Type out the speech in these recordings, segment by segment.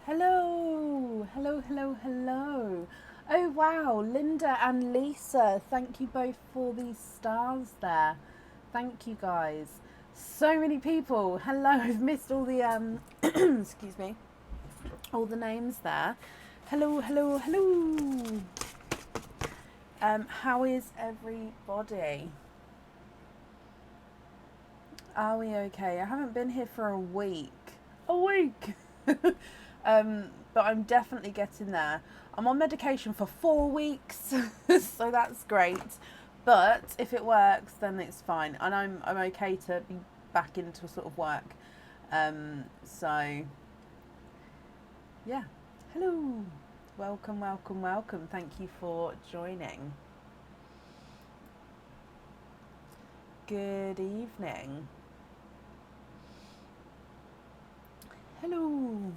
Hello, hello, hello, hello. Oh wow, Linda and Lisa, thank you both for these stars there. Thank you guys. So many people. Hello, I've missed all the excuse me, all the names there. Hello, hello, hello. How is everybody? Are we okay? I haven't been here for a week. A week. But I'm definitely getting there. I'm on medication for 4 weeks, so that's great. But if it works, then it's fine, and I'm okay to be back into sort of work. So yeah, hello, welcome, welcome, welcome. Thank you for joining. Good evening. Hello.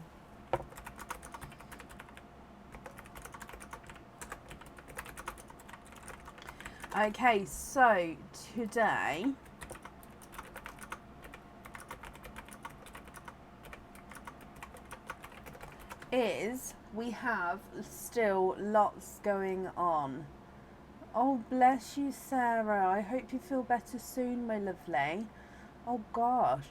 Okay, so today we have still lots going on. Oh, bless you, Sarah. I hope you feel better soon, my lovely. Oh, gosh.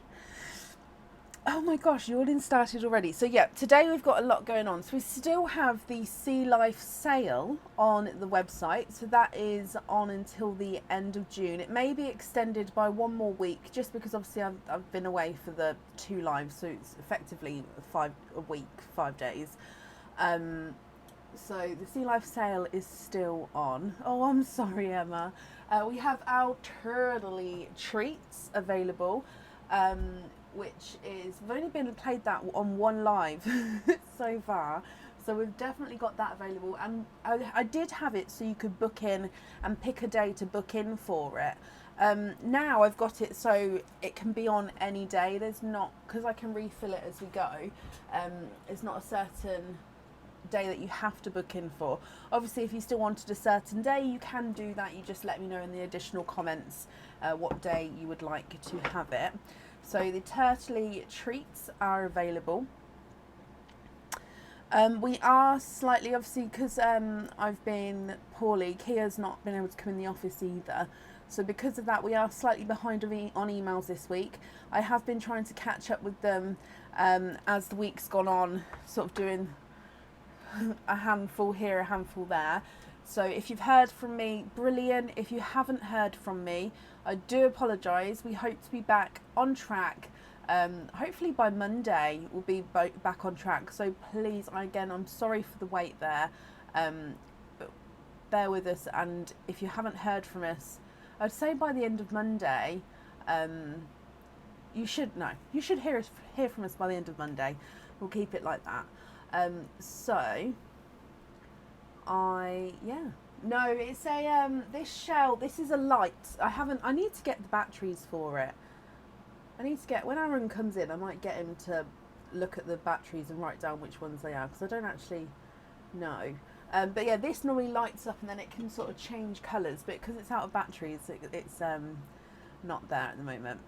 Oh my gosh, your audience started already. So yeah, today we've got a lot going on. So we still have the Sea Life sale on the website. So that is on until the end of June. It may be extended by one more week, just because obviously I've been away for the 2 lives, so it's effectively a week, 5 days. So the Sea Life sale is still on. Oh, I'm sorry, Emma. We have our turtley treats available. Which is, we've only been played that on one live so far, so we've definitely got that available. And I did have it so you could book in and pick a day to book in for it. Now I've got it so it can be on any day. There's not, because I can refill it as we go. It's not a certain day that you have to book in for. Obviously, if you still wanted a certain day, you can do that. You just let me know in the additional comments what day you would like to have it. So the turtley treats are available. We are slightly, obviously, because I've been poorly, Kia's not been able to come in the office either. So because of that, we are slightly behind on emails this week. I have been trying to catch up with them as the week's gone on, sort of doing a handful here, a handful there. So if you've heard from me, brilliant. If you haven't heard from me, I do apologise. We hope to be back on track. Hopefully by Monday we'll be back on track. So please, I'm sorry for the wait there. But bear with us. And if you haven't heard from us, I'd say by the end of Monday, you should hear from us by the end of Monday. We'll keep it like that. No, it's a this shell. This is a light. I need to get the batteries for it. I need to get, when Aaron comes in, I might get him to look at the batteries and write down which ones they are, because I don't actually know. But yeah, this normally lights up and then it can sort of change colours, but because it's out of batteries, it's not there at the moment.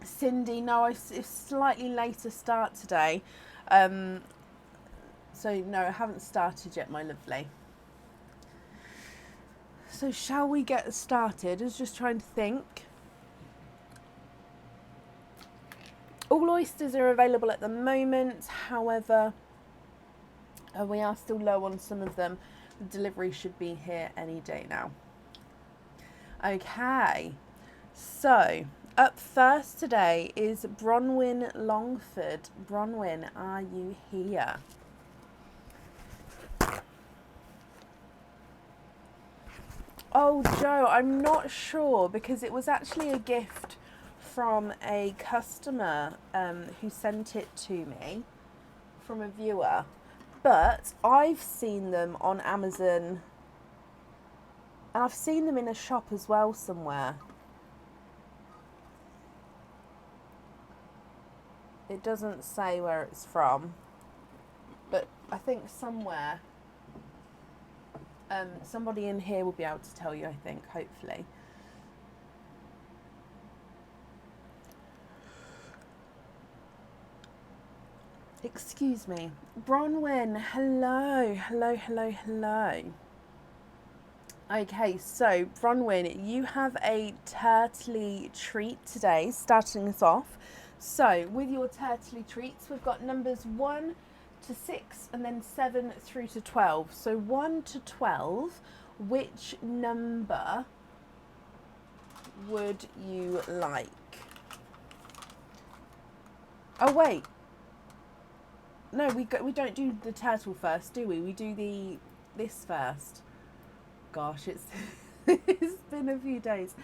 Cindy, no, it's slightly later start today. So no, I haven't started yet, my lovely. So shall we get started? I was just trying to think. All oysters are available at the moment, however, we are still low on some of them. The delivery should be here any day now. Okay, so up first today is Bronwyn Longford. Bronwyn, are you here? Oh, Joe, I'm not sure, because it was actually a gift from a customer who sent it to me from a viewer, but I've seen them on Amazon and I've seen them in a shop as well somewhere. It doesn't say where it's from, but I think somewhere somebody in here will be able to tell you, I think, hopefully. Excuse me. Bronwyn, hello, hello, hello, hello. Okay, so Bronwyn, you have a turtley treat today, starting us off. So, with your turtley treats, we've got numbers 1 to 6 and then 7 through to 12. So, 1 to 12, which number would you like? Oh, wait. No, we don't do the turtle first, do we? We do this first. Gosh, it's been a few days.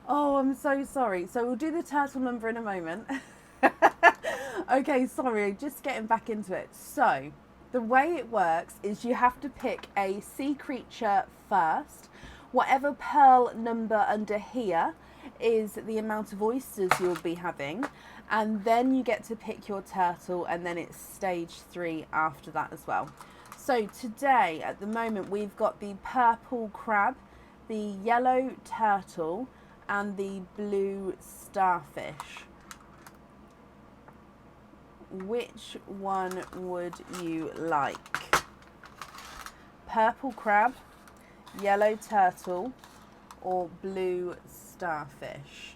Oh, I'm so sorry. So we'll do the turtle number in a moment. Okay, sorry, just getting back into it. So the way it works is you have to pick a sea creature first. Whatever pearl number under here is the amount of oysters you'll be having, and then you get to pick your turtle, and then it's stage 3 after that as well. So today, at the moment, we've got the purple crab, the yellow turtle, and the blue starfish. Which one would you like? Purple crab, yellow turtle, or blue starfish?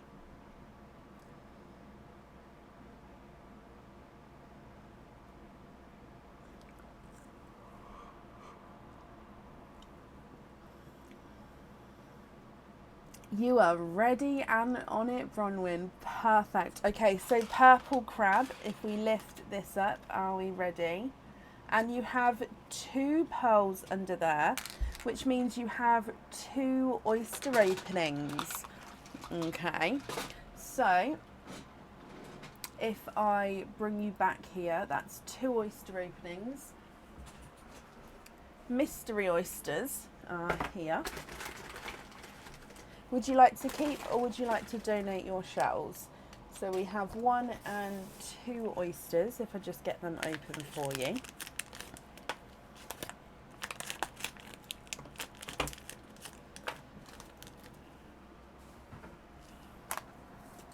You are ready and on it, Bronwyn. Perfect. Okay, so purple crab, if we lift this up, are we ready? And you have 2 pearls under there, which means you have 2 oyster openings. Okay, so if I bring you back here, that's 2 oyster openings. Mystery oysters are here. Would you like to keep or would you like to donate your shells? So we have 1 and 2 oysters, if I just get them open for you.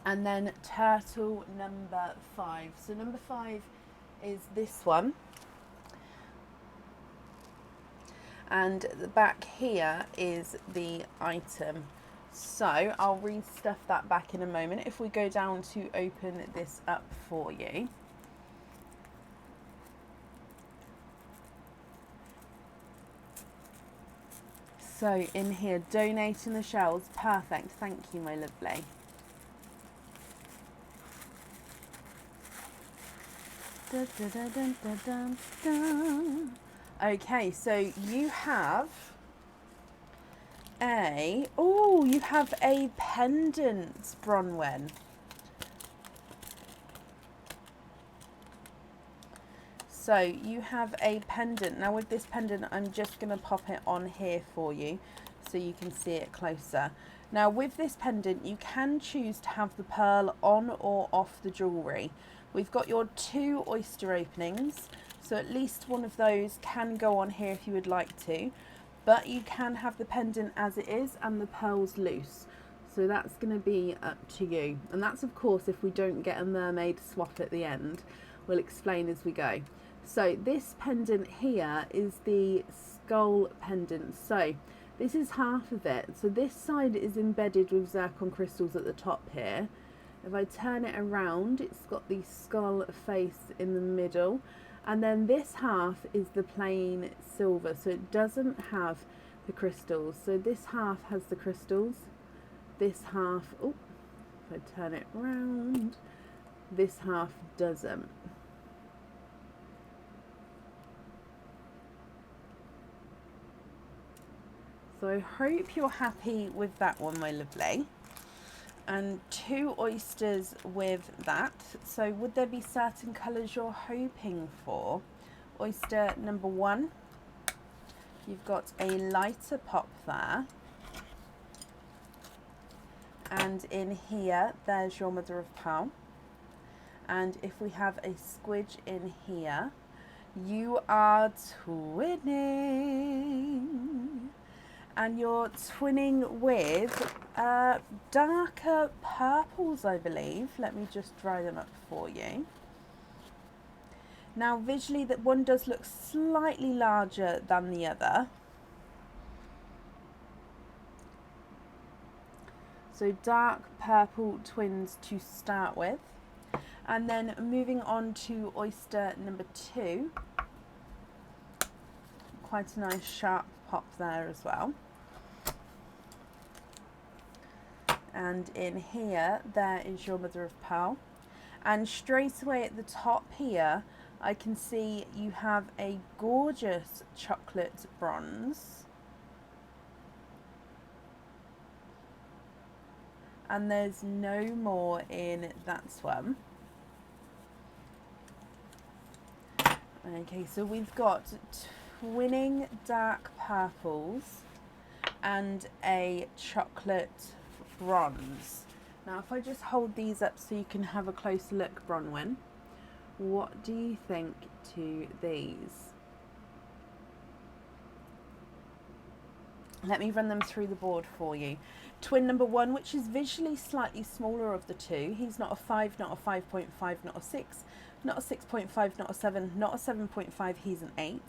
And then turtle number 5. So number 5 is this one. And the back here is the item. So I'll restuff that back in a moment. If we go down to open this up for you. So in here, donating the shells. Perfect. Thank you, my lovely. Da, da, da, da, da, da. Okay, so you have you have a pendant, Bronwyn. So you have a pendant. Now with this pendant, I'm just going to pop it on here for you so you can see it closer. Now with this pendant, you can choose to have the pearl on or off the jewellery. We've got your 2 oyster openings, so at least one of those can go on here if you would like to. But you can have the pendant as it is and the pearls loose. So that's going to be up to you. And that's of course if we don't get a mermaid swap at the end. We'll explain as we go. So this pendant here is the skull pendant. So this is half of it. So this side is embedded with zircon crystals at the top here. If I turn it around, it's got the skull face in the middle. And then this half is the plain silver, so it doesn't have the crystals. So this half has the crystals. This half, if I turn it round, this half doesn't. So I hope you're happy with that one, my lovely. And 2 oysters with that. So would there be certain colours you're hoping for? Oyster number 1, you've got a lighter pop there. And in here, there's your mother of pearl. And if we have a squidge in here, you are twinning. And you're twinning with darker purples, I believe. Let me just dry them up for you. Now visually that one does look slightly larger than the other. So dark purple twins to start with. And then moving on to oyster number 2. Quite a nice sharp pop there as well. And in here, there is your mother of pearl. And straight away at the top here, I can see you have a gorgeous chocolate bronze. And there's no more in that one. Okay, so we've got twinning dark purples and a chocolate bronze. Now if I just hold these up so you can have a closer look, Bronwyn, what do you think to these? Let me run them through the board for you. Twin number 1, which is visually slightly smaller of the two. He's not a 5, not a 5.5, not a 6, not a 6.5, not a 7, not a 7.5, he's an 8.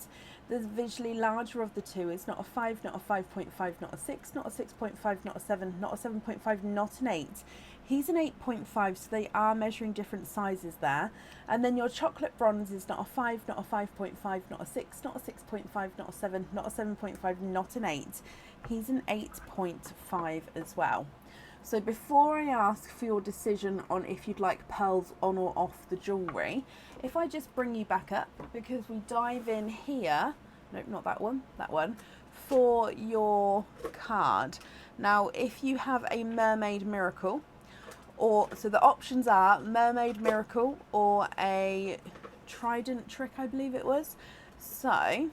The visually larger of the two is not a 5, not a 5.5, not a 6, not a 6.5, not a 7, not a 7.5, not an 8. He's an 8.5, so they are measuring different sizes there. And then your chocolate bronze is not a 5, not a 5.5, not a 6, not a 6.5, not a 7, not a 7.5, not an 8. He's an 8.5 as well. So before I ask for your decision on if you'd like pearls on or off the jewellery, if I just bring you back up, because we dive in here, nope, not that one, for your card. Now, if you have a Mermaid Miracle, or so the options are Mermaid Miracle or a Trident Trick, I believe it was. So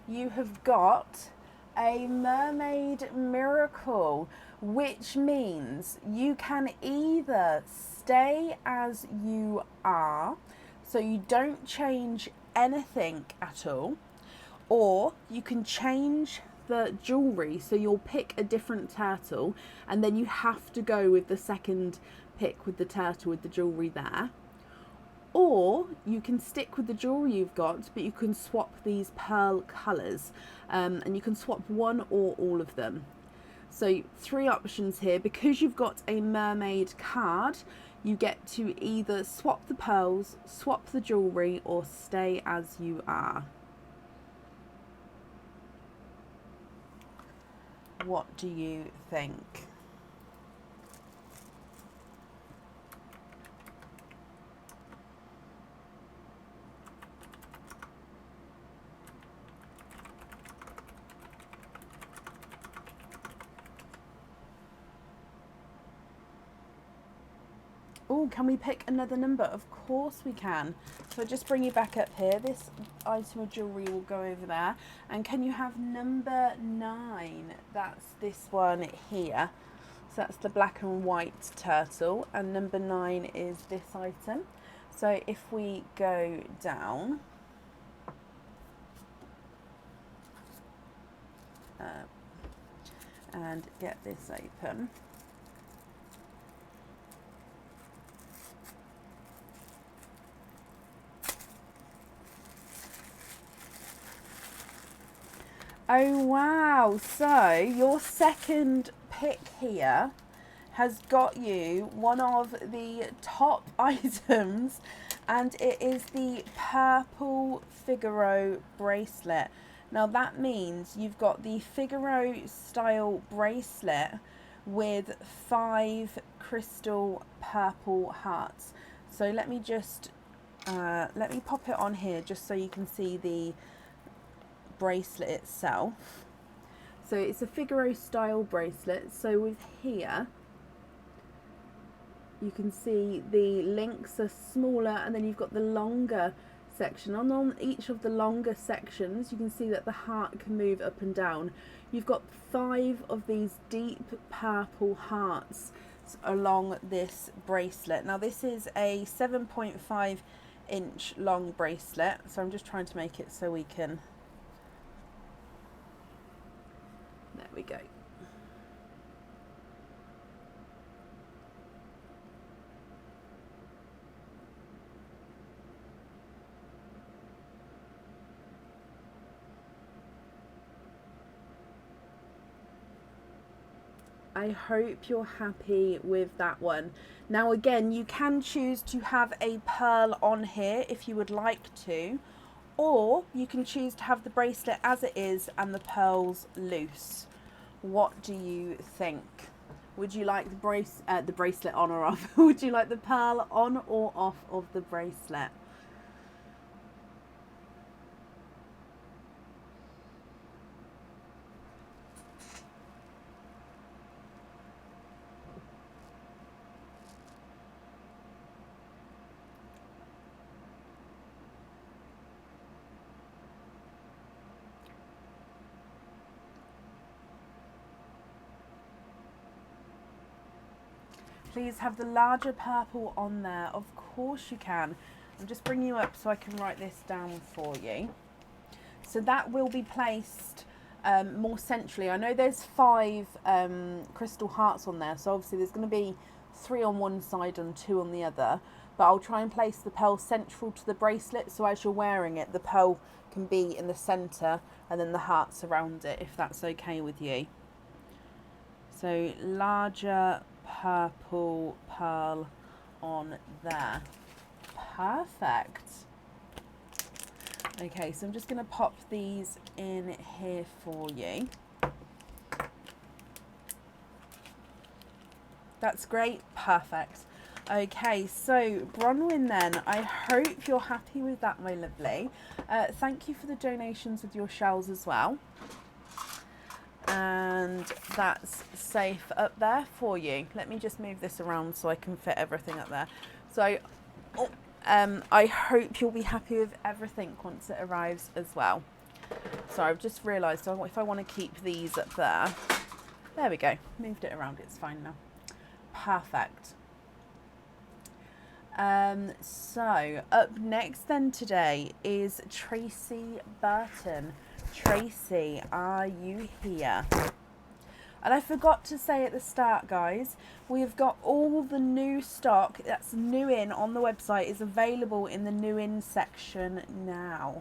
you have got a Mermaid Miracle, which means you can either stay as you are, so you don't change anything at all, or you can change the jewellery, so you'll pick a different turtle and then you have to go with the second pick with the turtle with the jewellery there. Or you can stick with the jewellery you've got, but you can swap these pearl colours, and you can swap one or all of them. So 3 options here. Because you've got a mermaid card, you get to either swap the pearls, swap the jewellery, or stay as you are. What do you think? Oh, can we pick another number? Of course we can. So I'll just bring you back up here. This item of jewellery will go over there. And can you have number 9? That's this one here. So that's the black and white turtle. And number 9 is this item. So if we go down, and get this open. Oh wow, so your second pick here has got you one of the top items, and it is the purple Figaro bracelet. Now that means you've got the Figaro style bracelet with 5 crystal purple hearts. So let me just let me pop it on here just so you can see the bracelet itself. So it's a Figaro style bracelet. So with here you can see the links are smaller, and then you've got the longer section. On each of the longer sections you can see that the heart can move up and down. You've got 5 of these deep purple hearts along this bracelet. Now this is a 7.5 inch long bracelet, so I'm just trying to make it so we can, there we go. I hope you're happy with that one. Now again, you can choose to have a pearl on here if you would like to, or you can choose to have the bracelet as it is and the pearls loose. What do you think? Would you like the bracelet on or off? Would you like the pearl on or off of the bracelet? Please have the larger purple on there. Of course you can. I'm just bringing you up so I can write this down for you. So that will be placed more centrally. I know there's 5 crystal hearts on there, so obviously there's going to be 3 on one side and 2 on the other. But I'll try and place the pearl central to the bracelet, so as you're wearing it, the pearl can be in the centre and then the hearts around it, if that's okay with you. So larger purple pearl on there. Perfect. Okay, so I'm just going to pop these in here for you. That's great. Perfect. Okay, so Bronwyn then, I hope you're happy with that, my lovely. Thank you for the donations with your shells as well. And that's safe up there for you. Let me just move this around so I can fit everything up there. So I hope you'll be happy with everything once it arrives as well. So I've just realised if I want to keep these up there. There we go. Moved it around. It's fine now. Perfect. So up next then today is Tracy Burton. Tracy, are you here? And I forgot to say at the start, guys, we've got all the new stock that's new in on the website is available in the new in section now.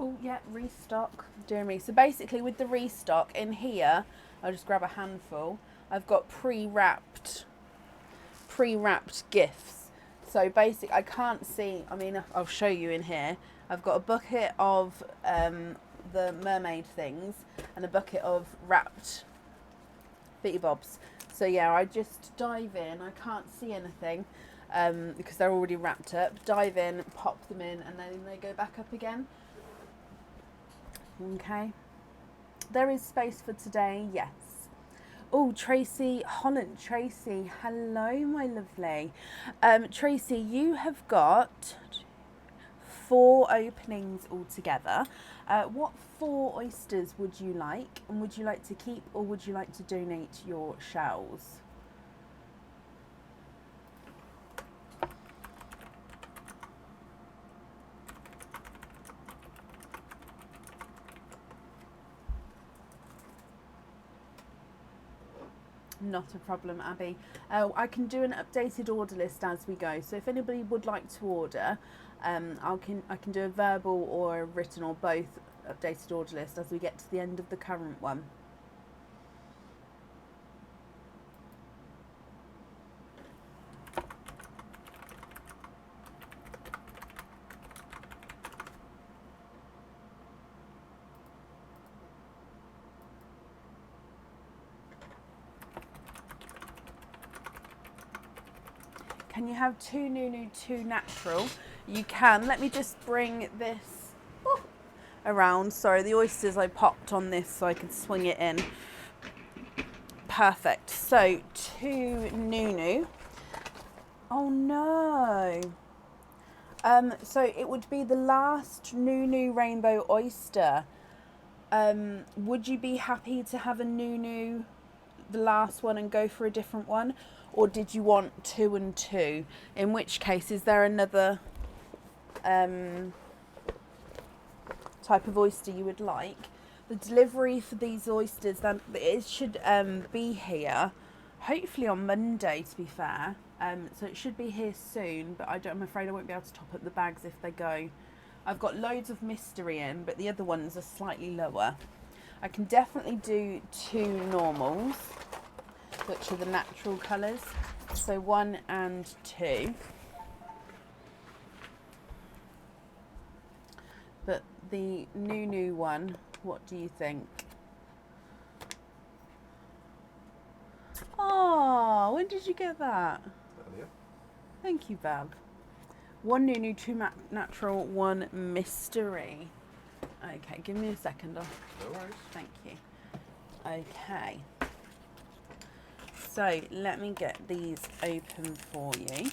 Oh yeah, restock, dear me. So basically with the restock in here, I'll just grab a handful. I've got pre-wrapped gifts. So basically I can't see, I mean I'll show you in here. I've got a bucket of the mermaid things and a bucket of wrapped bitty bobs. So yeah, I just dive in, I can't see anything because they're already wrapped up. Dive in, pop them in and then they go back up again. Okay, there is space for today, yes. Oh, Tracy Holland. Tracy, hello, my lovely. Tracy, you have got 4 openings altogether. What 4 oysters would you like? And would you like to keep or would you like to donate your shells? Not a problem, Abby. I can do an updated order list as we go. So if anybody would like to order, I can do a verbal or a written or both updated order list as we get to the end of the current one. Can you have 2 Nunu, 2 natural? You can. Let me just bring this around. Sorry, the oysters I popped on this so I could swing it in. Perfect. So 2 Nunu. Oh no. So it would be the last Nunu rainbow oyster. Would you be happy to have a Nunu, the last one, and go for a different one? Or did you want 2 and 2? In which case, is there another type of oyster you would like? The delivery for these oysters, then it should be here, hopefully on Monday, to be fair. So it should be here soon, but I'm afraid I won't be able to top up the bags if they go. I've got loads of mystery in, but the other ones are slightly lower. I can definitely do 2 normals, which are the natural colours. So 1 and 2. But the Nunu one, what do you think? Oh, when did you get that? Earlier. Thank you, Bab. 1 Nunu, 2 natural, 1 mystery. Okay, give me a second. No worries. Thank you. Okay. So let me get these open for you.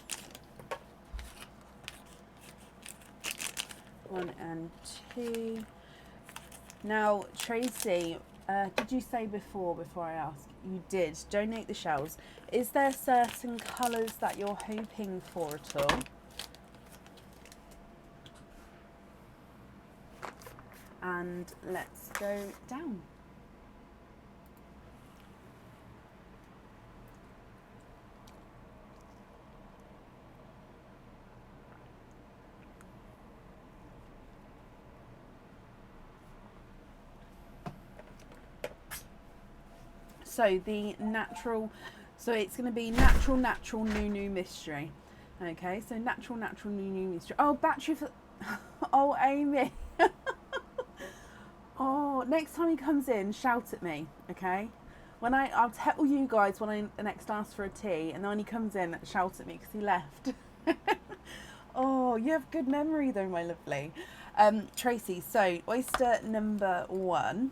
1 and 2. Now, Tracy, did you say before I ask? You did. Donate the shells. Is there certain colours that you're hoping for at all? And let's go down. So the natural, so it's going to be natural Nunu mystery. Okay, so natural Nunu mystery. Oh, battery for, oh, Amy. Oh, next time he comes in, shout at me, okay? I'll tell you guys when I next ask for a tea, and then when he comes in, shout at me because he left. Oh, you have good memory though, my lovely. Tracy, so oyster number 1.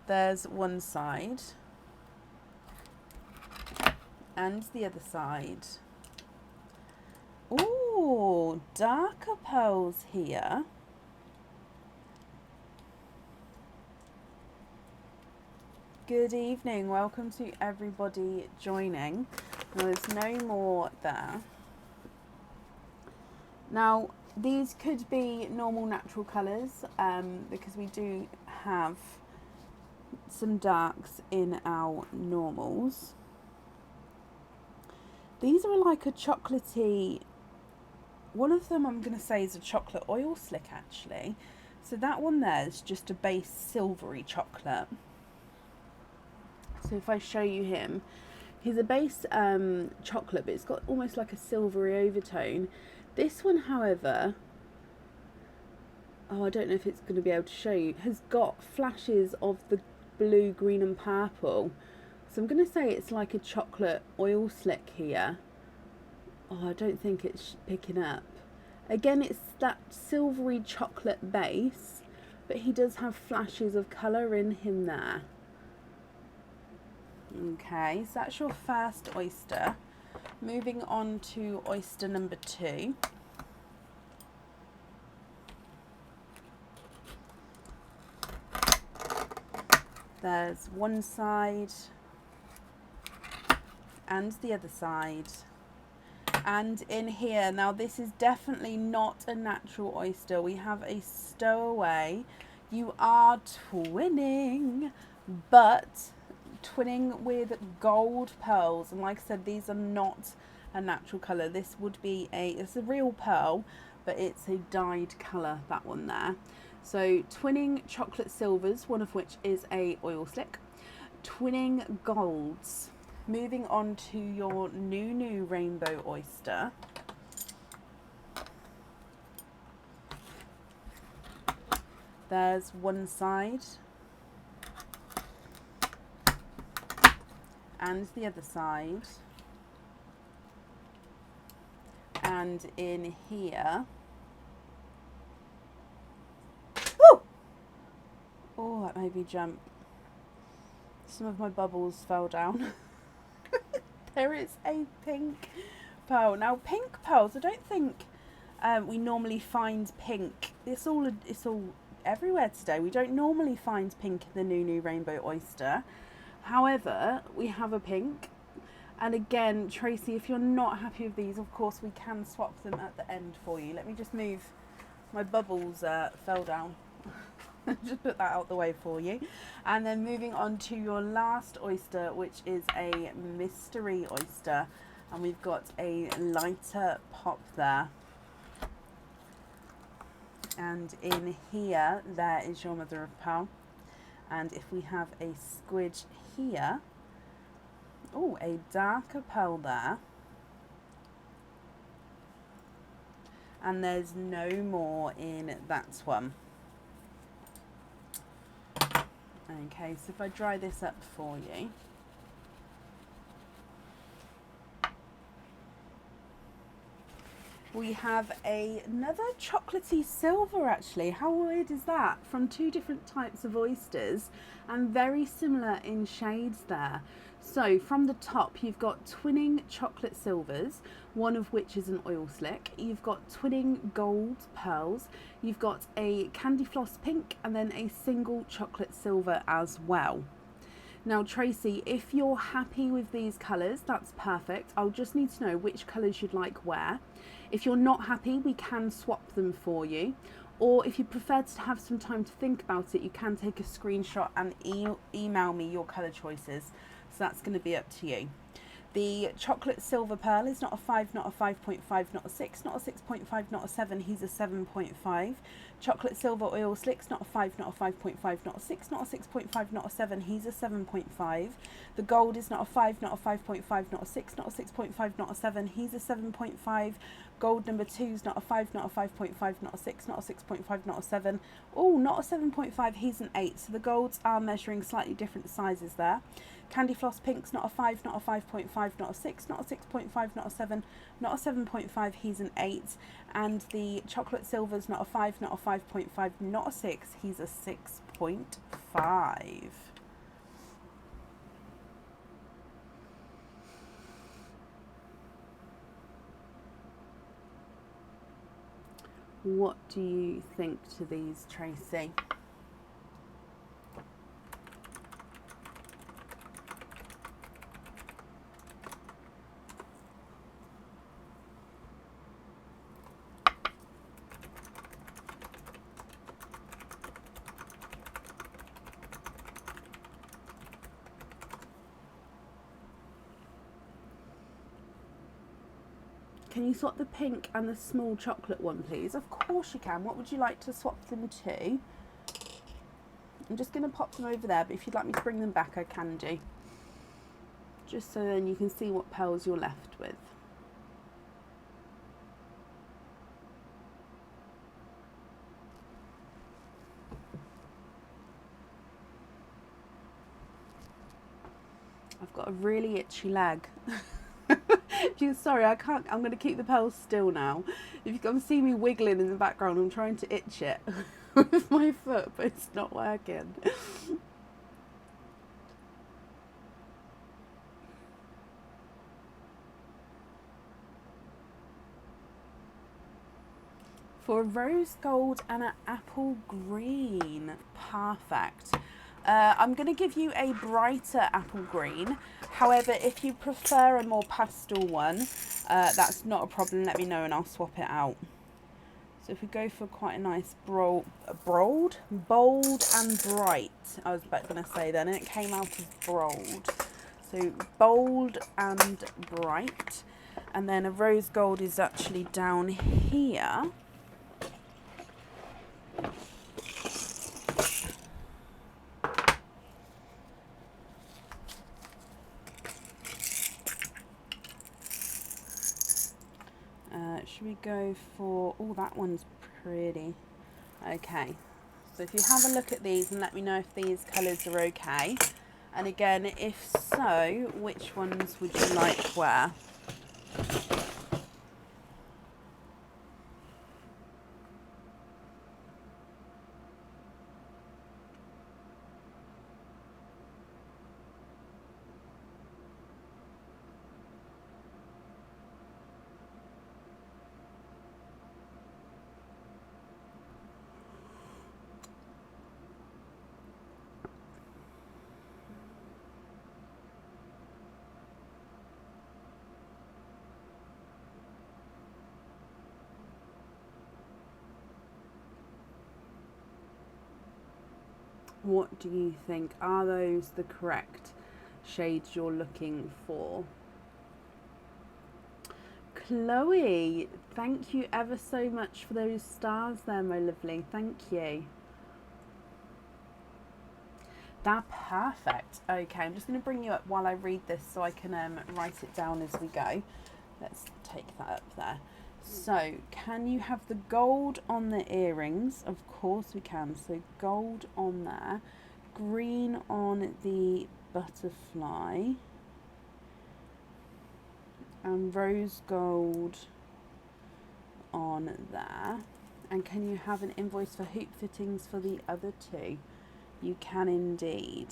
There's one side and the other side. Ooh, darker pearls here. Good evening, welcome to everybody joining. There's no more there. Now, these could be normal natural colours because we do have some darks in our normals. These are like a chocolatey, one of them I'm going to say is a chocolate oil slick actually. So that one there is just a base silvery chocolate. So if I show you him, he's a base chocolate, but it's got almost like a silvery overtone. This one, however, oh, I don't know if it's going to be able to show you, has got flashes of the blue, green and purple. So I'm going to say it's like a chocolate oil slick here. Oh, I don't think it's picking up. Again, it's that silvery chocolate base, but he does have flashes of colour in him there. Okay, so that's your first oyster. Moving on to oyster number 2. There's one side and the other side. And in here, now this is definitely not a natural oyster. We have a stowaway. You are twinning, but twinning with gold pearls. And like I said, these are not a natural colour. This would be it's a real pearl, but it's a dyed colour, that one there. So twinning chocolate silvers, one of which is a oil slick. Twinning golds. Moving on to your Nunu rainbow oyster. There's one side and the other side. And in here, woo! Oh, that made me jump. Some of my bubbles fell down. There is a pink pearl. Now, pink pearls, I don't think We normally find pink. It's all everywhere today. We don't normally find pink in the Nunu Rainbow Oyster. However, we have a pink. And again, Tracy, if you're not happy with these, of course, we can swap them at the end for you. Let me just move, my bubbles fell down. Just put that out the way for you. And then moving on to your last oyster, which is a mystery oyster. And we've got a lighter pop there. And in here, there is your mother of pearl. And if we have a squidge here, oh, a darker pearl there. And there's no more in that one. Okay, so if I dry this up for you. We have another chocolatey silver actually. How weird is that? From two different types of oysters and very similar in shades there. So from the top you've got twinning chocolate silvers, one of which is an oil slick. You've got twinning gold pearls. You've got a candy floss pink and then a single chocolate silver as well. Now Tracy, if you're happy with these colours, that's perfect. I'll just need to know which colours you'd like where. If you're not happy, we can swap them for you. Or if you prefer to have some time to think about it, you can take a screenshot and email me your colour choices. So that's going to be up to you. The chocolate silver pearl is not a 5, not a 5.5, not a 6, not a 6.5, not a 7, he's a 7.5. Chocolate silver oil slicks, not a 5, not a 5.5, not a 6, not a 6.5, not a 7, he's a 7.5. The gold is not a 5, not a 5.5, not a 6, not a 6.5, not a 7, he's a 7.5. Gold number 2 is not a 5, not a 5.5, not a 6, not a 6.5, not a 7. Oh, not a 7.5, he's an 8. So the golds are measuring slightly different sizes there. Candy floss pink's not a 5, not a 5.5, not a 6, not a 6.5, not a 7, not a 7.5, he's an 8. And the chocolate silver's not a 5, not a 5.5, not a 6, he's a 6.5. What do you think to these, Tracy? Can you swap the pink and the small chocolate one, please? Of course you can. What would you like to swap them to? I'm just going to pop them over there, but if you'd like me to bring them back, I can do. Just so then you can see what pearls you're left with. I've got a really itchy leg. Sorry, I can't. I'm going to keep the pearls still now. If you can see me wiggling in the background, I'm trying to itch it with my foot, but it's not working. For a rose gold and an apple green, perfect. I'm going to give you a brighter apple green. However, if you prefer a more pastel one, that's not a problem. Let me know and I'll swap it out. So if we go for quite a nice bold and bright, I was going to say then, and it came out as bold. So bold and bright. And then a rose gold is actually down here. Should we go for, oh, that one's pretty. Okay, so if you have a look at these and let me know if these colours are okay. And again, if so, which ones would you like where? What do you think? Are those the correct shades you're looking for? Chloe, thank you ever so much for those stars there, my lovely. Thank you. That's perfect. Okay, I'm just going to bring you up while I read this so I can write it down as we go. Let's take that up there. So, can you have the gold on the earrings? Of course we can. So, gold on there. Green on the butterfly. And rose gold on there. And can you have an invoice for hoop fittings for the other two? You can indeed.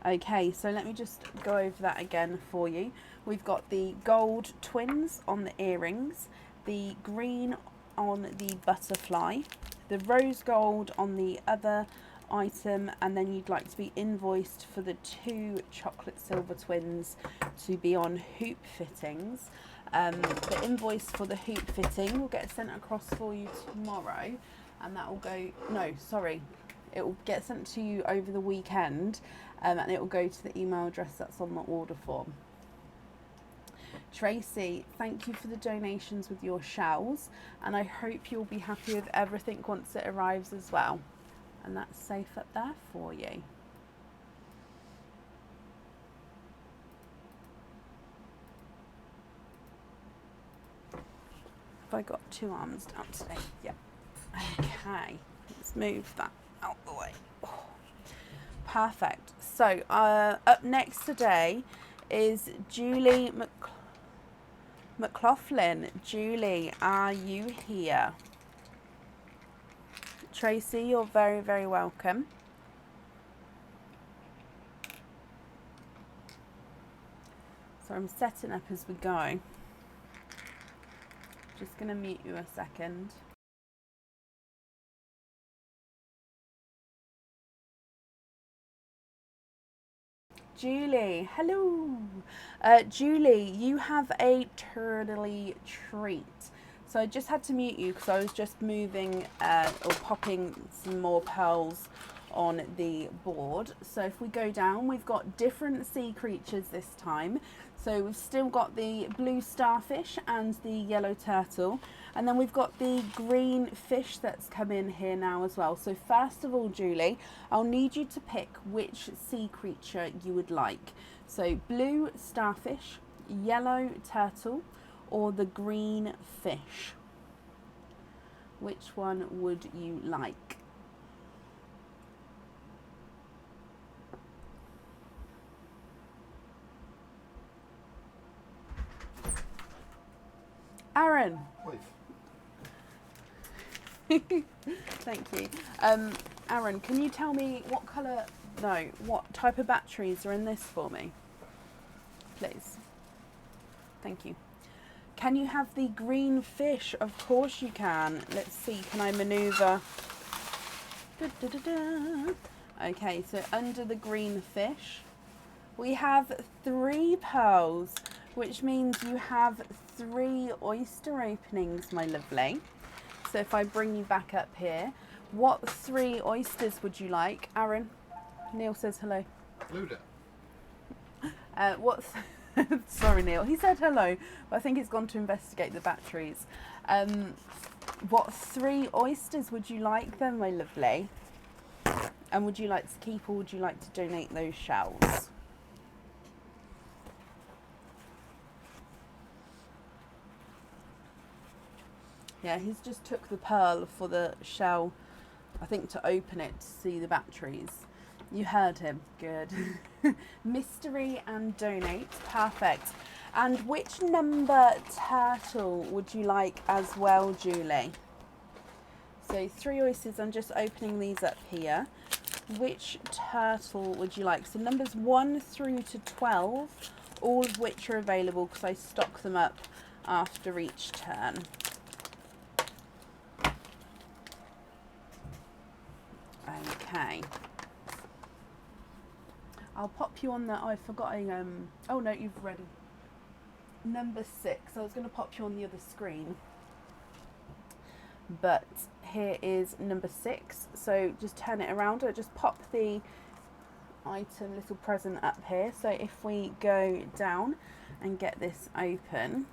Okay, so let me just go over that again for you. We've got the gold twins on the earrings, the green on the butterfly, the rose gold on the other item, and then you'd like to be invoiced for the 2 chocolate silver twins to be on hoop fittings. The invoice for the hoop fitting will get sent across for you tomorrow, and that will go, no, sorry, it will get sent to you over the weekend, and it will go to the email address that's on the order form. Tracy, thank you for the donations with your shells, and I hope you'll be happy with everything once it arrives as well. And that's safe up there for you. Have I got 2 arms down today? Yeah. Okay, let's move that out the way. Oh, perfect. So up next today is Julie McLaughlin. Julie, are you here? Tracy, you're very, very welcome. So I'm setting up as we go. Just going to mute you a second. Julie, hello. Julie, you have a turtley treat. So I just had to mute you because I was just moving or popping some more pearls on the board. So if we go down, we've got different sea creatures this time. So we've still got the blue starfish and the yellow turtle. And then we've got the green fish that's come in here now as well. So first of all, Julie, I'll need you to pick which sea creature you would like. So blue starfish, yellow turtle, or the green fish. Which one would you like? Aaron. Thank you. Aaron, can you tell me what type of batteries are in this for me? Please. Thank you. Can you have the green fish? Of course you can. Let's see, can I maneuver? Okay, so under the green fish, we have 3 pearls, which means you have 3 oyster openings, my lovely. So if I bring you back up here, what 3 oysters would you like? Aaron? Neil says hello. Luda. Sorry, Neil. He said hello, but I think he's gone to investigate the batteries. What 3 oysters would you like then, my lovely? And would you like to keep or would you like to donate those shells? Yeah, he's just took the pearl for the shell, I think, to open it to see the batteries. You heard him. Good. Mystery and donate. Perfect. And which number turtle would you like as well, Julie? So 3 oysters. I'm just opening these up here. Which turtle would you like? So numbers 1 through to 12, all of which are available because I stock them up after each turn. Okay. I'll pop you on that. Oh, I forgot a oh no, you've read number 6. I was going to pop you on the other screen, but here is number 6. So just turn it around or just pop the item little present up here. So if we go down and get this open,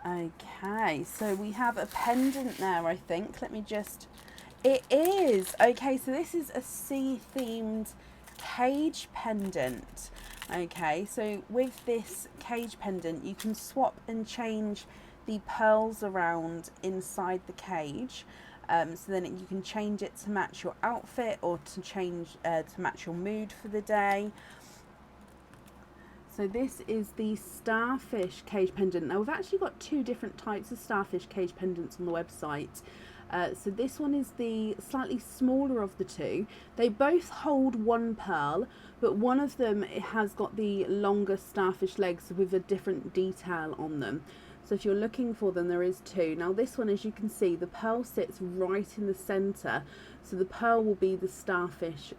okay, so we have a pendant there, I think. Let me just, it is, okay, so this is a sea themed cage pendant. Okay, so with this cage pendant you can swap and change the pearls around inside the cage, so then you can change it to match your outfit or to change to match your mood for the day. So this is the starfish cage pendant. Now we've actually got 2 different types of starfish cage pendants on the website. So this one is the slightly smaller of the 2. They both hold 1 pearl, but one of them has got the longer starfish legs with a different detail on them. So if you're looking for them, there is 2. Now this one, as you can see, the pearl sits right in the centre. So the pearl will be the starfish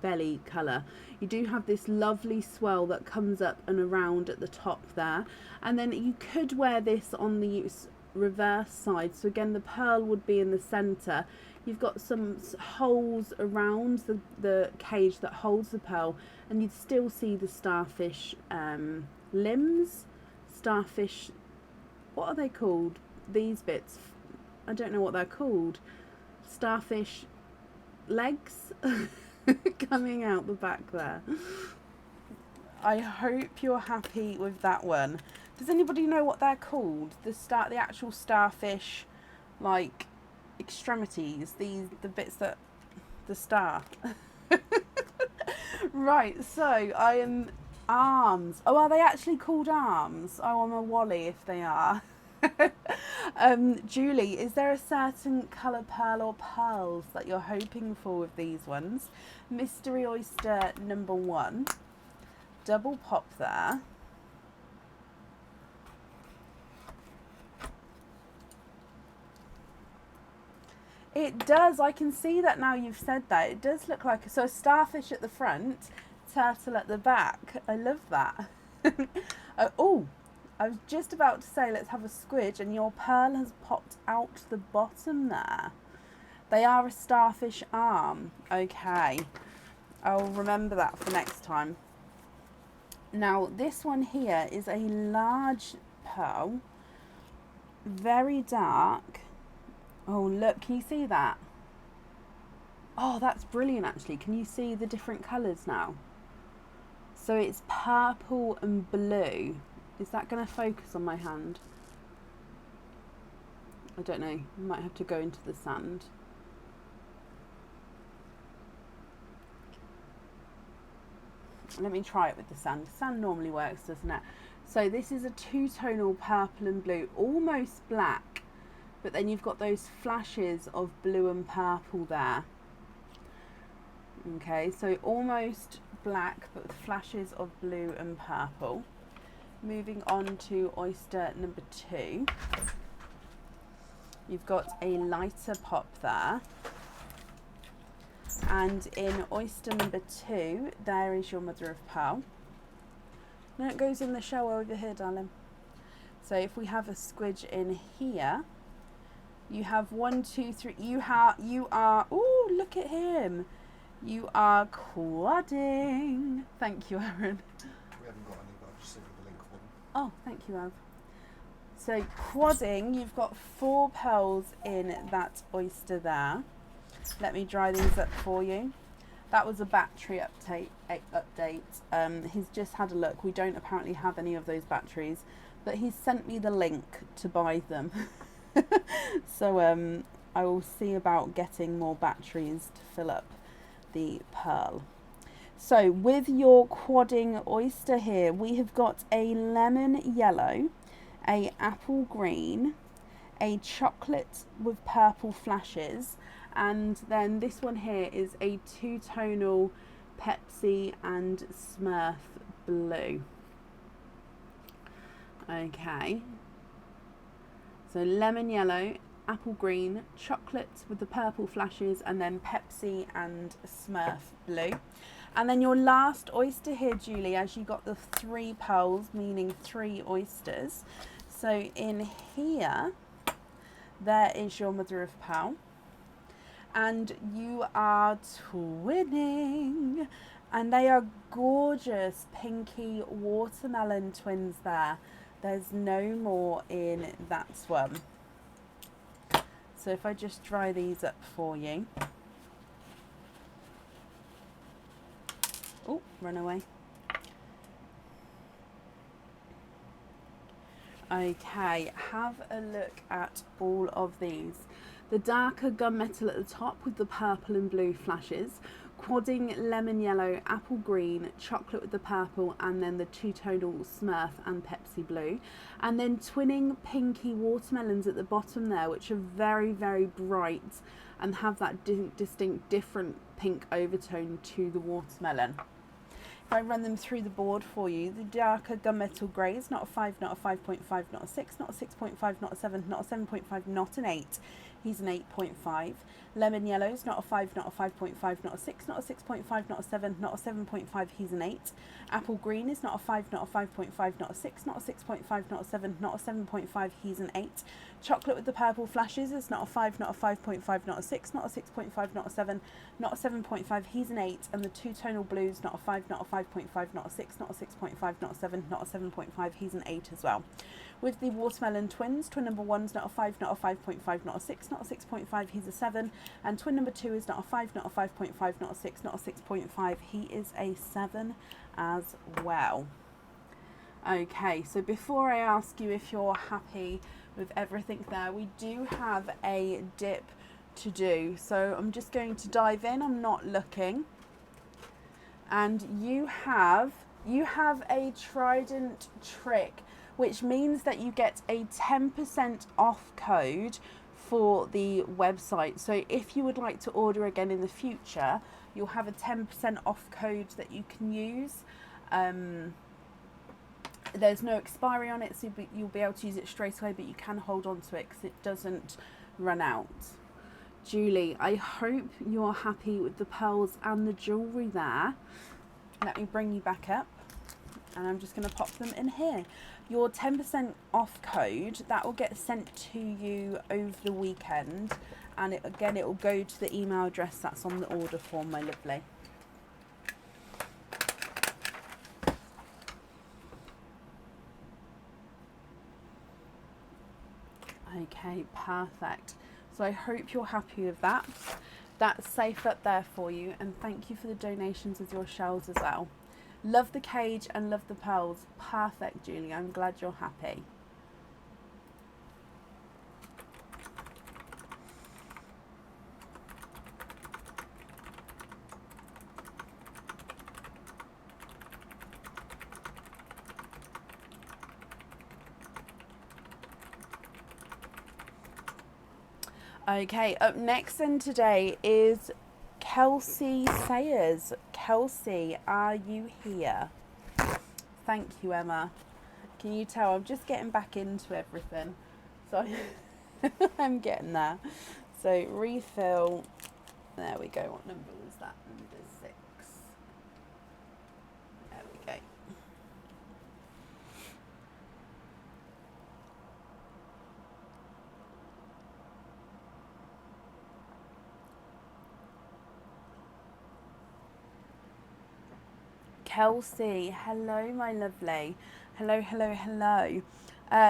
belly colour. You do have this lovely swell that comes up and around at the top there. And then you could wear this on the reverse side. So again, the pearl would be in the centre. You've got some holes around the cage that holds the pearl, and you'd still see the starfish limbs, starfish, what are they called? These bits, I don't know what they're called. Starfish legs coming out the back there. I hope you're happy with that one. Does anybody know what they're called? The actual starfish, like, extremities, the bits that the star. Right, so I am arms. Oh, are they actually called arms? Oh, I'm a wally if they are. Julie, is there a certain colour pearl or pearls that you're hoping for with these ones? Mystery oyster number 1. Double pop there. It does, I can see that now you've said that. It does look like a starfish at the front, turtle at the back. I love that. Oh, I was just about to say let's have a squidge, and your pearl has popped out the bottom there. They are a starfish arm. Okay, I'll remember that for next time. Now this one here is a large pearl, very dark. Oh look, can you see that? Oh, that's brilliant actually. Can you see the different colours now? So it's purple and blue. Is that going to focus on my hand? I don't know. I might have to go into the sand. Let me try it with the sand. Sand normally works, doesn't it? So this is a 2-tonal purple and blue, almost black, but then you've got those flashes of blue and purple there. Okay, so almost black, but with flashes of blue and purple. Moving on to oyster number 2. You've got a lighter pop there. And in oyster number 2, there is your mother of pearl. No, it goes in the shell over here, darling. So if we have a squidge in here, you have 1, 2, 3. You are. Oh, look at him. You are quadding. Thank you, Aaron. We haven't got any, but I've just sent you the link for them. Oh, thank you, Av. So quadding, you've got 4 pearls in that oyster there. Let me dry these up for you. That was a battery update. He's just had a look. We don't apparently have any of those batteries, but he's sent me the link to buy them. So I will see about getting more batteries to fill up the pearl. So with your quadding oyster here, we have got a lemon yellow, a apple green, a chocolate with purple flashes, and then this one here is a 2-tonal Pepsi and Smurf blue. Okay, so lemon yellow, apple green, chocolate with the purple flashes, and then Pepsi and Smurf blue. And then your last oyster here, Julie, as you got the 3 pearls, meaning 3 oysters. So in here, there is your mother of pearl. And you are twinning. And they are gorgeous pinky watermelon twins there. There's no more in that one. So if I just dry these up for you. Oh, run away. Okay, have a look at all of these. The darker gunmetal at the top with the purple and blue flashes, quadding lemon yellow, apple green, chocolate with the purple, and then the two-tonal Smurf and Pepsi blue. And then twinning pinky watermelons at the bottom there, which are very, very bright and have that distinct different pink overtone to the watermelon. If I run them through the board for you, the darker gunmetal greys, not a 5, not a 5.5, not a 6, not a 6.5, not a 7, not a 7.5, not an 8. He's an 8.5. Lemon yellows, not a 5, not a 5.5, not a 6, not a 6.5, not a 7, not a 7.5, he's an 8. Apple green is not a 5, not a 5.5, not a 6, not a 6.5, not a 7, not a 7.5, he's an 8. Chocolate with the purple flashes is not a 5, not a 5.5, not a 6, not a 6.5, not a 7, not a 7.5, he's an 8. And the two-tonal blues, not a 5, not a 5.5, not a 6, not a 6.5, not a 7, not a 7.5, he's an 8 as well. With the watermelon twins, twin number 1 is not a 5, not a 5.5, not a 6, not a 6.5, he's a 7. And twin number 2 is not a 5, not a 5.5, not a 6, not a 6.5, he is a 7 as well. Okay, so before I ask you if you're happy with everything there, we do have a dip to do. So I'm just going to dive in, I'm not looking. And you have a Trident trick, which means that you get a 10% off code for the website. So if you would like to order again in the future, you'll have a 10% off code that you can use. There's no expiry on it, so you'll be able to use it straight away, but you can hold on to it because it doesn't run out. Julie, I hope you're happy with the pearls and the jewellery there. Let me bring you back up, and I'm just going to pop them in here. Your 10% off code, that will get sent to you over the weekend, and it will go to the email address that's on the order form, my lovely. Okay, perfect. So I hope you're happy with that. That's safe up there for you, and thank you for the donations with your shells as well. Love the cage and love the pearls. Perfect, Julie. I'm glad you're happy. Okay, up next then today is Kelsey Sayers. Kelsey, are you here? Thank you, Emma. Can you tell I'm just getting back into everything? So I'm getting there. So refill. There we go. What number was that? Number 6. There we go. Kelsey, hello my lovely. Hello, hello, hello.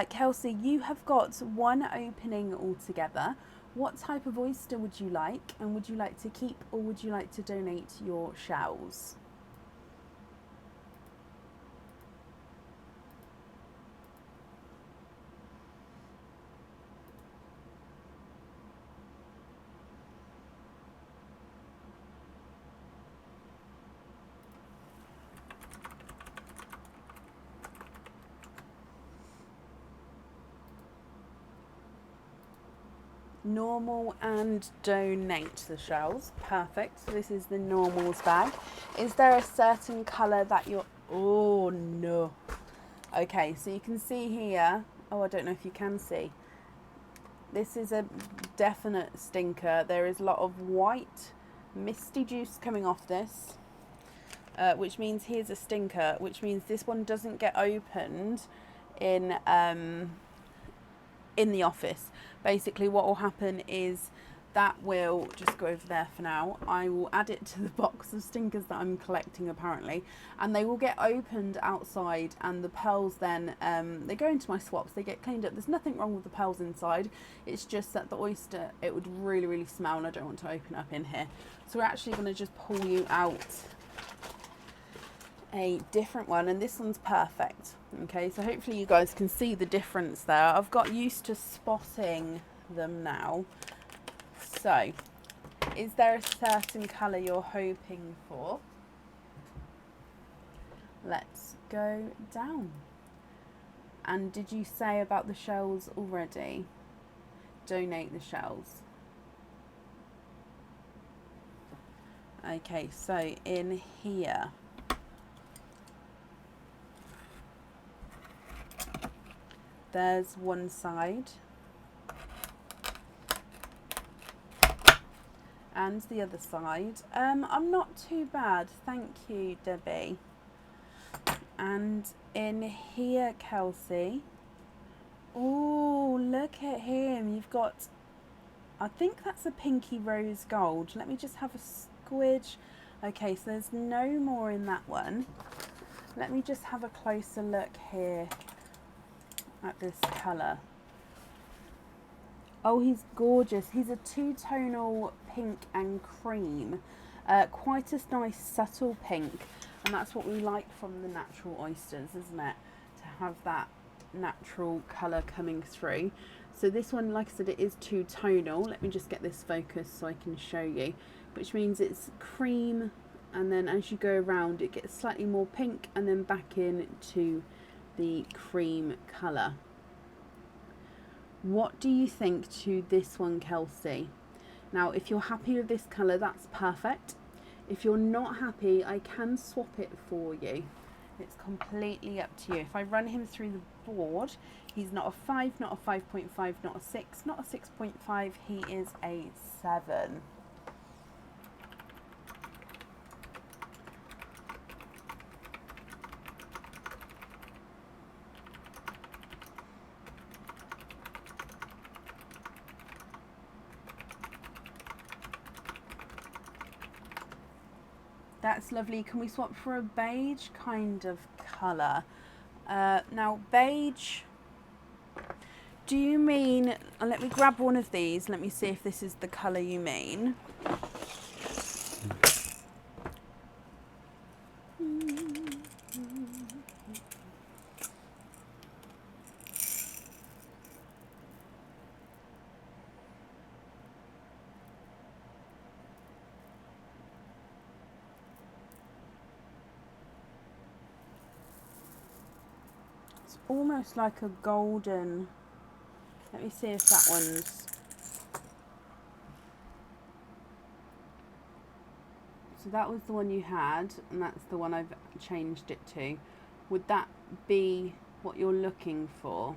Kelsey, you have got one opening altogether. What type of oyster would you like? And would you like to keep or would you like to donate your shells? Normal and donate the shells. Perfect. So this is the normals bag. Is there a certain colour that you're... Oh, no. Okay, so you can see here... Oh, I don't know if you can see. This is a definite stinker. There is a lot of white, misty juice coming off this. which means here's a stinker, which means this one doesn't get opened in the office. Basically what will happen is that will just go over there for now. I will add it to the box of stinkers that I'm collecting apparently, and they will get opened outside, and the pearls then they go into my swaps, they get cleaned up. There's nothing wrong with the pearls inside, it's just that the oyster, it would really smell, and I don't want to open up in here. So we're actually going to just pull you out a different one, and this one's perfect. Okay, so hopefully you guys can see the difference there. I've got used to spotting them now. So, is there a certain colour you're hoping for? Let's go down. And did you say about the shells already? Donate the shells. Okay, so in here, there's one side. And the other side. I'm not too bad, thank you, Debbie. And in here, Kelsey. Oh, look at him. You've got, I think that's a pinky rose gold. Let me just have a squidge. Okay, so there's no more in that one. Let me just have a closer look here at this colour. Oh, he's gorgeous. He's a two-tonal pink and cream. Quite a nice subtle pink. And that's what we like from the natural oysters, isn't it? To have that natural colour coming through. So this one, like I said, it is two-tonal. Let me just get this focused so I can show you. Which means it's cream, and then as you go around, it gets slightly more pink, and then back in to the cream colour. What do you think to this one, Kelsey? Now, if you're happy with this colour, that's perfect. If you're not happy, I can swap it for you. It's completely up to you. If I run him through the board, he's not a 5, not a 5.5, not a 6, not a 6.5. He is a 7. That's lovely. Can we swap for a beige kind of colour? Now, beige, do you mean, let me grab one of these. Let me see if this is the colour you mean. Almost like a golden. Let me see if that one's. So that was the one you had, and that's the one I've changed it to. Would that be what you're looking for?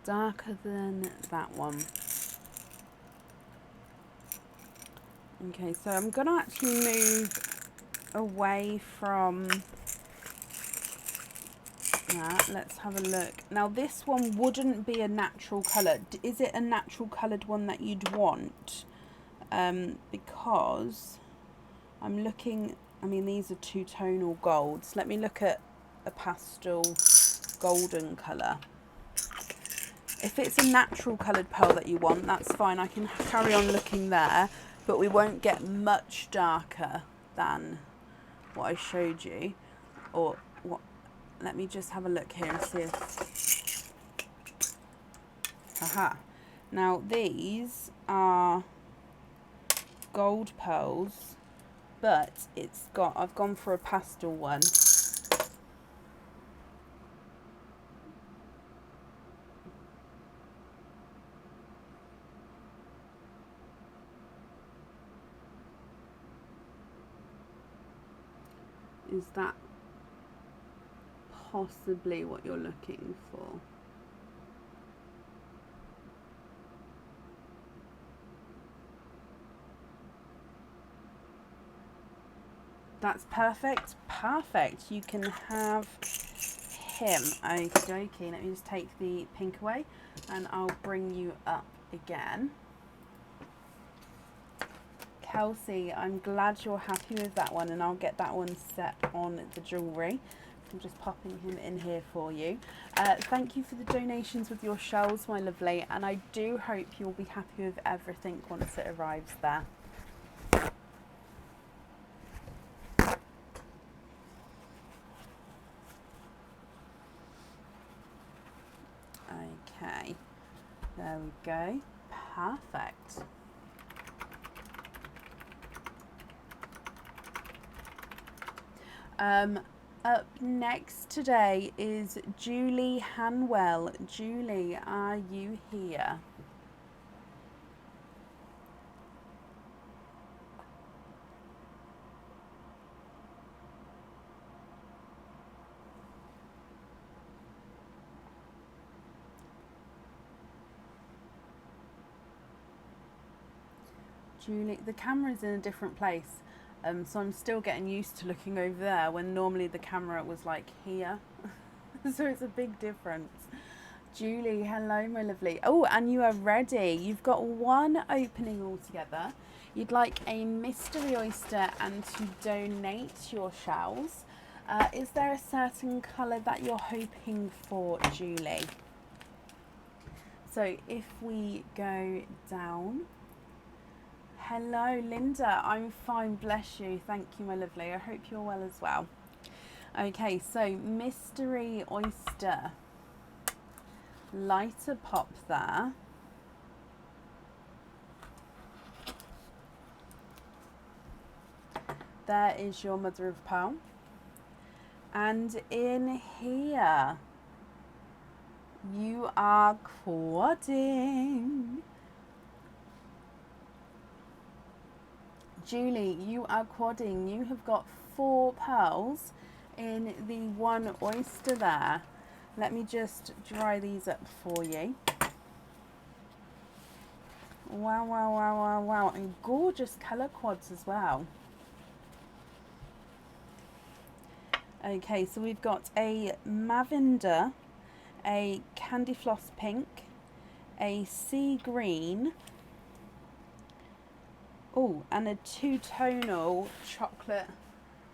Darker than that one. Okay, so I'm going to actually move away from that. Let's have a look. Now this one wouldn't be a natural colour. Is it a natural coloured one that you'd want? Because I'm looking, I mean, these are two-tonal golds. Let me look at a pastel golden colour. If it's a natural coloured pearl that you want, that's fine. I can carry on looking there, but we won't get much darker than what I showed you. Or what? Let me just have a look here and see if. Aha. Now these are gold pearls, but I've gone for a pastel one. Is that possibly what you're looking for? That's perfect. Perfect. You can have him. Okie dokie. Let me just take the pink away and I'll bring you up again. Kelsey, I'm glad you're happy with that one, and I'll get that one set on the jewellery. I'm just popping him in here for you. Thank you for the donations with your shells, my lovely, and I do hope you'll be happy with everything once it arrives there. Okay, there we go. Perfect. Up next today is Julie Hanwell. Julie, are you here? Julie, the camera's in a different place. So I'm still getting used to looking over there when normally the camera was like here. So it's a big difference. Julie, hello my lovely. Oh, and you are ready. You've got one opening altogether. You'd like a mystery oyster and to donate your shells. Is there a certain colour that you're hoping for, Julie? So if we go down. Hello, Linda. I'm fine, bless you. Thank you, my lovely. I hope you're well as well. Okay, so mystery oyster. Lighter pop there. There is your mother of pearl. And in here, you are quadding. Julie, you are quadding. You have got 4 pearls in the one oyster there. Let me just dry these up for you. Wow, wow, wow, wow, wow. And gorgeous colour quads as well. Okay, so we've got a Lavender, a Candy Floss Pink, a Sea Green, oh, and a 2-tonal chocolate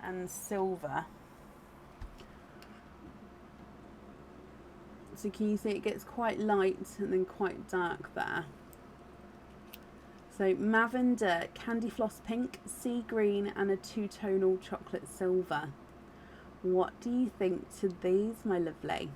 and silver. So can you see it gets quite light and then quite dark there. So Lavender, Candy Floss Pink, Sea Green and a 2-tonal chocolate silver. What do you think to these, my lovely?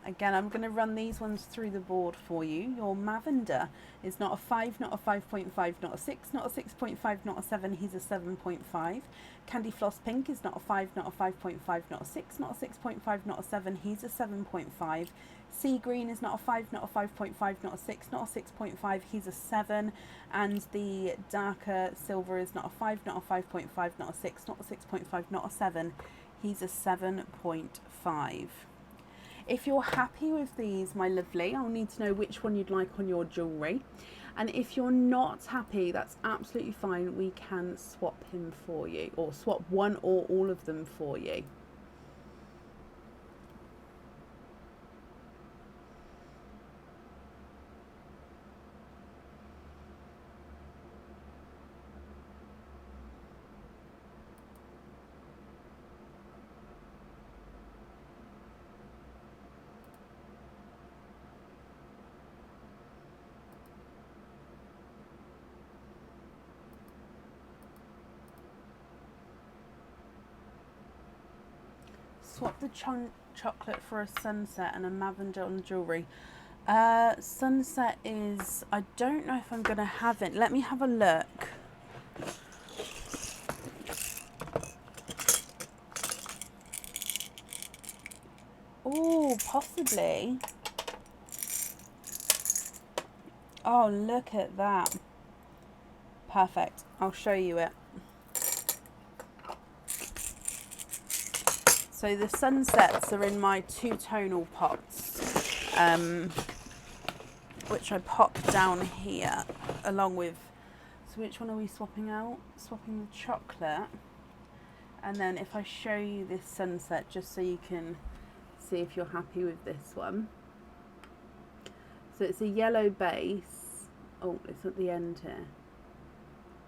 Again, I'm going to run these ones through the board for you. Your Lavender is not a 5, not a 5.5, not a 6, not a 6.5, not a 7. He's a 7.5. Candy Floss Pink is not a 5, not a 5.5, not a 6, not a 6.5, not a 7. He's a 7.5. Sea Green is not a 5, not a 5.5, not a 6, not a 6.5. He's a 7. And the darker silver is not a 5, not a 5.5, not a 6, not a 6.5, not a 7. He's a 7.5. If you're happy with these, my lovely, I'll need to know which one you'd like on your jewellery. And if you're not happy, that's absolutely fine. We can swap him for you, or swap one or all of them for you. Swap the chocolate for a sunset and a Lavender on the jewellery. Sunset is, I don't know if I'm going to have it. Let me have a look. Oh, possibly. Oh, look at that. Perfect. I'll show you it. So the sunsets are in my two-tonal pots, which I pop down here along with... So which one are we swapping out? Swapping the chocolate. And then if I show you this sunset, just so you can see if you're happy with this one. So it's a yellow base. Oh, it's at the end here.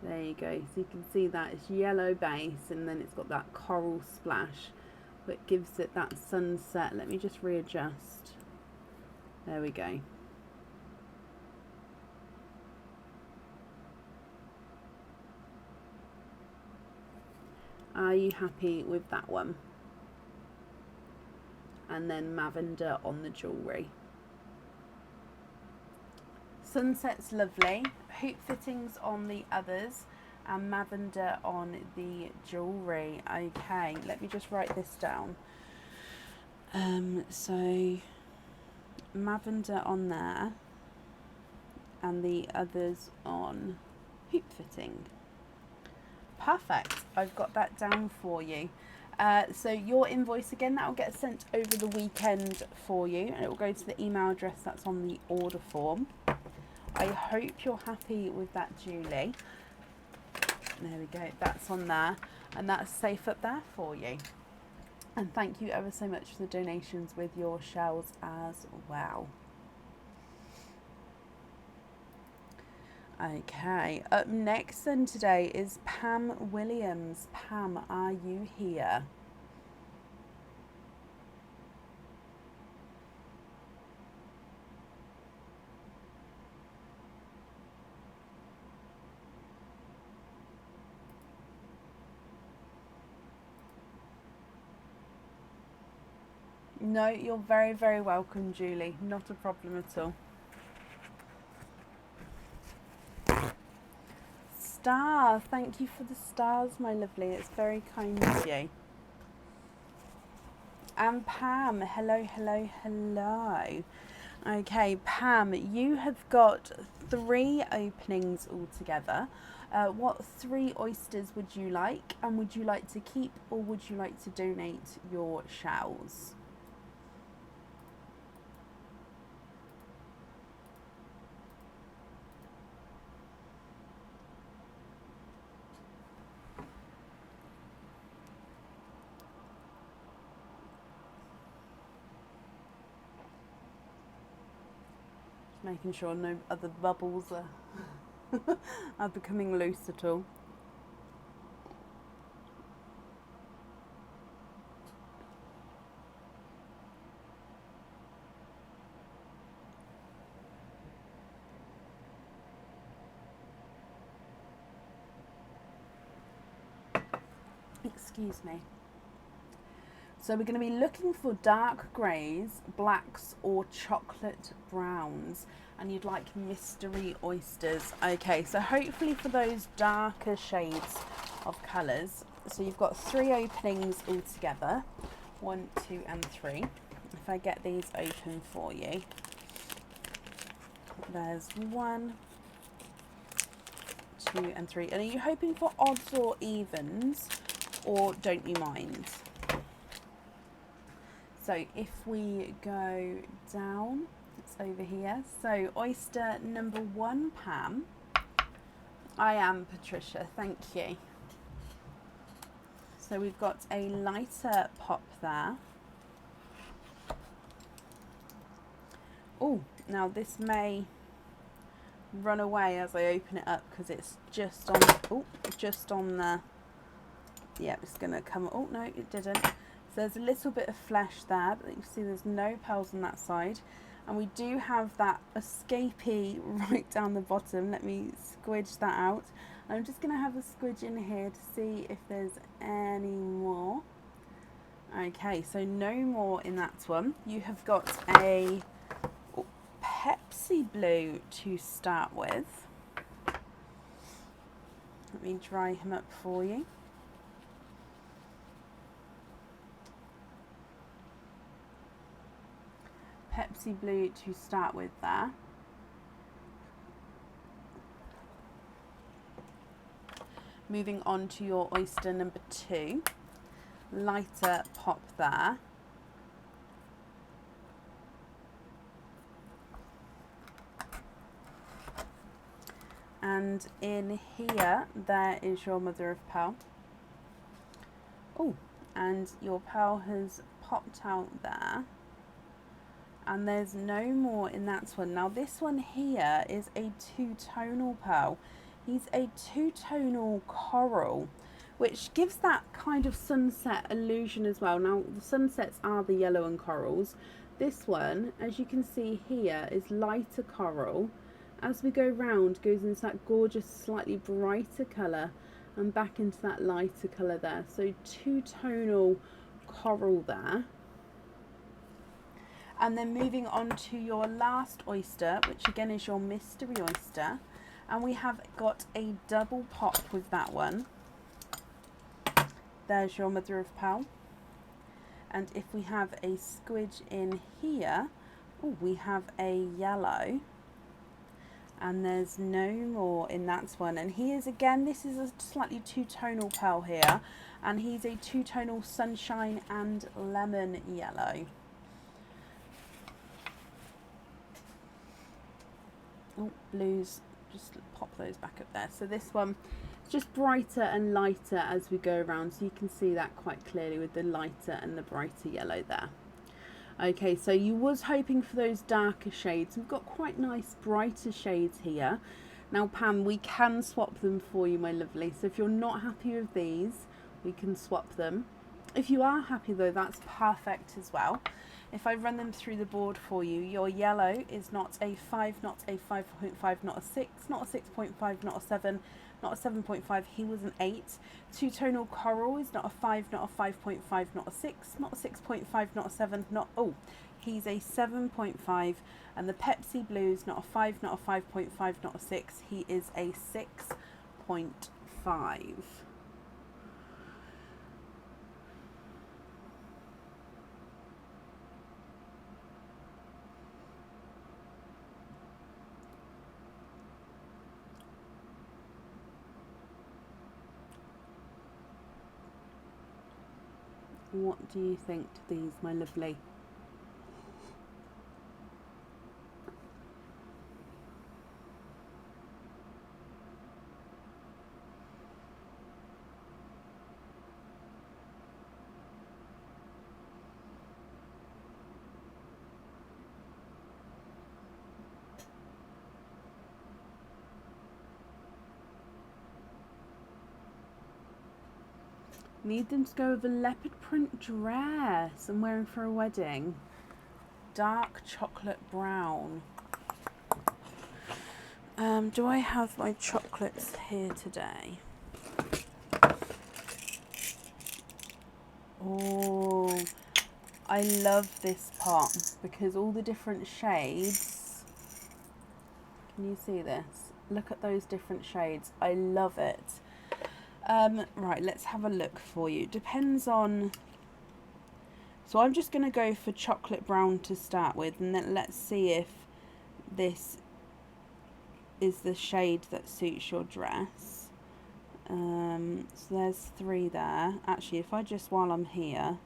There you go. So you can see that it's yellow base, and then it's got that coral splash, but gives it that sunset. Let me just readjust. There we go. Are you happy with that one? And then Lavender on the jewellery. Sunset's lovely. Hoop fittings on the others, and Lavender on the jewellery. Okay, let me just write this down. So Lavender on there, and the others on hoop fitting. Perfect. I've got that down for you. So your invoice again, that will get sent over the weekend for you, and it will go to the email address that's on the order form. I hope you're happy with that, Julie. There we go. That's on there, and that's safe up there for you. And thank you ever so much for the donations with your shells as well. Okay, up next then today is Pam Williams. Pam, are you here? No, you're very, very welcome, Julie. Not a problem at all. Star, thank you for the stars, my lovely. It's very kind of you. And Pam, hello, hello, hello. Okay, Pam, you have got 3 openings altogether. What 3 oysters would you like? And would you like to keep, or would you like to donate your shells? Making sure no other bubbles are becoming loose at all. Excuse me. So we're going to be looking for dark greys, blacks or chocolate browns, and you'd like mystery oysters. Okay, so hopefully for those darker shades of colours, so you've got 3 openings altogether, 1, 2 and 3. If I get these open for you, there's 1, 2 and 3. And are you hoping for odds or evens, or don't you mind? So if we go down, it's over here. So oyster number 1, Pam. I am Patricia, thank you. So we've got a lighter pop there. Oh, now this may run away as I open it up because it's just on, just on the, yeah, it's gonna come, oh no, it didn't. So there's a little bit of flesh there, but you can see there's no pearls on that side. And we do have that escapee right down the bottom. Let me squidge that out. I'm just going to have a squidge in here to see if there's any more. Okay, so no more in that one. You have got a Pepsi Blue to start with. Let me dry him up for you. Pepsi Blue to start with there. Moving on to your oyster number 2. Lighter pop there. And in here, there is your mother of pearl. Oh, and your pearl has popped out there. And there's no more in that one. Now this one here is a 2-tonal pearl. He's a 2-tonal coral, which gives that kind of sunset illusion as well. Now the sunsets are the yellow and corals. This one, as you can see here, is lighter coral. As we go round, goes into that gorgeous, slightly brighter colour and back into that lighter colour there. So 2-tonal coral there. And then moving on to your last oyster, which again is your mystery oyster. And we have got a double pop with that one. There's your mother of pearl. And if we have a squidge in here, oh, we have a yellow. And there's no more in that one. And he is, again, this is a slightly 2-tonal pearl here. And he's a 2-tonal sunshine and lemon yellow. Oh, blues, just pop those back up there. So this one is just brighter and lighter as we go around. So you can see that quite clearly with the lighter and the brighter yellow there. Okay, so you was hoping for those darker shades. We've got quite nice brighter shades here. Now Pam, we can swap them for you, my lovely. So if you're not happy with these, we can swap them. If you are happy though, that's perfect as well. If I run them through the board for you, your yellow is not a 5, not a 5.5, not a 6, not a 6.5, not a 7, not a 7.5, he was an 8. 2-tonal coral is not a 5, not a 5.5, not a 6, not a 6.5, not a 7, not, oh, he's a 7.5. And the Pepsi Blue is not a 5, not a 5.5, not a 6, he is a 6.5. What do you think to these, my lovely? Need them to go with a leopard print dress I'm wearing for a wedding. Dark chocolate brown. Do I have my chocolates here today? Oh, I love this pot because all the different shades. Can you see this? Look at those different shades. I love it. Right, let's have a look for you. Depends on... So I'm just going to go for chocolate brown to start with, and then let's see if this is the shade that suits your dress. So there's 3 there. Actually, if I just, while I'm here...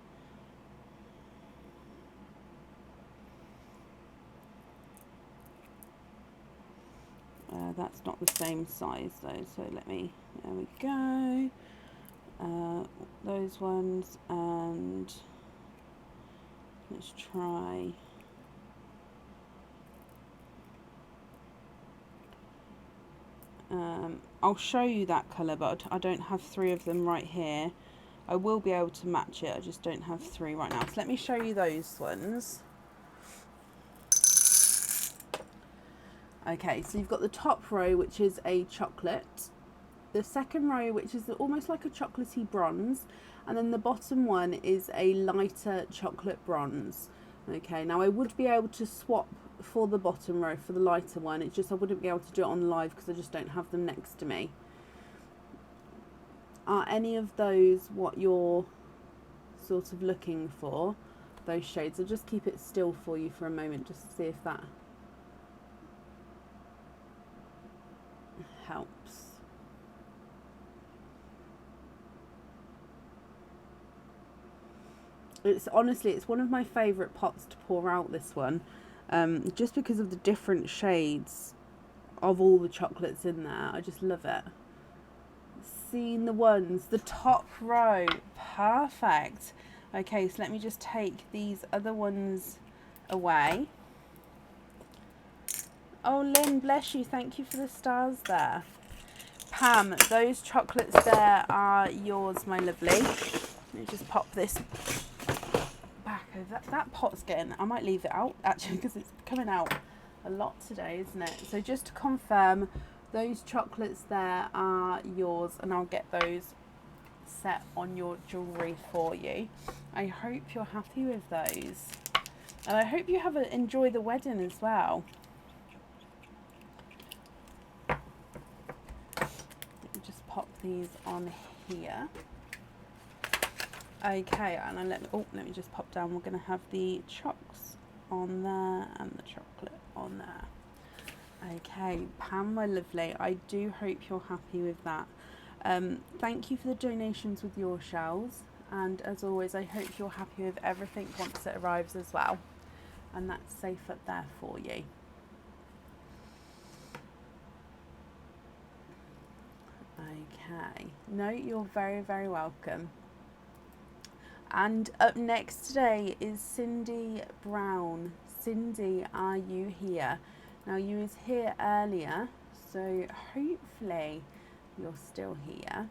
that's not the same size though, so let me, there we go, those ones, and let's try, I'll show you that colour, but I don't have 3 of them right here. I will be able to match it, I just don't have 3 right now, so let me show you those ones. Okay, so you've got the top row, which is a chocolate, the second row, which is almost like a chocolatey bronze, and then the bottom one is a lighter chocolate bronze. Okay, now I would be able to swap for the bottom row for the lighter one, it's just I wouldn't be able to do it on live because I just don't have them next to me. Are any of those what you're sort of looking for? those shades. I'll just keep it still for you for a moment just to see if that helps. It's honestly, it's one of my favourite pots to pour out, this one, just because of the different shades of all the chocolates in there. I just love it. Seen the ones, the top row, perfect. Okay, so let me just take these other ones away. Oh, Lynn, bless you, thank you for the stars there. Pam, those chocolates there are yours, my lovely. Let me just pop this back over. That pot's getting, I might leave it out actually because it's coming out a lot today, isn't it? So just to confirm, those chocolates there are yours, and I'll get those set on your jewellery for you. I hope you're happy with those, and I hope you enjoy the wedding as well. Let me just pop these on here. Okay, and let me just pop down. We're going to have the chocks on there and the chocolate on there. Okay, Pam, my lovely, I do hope you're happy with that. Thank you for the donations with your shells, and as always, I hope you're happy with everything once it arrives as well, and that's safe up there for you. Okay, no, you're very, very welcome. And up next today is Cindy Brown. Cindy, are you here? Now, you was here earlier, so hopefully you're still here.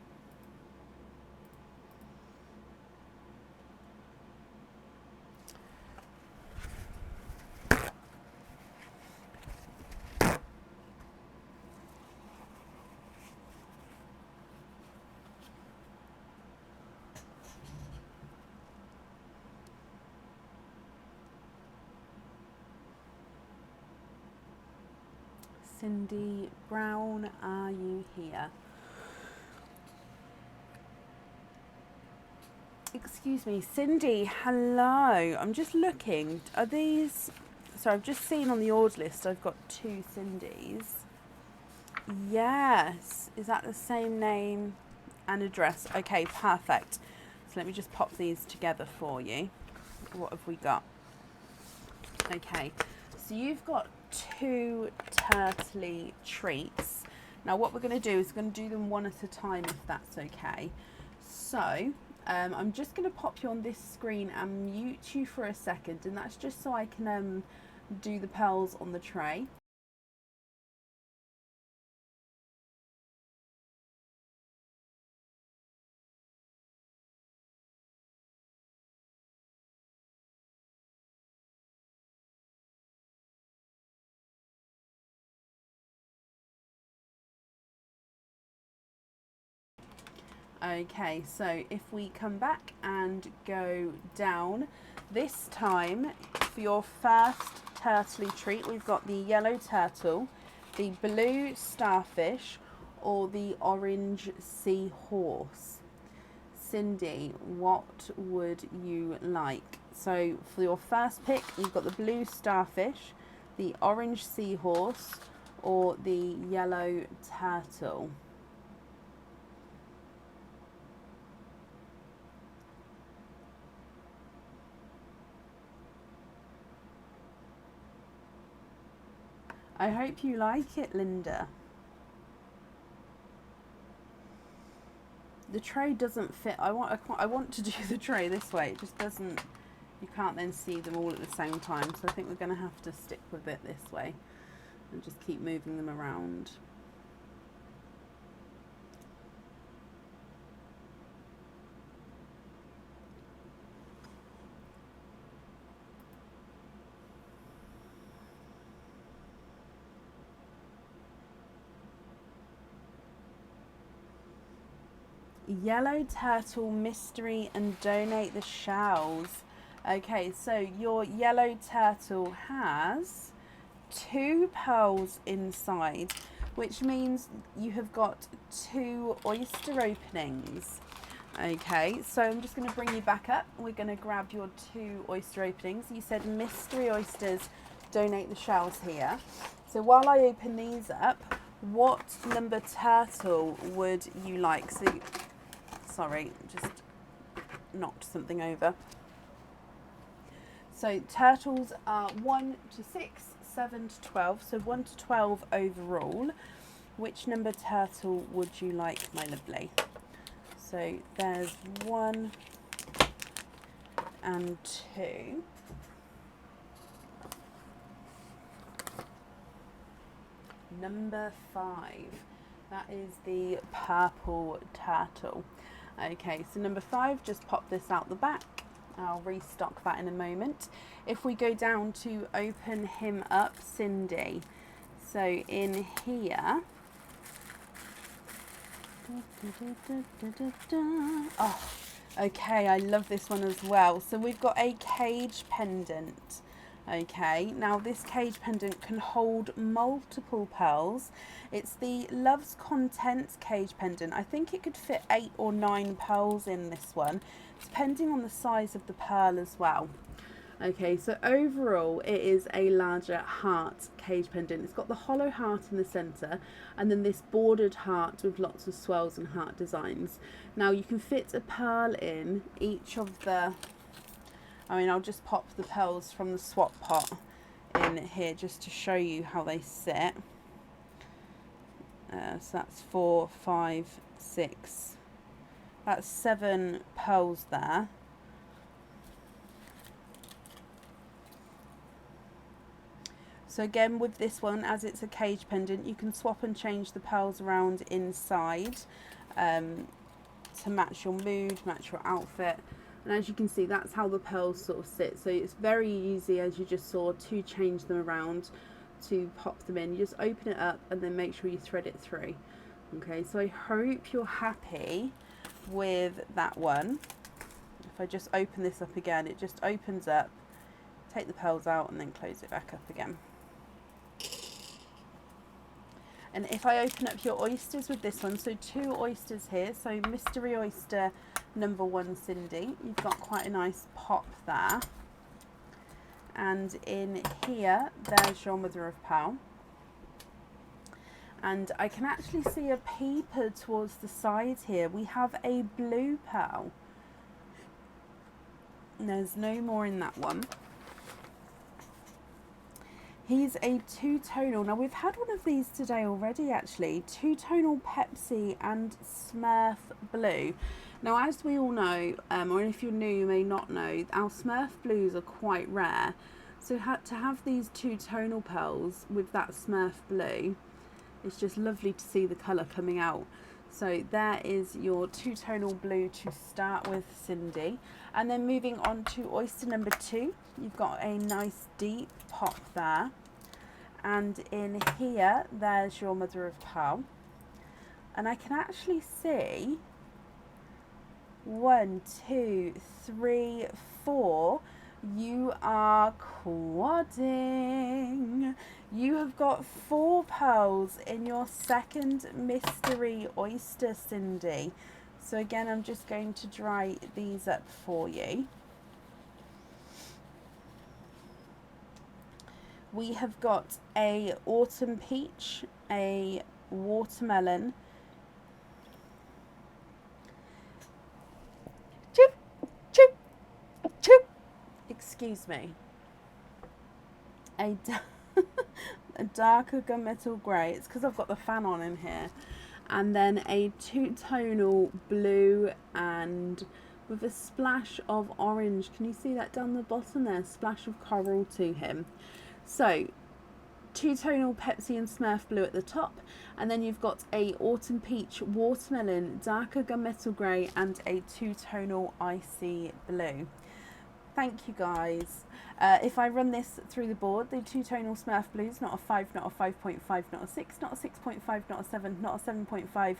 Cindy Brown, are you here? Excuse me, Cindy, hello. I'm just looking. Are these... So I've just seen on the order list I've got 2 Cindys. Yes. Is that the same name and address? Okay, perfect. So let me just pop these together for you. What have we got? Okay, so you've got 2 turtley treats. Now what we're going to do is we're going to do them one at a time, if that's okay. So I'm just going to pop you on this screen and mute you for a second, and that's just so I can do the pearls on the tray. Okay, so if we come back and go down, this time for your first turtley treat, we've got the yellow turtle, the blue starfish, or the orange seahorse. Cindy, what would you like? So for your first pick, you've got the blue starfish, the orange seahorse, or the yellow turtle. I hope you like it, Linda. The tray doesn't fit. I want to do the tray this way. It just doesn't. You can't then see them all at the same time. So I think we're going to have to stick with it this way and just keep moving them around. Yellow turtle mystery and donate the shells. Okay, so your yellow turtle has 2 pearls inside, which means you have got 2 oyster openings. Okay, so I'm just going to bring you back up. We're going to grab your 2 oyster openings. You said Mystery Oysters donate the shells here. So while I open these up, what number turtle would you like? So, sorry, just knocked something over. So turtles are 1 to 6, 7 to 12, so 1 to 12 overall. Which number turtle would you like, my lovely? So there's 1 and 2. Number 5. That is the purple turtle. Okay, so number 5, just pop this out the back. I'll restock that in a moment. If we go down to open him up, Cindy. So in here, oh, okay, I love this one as well. So we've got a cage pendant. Okay, now this cage pendant can hold multiple pearls. It's the Love's Contents cage pendant. I think it could fit 8 or 9 pearls in this one, depending on the size of the pearl as well. Okay, so overall it is a larger heart cage pendant. It's got the hollow heart in the centre and then this bordered heart with lots of swirls and heart designs. Now you can fit a pearl in each of the, I'll just pop the pearls from the swap pot in here just to show you how they sit. So that's 4, 5, 6, that's 7 pearls there. So again, with this one, as it's a cage pendant, you can swap and change the pearls around inside to match your mood, match your outfit. And as you can see, that's how the pearls sort of sit. So it's very easy, as you just saw, to change them around, to pop them in. You just open it up and then make sure you thread it through. Okay, so I hope you're happy with that one. If I just open this up again, it just opens up, take the pearls out and then close it back up again. And if I open up your oysters with this one, so 2 oysters here, so Mystery Oyster number 1, Cindy, you've got quite a nice pop there. And in here, there's your mother of pearl. And I can actually see a peeper towards the side here. We have a blue pearl. And there's no more in that one. He's a 2-tonal. Now we've had one of these today already actually. 2-tonal Pepsi and Smurf Blue. Now as we all know, or if you're new you may not know, our Smurf Blues are quite rare. So to have these 2-tonal pearls with that Smurf Blue, it's just lovely to see the colour coming out. So there is your 2-tonal blue to start with, Cindy. And then moving on to oyster number 2, you've got a nice deep pop there. And in here, there's your mother of pearl. And I can actually see 1, 2, 3, 4. You are quadding. You have got 4 pearls in your second mystery oyster, Cindy. So again, I'm just going to dry these up for you. We have got a autumn peach, a watermelon, choop, choop, choop, excuse me, a darker gunmetal grey, it's because I've got the fan on in here, and then a 2-tonal blue and with a splash of orange. Can you see that down the bottom there? Splash of coral to him. So 2-tonal Pepsi and Smurf Blue at the top, and then you've got a autumn peach, watermelon, darker gunmetal grey and a 2-tonal icy blue. Thank you guys. If I run this through the board, the 2-tonal Smurf Blues, not a 5, not a 5.5, not a 6, not a 6.5, not a 7, not a 7.5.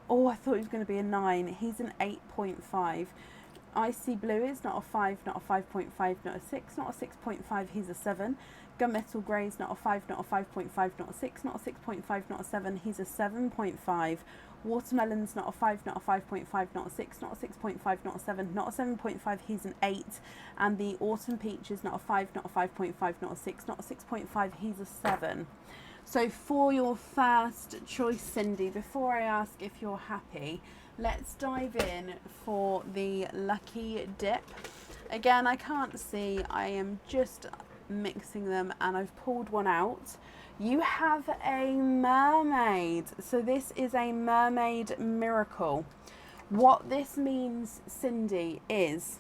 Oh, I thought it was going to be a 9. He's an 8.5. Icy Blue is not a 5, not a 5.5, not a 6, not a 6.5, he's a 7. Gunmetal Grey is not a 5, not a 5.5, not a 6, not a 6.5, not a 7, he's a 7.5. Watermelon's not a 5, not a 5.5, not a 6, not a 6.5, not a 7, not a 7.5, he's an 8. And the autumn peach is not a 5, not a 5.5, not a 6, not a 6.5, he's a 7. So for your first choice, Cindy, before I ask if you're happy, let's dive in for the lucky dip. Again, I can't see, I am just mixing them and I've pulled one out. You have a mermaid. So this is a mermaid miracle. What this means, Cindy, is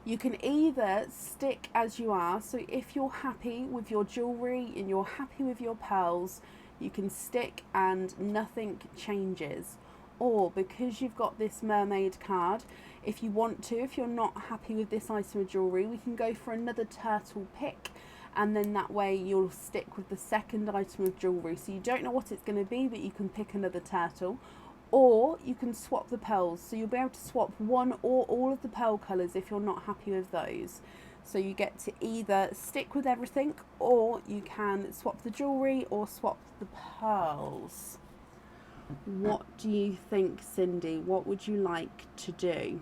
you can either stick as you are. So if you're happy with your jewellery and you're happy with your pearls, you can stick and nothing changes. Or because you've got this mermaid card, if you want to, if you're not happy with this item of jewellery, we can go for another turtle pick, and then that way you'll stick with the second item of jewellery. So you don't know what it's going to be, but you can pick another turtle. Or you can swap the pearls, so you'll be able to swap one or all of the pearl colours if you're not happy with those. So you get to either stick with everything, or you can swap the jewellery or swap the pearls. What do you think, Cindy? What would you like to do?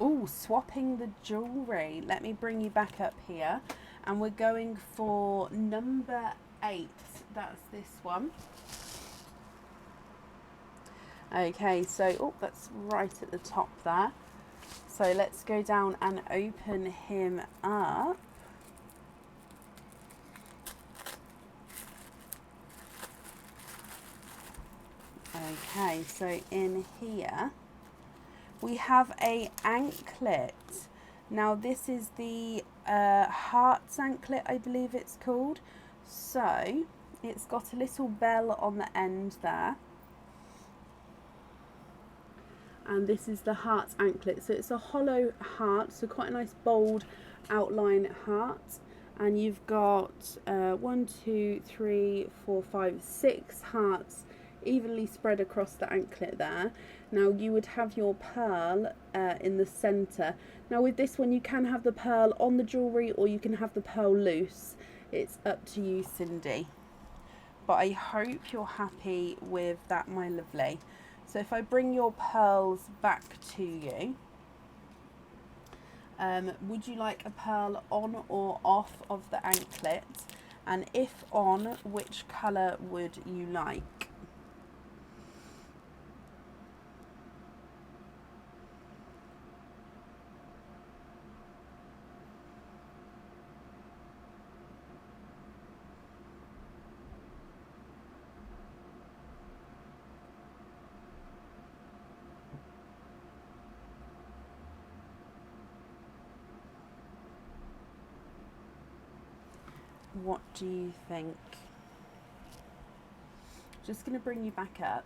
Oh, swapping the jewellery. Let me bring you back up here. And we're going for number 8. That's this one. Okay, so, oh, that's right at the top there. So let's go down and open him up. Okay, so in here we have a anklet. Now this is the heart's anklet, I believe it's called. So it's got a little bell on the end there. And this is the heart's anklet. So it's a hollow heart, so quite a nice bold outline heart. And you've got 1, 2, 3, 4, 5, 6 hearts evenly spread across the anklet there. Now you would have your pearl in the centre. Now with this one you can have the pearl on the jewellery or you can have the pearl loose. It's up to you, Cindy. But I hope you're happy with that, my lovely. So if I bring your pearls back to you, would you like a pearl on or off of the anklet? And if on, which colour would you like? What do you think? Just going to bring you back up.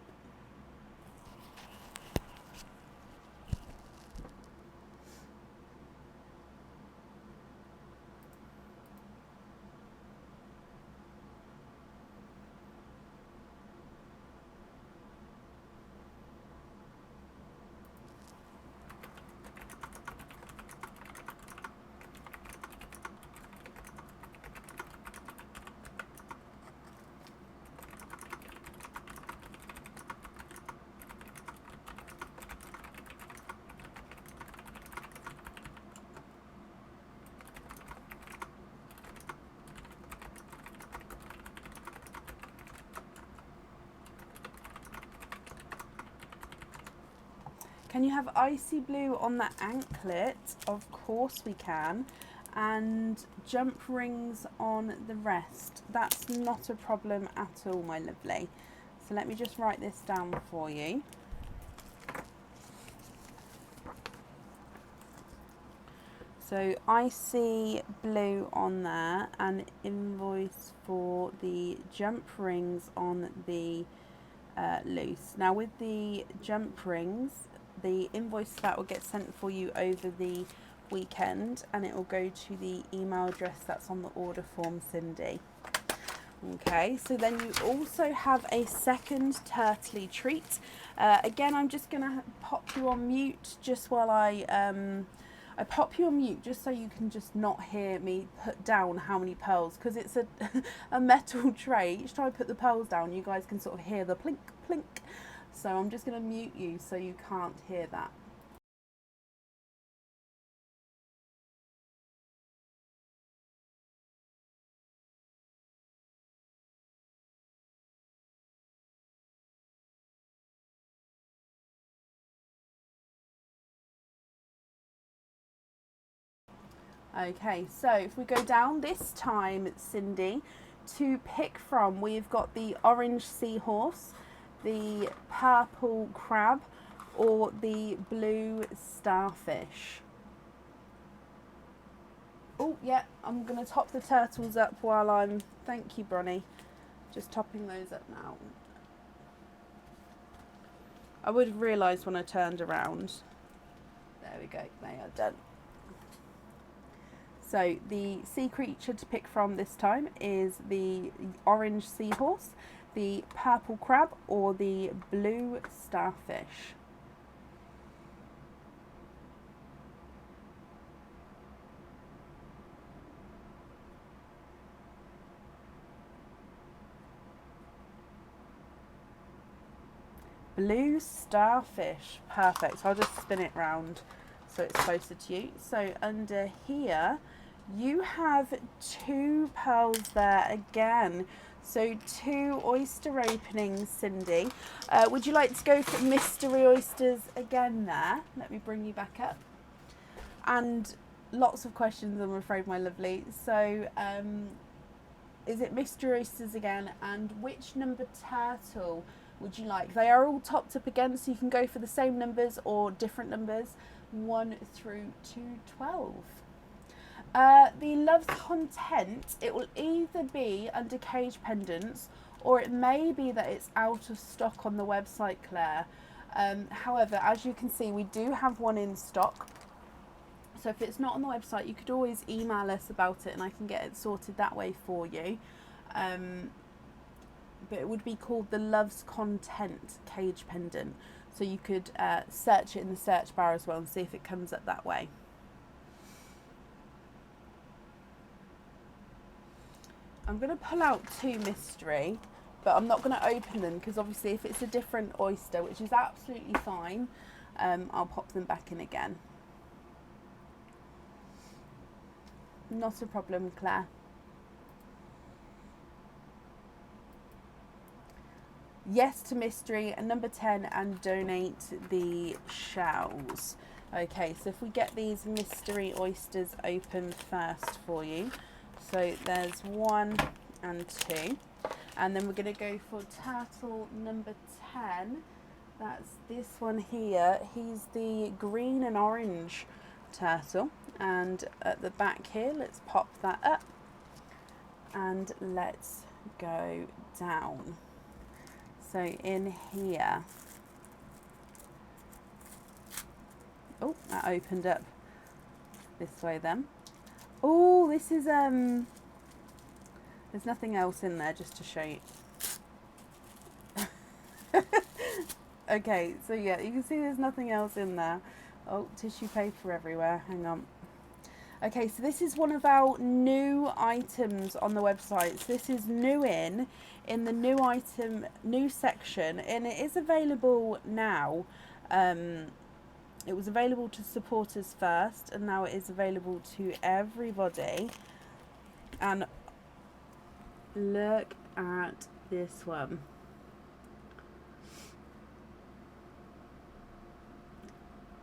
Can you have icy blue on the anklet? Of course we can. And jump rings on the rest. That's not a problem at all, my lovely. So let me just write this down for you. So icy blue on there, and invoice for the jump rings on the loose. Now with the jump rings, the invoice for that will get sent for you over the weekend, and it will go to the email address that's on the order form, Cindy. Okay, so then you also have a second turtley treat. Again, I'm just going to pop you on mute just while I I pop you on mute just so you can just not hear me put down how many pearls, because it's a metal tray. Each time I put the pearls down, you guys can sort of hear the plink, plink. So I'm just going to mute you so you can't hear that. Okay, so if we go down this time, Cindy, to pick from, we've got the orange seahorse, the purple crab, or the blue starfish. Oh, yeah, I'm going to top the turtles up while I'm... Thank you, Bronnie. Just topping those up now. I would have realised when I turned around. There we go, they are done. So the sea creature to pick from this time is the orange seahorse, the purple crab, or the blue starfish. Blue starfish, perfect. I'll just spin it round so it's closer to you. So under here, you have 2 pearls there again. So 2 oyster openings, Cindy. Would you like to go for mystery oysters again there? Let me bring you back up. And lots of questions, I'm afraid, my lovely. So is it mystery oysters again? And which number turtle would you like? They are all topped up again, so you can go for the same numbers or different numbers, 1 through to 12. The Love's Content, it will either be under Cage Pendants, or it may be that it's out of stock on the website, Claire. However, as you can see, we do have one in stock. So if it's not on the website, you could always email us about it and I can get it sorted that way for you. But it would be called the Love's Content Cage Pendant. So you could search it in the search bar as well and see if it comes up that way. I'm going to pull out 2 mystery, but I'm not going to open them because obviously if it's a different oyster, which is absolutely fine, I'll pop them back in again. Not a problem, Claire. Yes to mystery, and number 10, and donate the shells. Okay, so if we get these mystery oysters open first for you. So there's 1 and 2. And then we're going to go for turtle number 10. That's this one here. He's the green and orange turtle. And at the back here, let's pop that up. And let's go down. So in here. Oh, that opened up this way then. Oh, this is, there's nothing else in there, just to show you. Okay, so yeah, you can see there's nothing else in there. Oh, tissue paper everywhere, hang on. Okay, so this is one of our new items on the website. So this is new in the new item, new section, and it is available now. It was available to supporters first, and now it is available to everybody. And look at this one.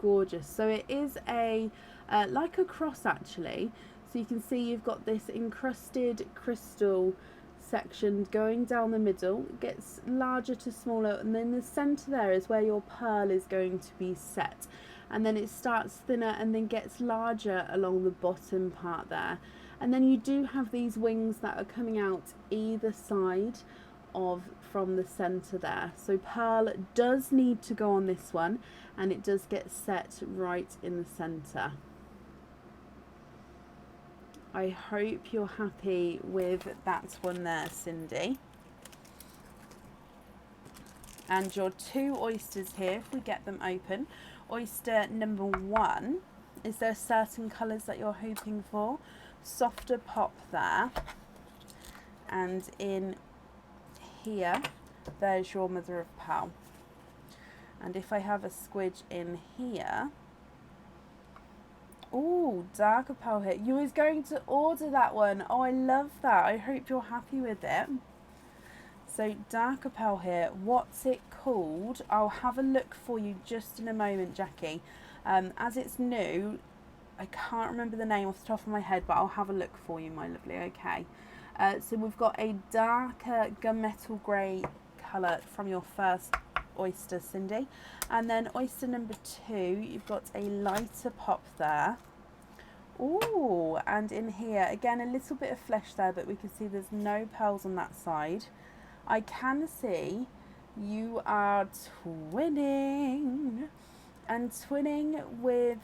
Gorgeous. So it is a like a cross actually. So you can see you've got this encrusted crystal section going down the middle. It gets larger to smaller, and then the center there is where your pearl is going to be set. And then it starts thinner and then gets larger along the bottom part there. And then you do have these wings that are coming out either side of from the center there. So pearl does need to go on this one, and it does get set right in the center. I hope you're happy with that one there, Cindy. And your 2 oysters here, if we get them open. Oyster number 1, Is there certain colours that you're hoping for? Softer pop there. And in here, there's your mother of pearl. And if I have a squidge in here, oh, darker pearl here. You was going to order that one. Oh, I love that. I hope you're happy with it. So darker pearl here. What's it called? I'll have a look for you just in a moment, Jackie. As it's new, I can't remember the name off the top of my head, but I'll have a look for you, my lovely. Okay. So we've got a darker gunmetal grey colour from your first oyster, Cindy. And then oyster number 2, you've got a lighter pop there. Ooh, and in here, again, a little bit of flesh there, but we can see there's no pearls on that side. I can see you are twinning, and twinning with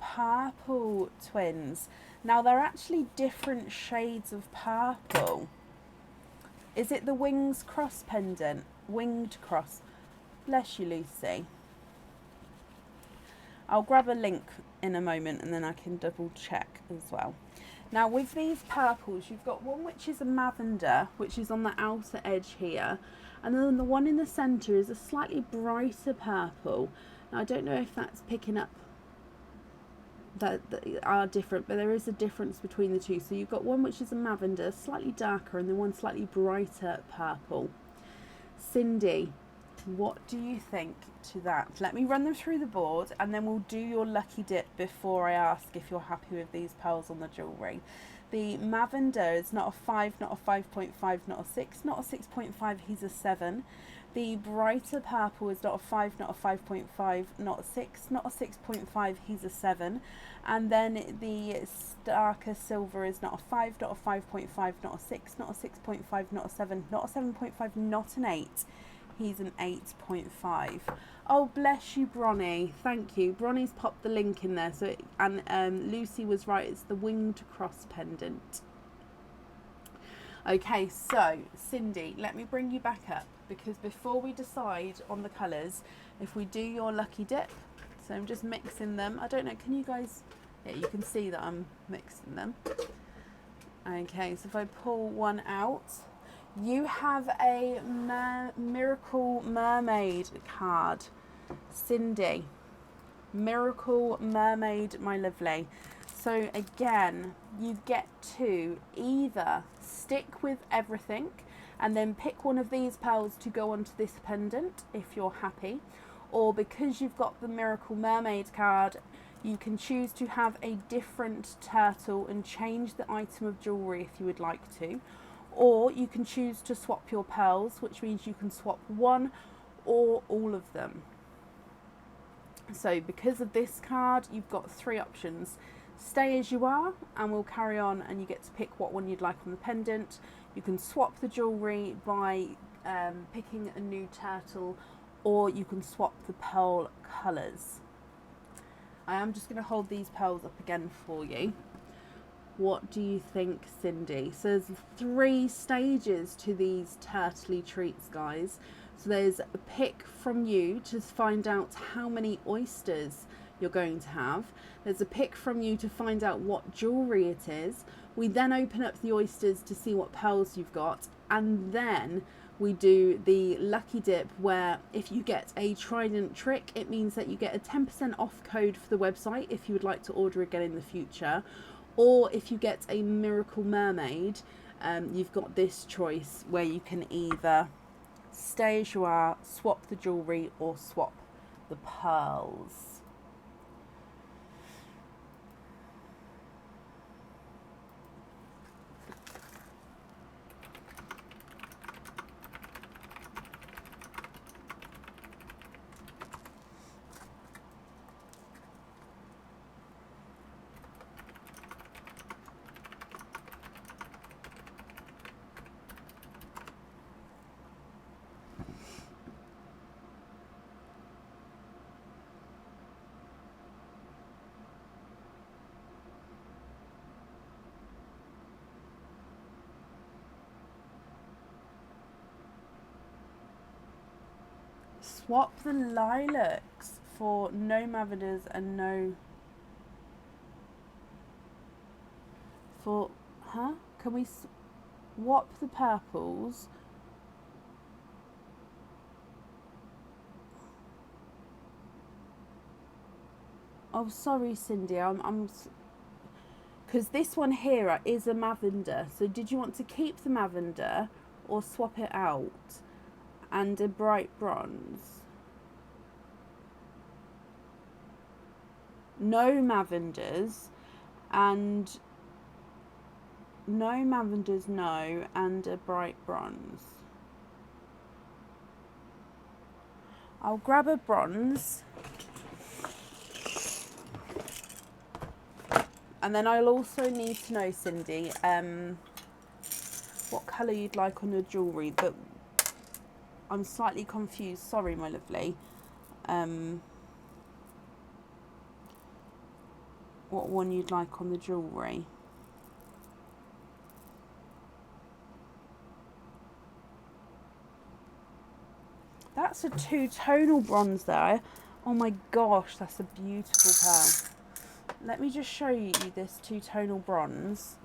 purple twins. Now, they're actually different shades of purple. Is it the wings cross pendant? Winged cross. Bless you, Lucy. I'll grab a link in a moment and then I can double check as well. Now with these purples, you've got one which is a lavender, which is on the outer edge here. And then the one in the centre is a slightly brighter purple. Now I don't know if that's picking up that are different, but there is a difference between the two. So you've got one which is a lavender, slightly darker, and then one slightly brighter purple. Cindy, what do you think to that? Let me run them through the board and then we'll do your lucky dip before I ask if you're happy with these pearls on the jewellery. The lavender is not a 5, not a 5.5, not a 6, not a 6.5, he's a 7. The brighter purple is not a 5, not a 5.5, not a 6, not a 6.5, he's a 7. And then the darker silver is not a 5, not a 5.5, not a 6, not a 6.5, not a 7, not a 7.5, not an 8. He's an 8.5. Oh, bless you, Bronnie. Thank you. Bronnie's popped the link in there. So, and Lucy was right. It's the winged cross pendant. Okay, so Cindy, let me bring you back up because before we decide on the colours, if we do your lucky dip, so I'm just mixing them. I don't know. Can you guys? Yeah, you can see that I'm mixing them. Okay, so if I pull one out. You have a Miracle Mermaid card, Cindy. Miracle Mermaid, my lovely. So again, you get to either stick with everything and then pick one of these pearls to go onto this pendant if you're happy, or because you've got the Miracle Mermaid card, you can choose to have a different turtle and change the item of jewellery if you would like to. Or you can choose to swap your pearls, which means you can swap one or all of them. So because of this card, you've got 3 options. Stay as you are and we'll carry on and you get to pick what one you'd like on the pendant. You can swap the jewellery by picking a new turtle, or you can swap the pearl colours. I am just going to hold these pearls up again for you. What do you think, Cindy? So there's 3 stages to these turtley treats, guys. So there's a pick from you to find out how many oysters you're going to have. There's a pick from you to find out what jewellery it is. We then open up the oysters to see what pearls you've got. And then we do the lucky dip, where if you get a Trident trick, it means that you get a 10% off code for the website if you would like to order again in the future. Or if you get a Miracle Mermaid, you've got this choice where you can either stay as you are, swap the jewellery, or swap the pearls. Swap the lilacs for no lavenders and no For, huh? Can we swap the purples? Oh, sorry, Cindy. I'm because this one here is a Mavender. So did you want to keep the Mavender or swap it out? And a bright bronze. No Mavenders and no Mavenders, no, and a bright bronze. I'll grab a bronze. And then I'll also need to know, Cindy, what colour you'd like on your jewellery. But I'm slightly confused. Sorry, my lovely. What one you'd like on the jewellery. That's a two-tonal bronze there. Oh my gosh, that's a beautiful pearl. Let me just show you this two-tonal bronze.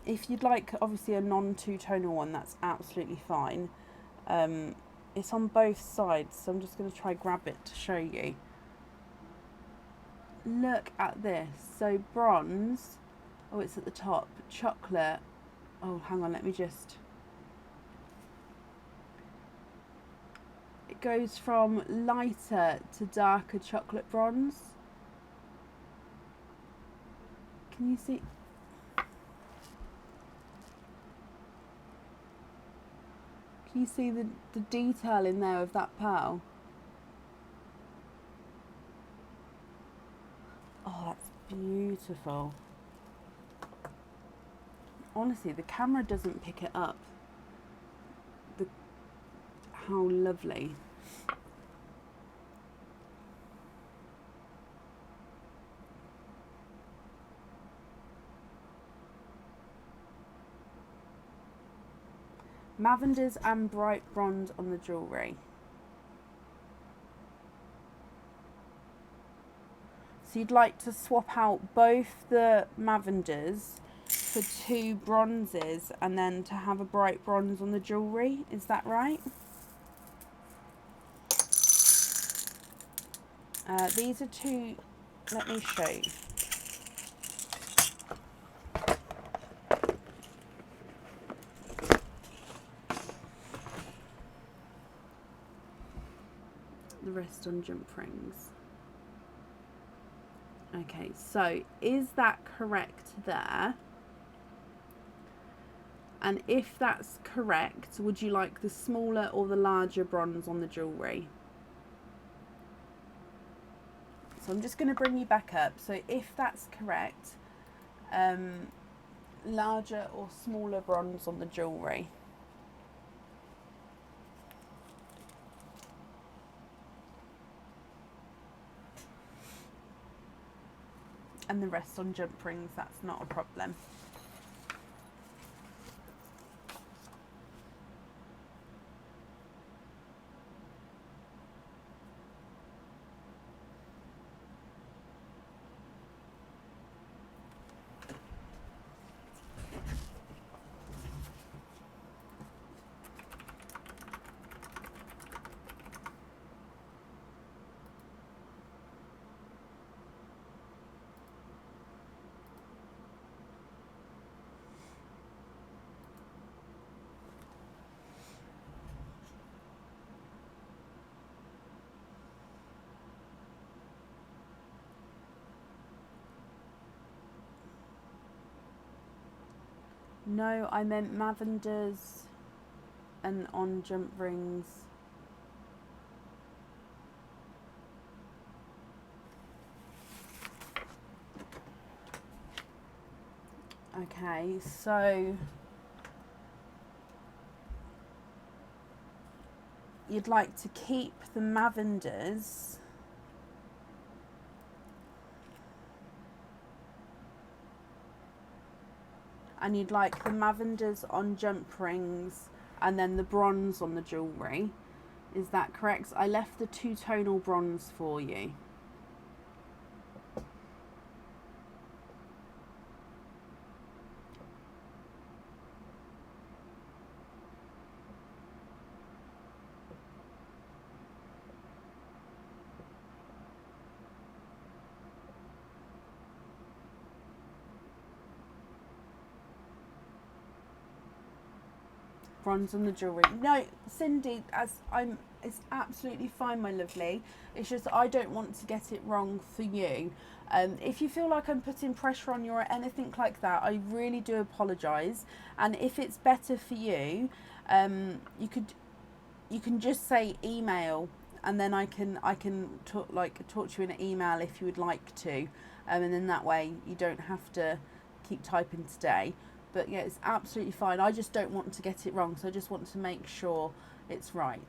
If you'd like, obviously, a non-two-tonal one, that's absolutely fine. It's on both sides, so I'm just going to try grab it to show you. Look at this. So bronze. Oh, it's at the top. Chocolate. Oh, hang on, let me just... It goes from lighter to darker chocolate bronze. Can you see? Can you see the detail in there of that pearl? Oh, that's beautiful. Honestly, the camera doesn't pick it up. How lovely. Mavenders and bright bronze on the jewellery. So you'd like to swap out both the Mavenders for two bronzes and then to have a bright bronze on the jewellery, is that right? These are two, let me show you. The rest on jump rings. Okay, so is that correct there? And if that's correct, would you like the smaller or the larger bronze on the jewellery? So I'm just going to bring you back up. So if that's correct, larger or smaller bronze on the jewellery? And the rest on jump rings, that's not a problem. No, I meant Mavenders and on jump rings. Okay, so you'd like to keep the Mavenders and you'd like the Mavenders on jump rings and then the bronze on the jewellery. Is that correct? I left the two-tonal bronze for you. Bronze on the jewellery. No, Cindy, it's absolutely fine, my lovely. It's just I don't want to get it wrong for you. If you feel like I'm putting pressure on you or anything like that, I really do apologise. And if it's better for you, you can just say email, and then I can talk to you in an email if you would like to, and then that way you don't have to keep typing today. But yeah, it's absolutely fine. I just don't want to get it wrong, so I just want to make sure it's right.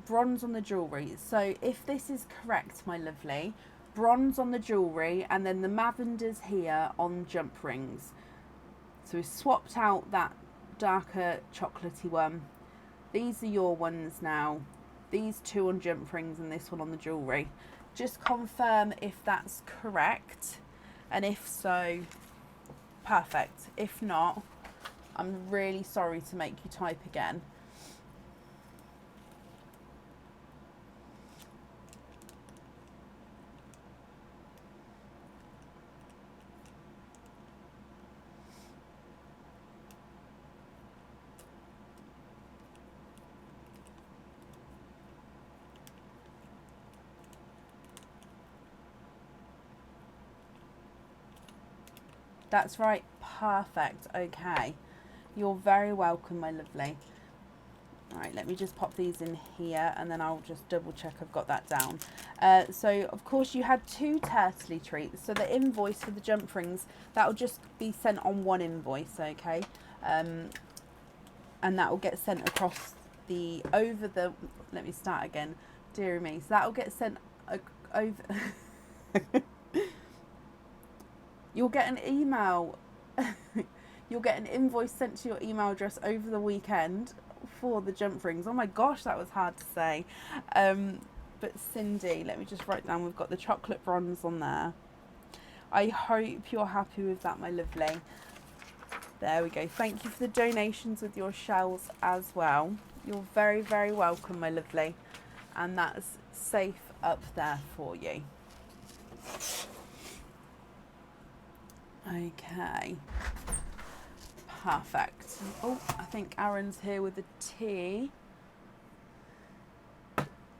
Bronze on the jewellery. So if this is correct, my lovely, bronze on the jewellery, and then the Lavenders here on jump rings. So we swapped out that darker chocolatey one. These are your ones now. These two on jump rings and this one on the jewellery. Just confirm if that's correct, and if so, perfect. If not, I'm really sorry to make you type again. That's right, perfect. Okay, you're very welcome, my lovely. All right, let me just pop these in here, and then I'll just double check I've got that down. So of course you had 2 turtley treats, so the invoice for the jump rings, that will just be sent on one invoice, okay? And that will get sent across let me start again, dear me. So that will get sent over. You'll get an email. You'll get an invoice sent to your email address over the weekend for the jump rings. Oh my gosh, that was hard to say. But Cindy, let me just write down, we've got the chocolate bronze on there. I hope you're happy with that, my lovely. There we go. Thank you for the donations with your shells as well. You're very, very welcome, my lovely. And that's safe up there for you. Okay. Perfect. Oh, I think Aaron's here with the tea.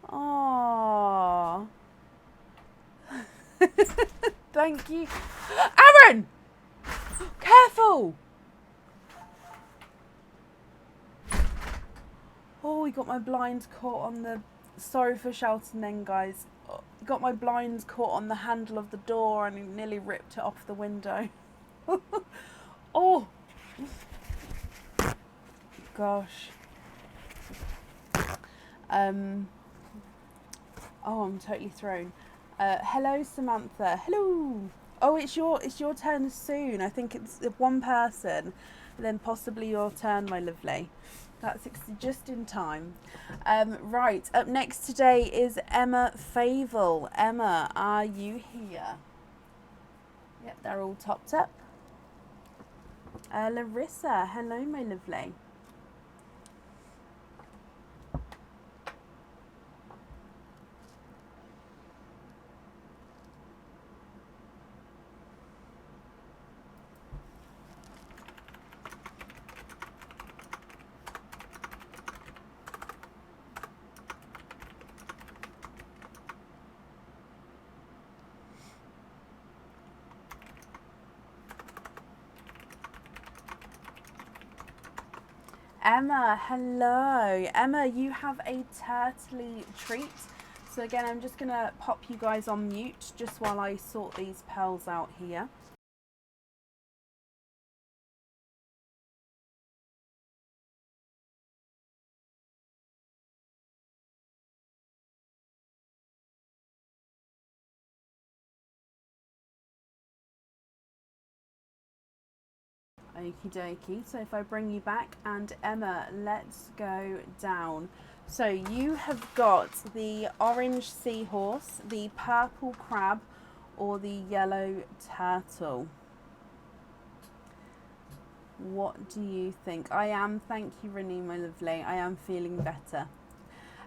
Oh. Thank you. Aaron! Careful! Oh, we got my blind caught on the... Sorry for shouting then, guys. Got my blinds caught on the handle of the door and he nearly ripped it off the window. Oh! Gosh. Oh, I'm totally thrown. Hello, Samantha. Hello. Oh, it's your turn soon. I think it's one person, then possibly your turn, my lovely. That's just in time. Right, up next today is Emma Favel. Emma, are you here? Yep, they're all topped up. Larissa, hello, my lovely. Emma, hello. Emma, you have a turtley treat. So again, I'm just going to pop you guys on mute just while I sort these pearls out here. Okie dokie, so if I bring you back, and Emma, let's go down. So you have got the orange seahorse, the purple crab, or the yellow turtle. What do you think? Thank you, Renee, my lovely. I am feeling better.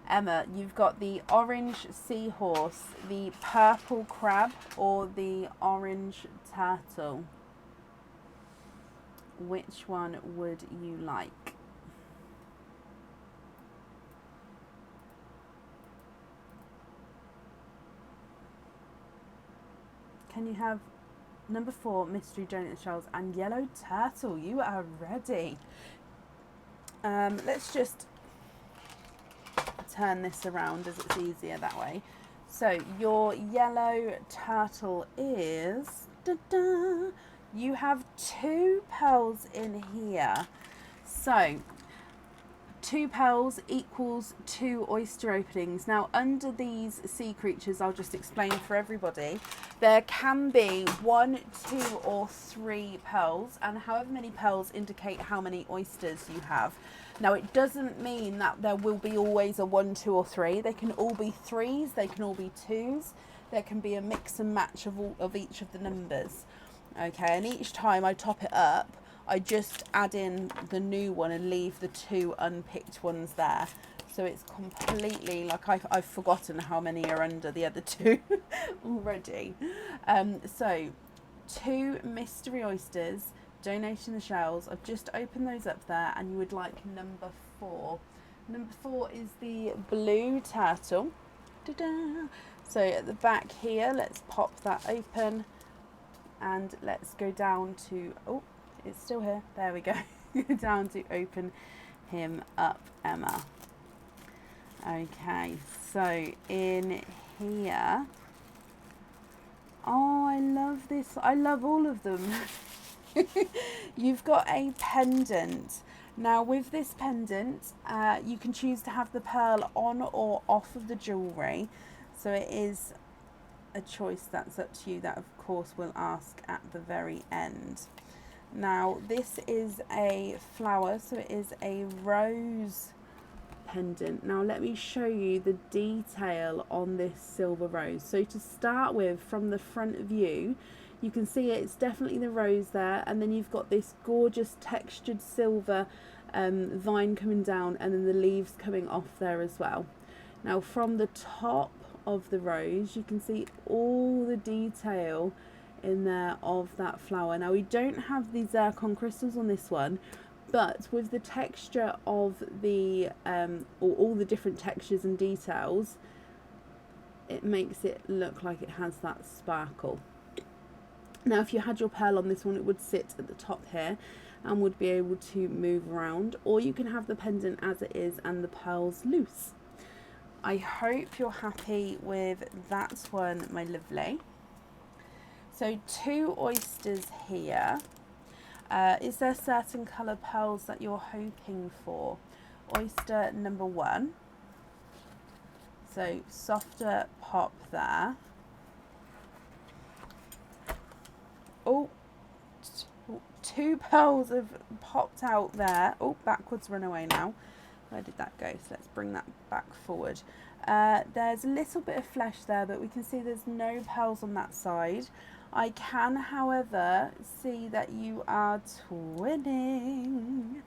Emma, you've got the orange seahorse, the purple crab, or the orange turtle. Which one would you like? Can you have number 4, mystery donut shells, and yellow turtle? You are ready. Let's just turn this around as it's easier that way. So your yellow turtle is, you have 2 pearls in here. So 2 pearls equals 2 oyster openings. Now under these sea creatures, I'll just explain for everybody, there can be 1, 2 or 3 pearls, and however many pearls indicate how many oysters you have. Now it doesn't mean that there will be always a 1, 2 or 3. They can all be 3s, they can all be 2s. There can be a mix and match of each of the numbers. Okay, and each time I top it up, I just add in the new one and leave the 2 unpicked ones there. So it's completely, like I've forgotten how many are under the other 2 already. So 2 mystery oysters, donation the shells. I've just opened those up there, and you would like number 4. Number 4 is the blue turtle. Ta-da! So at the back here, let's pop that open, and let's go down to, oh, it's still here. There we go. Go down to open him up, Emma. Okay, so in here, oh, I love this. I love all of them. You've got a pendant. Now with this pendant, you can choose to have the pearl on or off of the jewellery. So it is a choice that's up to you. That of course we'll ask at the very end. Now this is a flower, so it is a rose pendant. Now let me show you the detail on this silver rose. So to start with, from the front view, you can see it's definitely the rose there, and then you've got this gorgeous textured silver vine coming down, and then the leaves coming off there as well. Now from the top of the rose, you can see all the detail in there of that flower. Now we don't have the zircon crystals on this one, but with the texture of the or all the different textures and details, it makes it look like it has that sparkle. Now if you had your pearl on this one, it would sit at the top here and would be able to move around, or you can have the pendant as it is and the pearls loose. I hope you're happy with that one, my lovely. So 2 oysters here. Is there certain colour pearls that you're hoping for? Oyster number 1. So softer pop there. Oh, 2 pearls have popped out there. Oh, backwards, run away now. Where did that go? So let's bring that back forward. There's a little bit of flesh there, but we can see there's no pearls on that side. I can, however, see that you are twinning.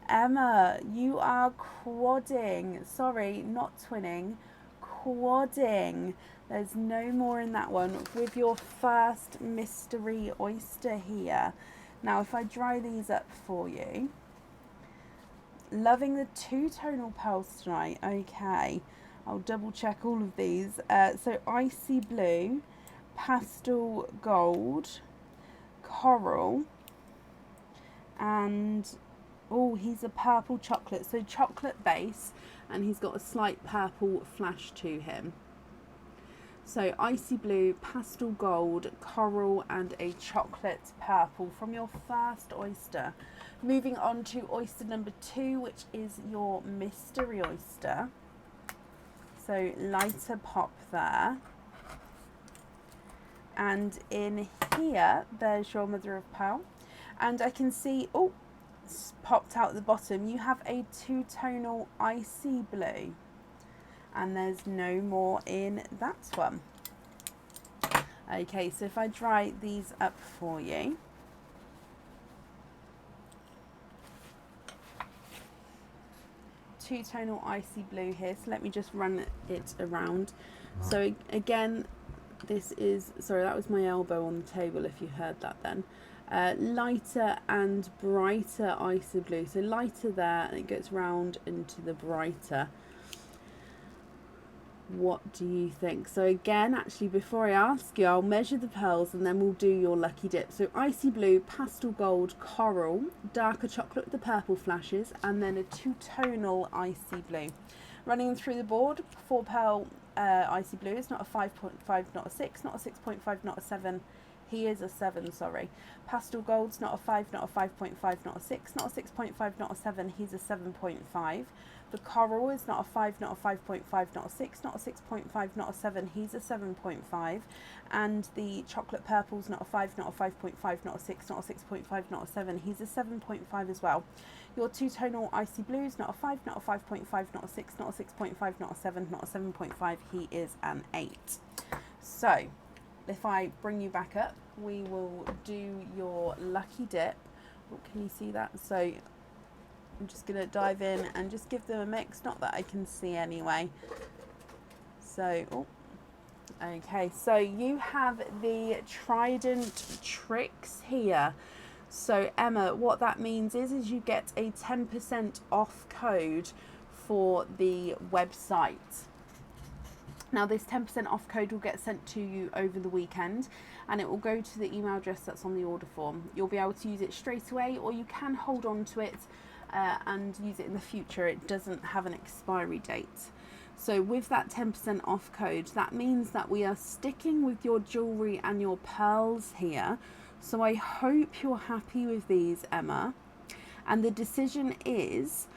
Emma, you are quadding. Sorry, not twinning, quadding. There's no more in that one with your first mystery oyster here. Now, if I dry these up for you. Loving the 2-tonal pearls tonight. Okay, I'll double check all of these. So icy blue, pastel gold, coral, and oh, he's a purple chocolate. So chocolate base, and he's got a slight purple flash to him. So icy blue, pastel gold, coral, and a chocolate purple from your first oyster. Moving on to oyster number 2, which is your mystery oyster. So lighter pop there. And in here, there's your mother of pearl. And I can see, oh, it's popped out at the bottom. You have a 2-tonal icy blue. And there's no more in that one. Okay, so if I dry these up for you. Two-tonal icy blue here, so let me just run it around. So again, this is, sorry, that was my elbow on the table if you heard that then. Lighter and brighter icy blue, so lighter there, and it gets round into the brighter. What do you think? So again, actually, before I ask you, I'll measure the pearls and then we'll do your lucky dip. So icy blue, pastel gold, coral, darker chocolate with the purple flashes, and then a two-tonal icy blue. Running through the board, 4 pearl icy blue is not a 5.5, not a 6, not a 6.5, not a 7. He is a 7, sorry. Pastel gold's not a 5, not a 5.5, not a 6, not a 6.5, not a 7. He's a 7.5. The coral is not a 5, not a 5.5, not a 6, not a 6.5, not a 7. He's a 7.5. And the chocolate purple's not a 5, not a 5.5, not a 6, not a 6.5, not a 7. He's a 7.5 as well. Your two-tonal icy blue is not a 5, not a 5.5, not a 6, not a 6.5, not a 7, not a 7.5. He is an 8. So, if I bring you back up, we will do your lucky dip. Oh, can you see that? So I'm just going to dive in and just give them a mix. Not that I can see anyway. So, oh, okay. So you have the Trident Tricks here. So Emma, what that means is you get a 10% off code for the website. Now this 10% off code will get sent to you over the weekend and it will go to the email address that's on the order form. You'll be able to use it straight away or you can hold on to it and use it in the future. It doesn't have an expiry date. So with that 10% off code, that means that we are sticking with your jewellery and your pearls here. So I hope you're happy with these, Emma. And the decision is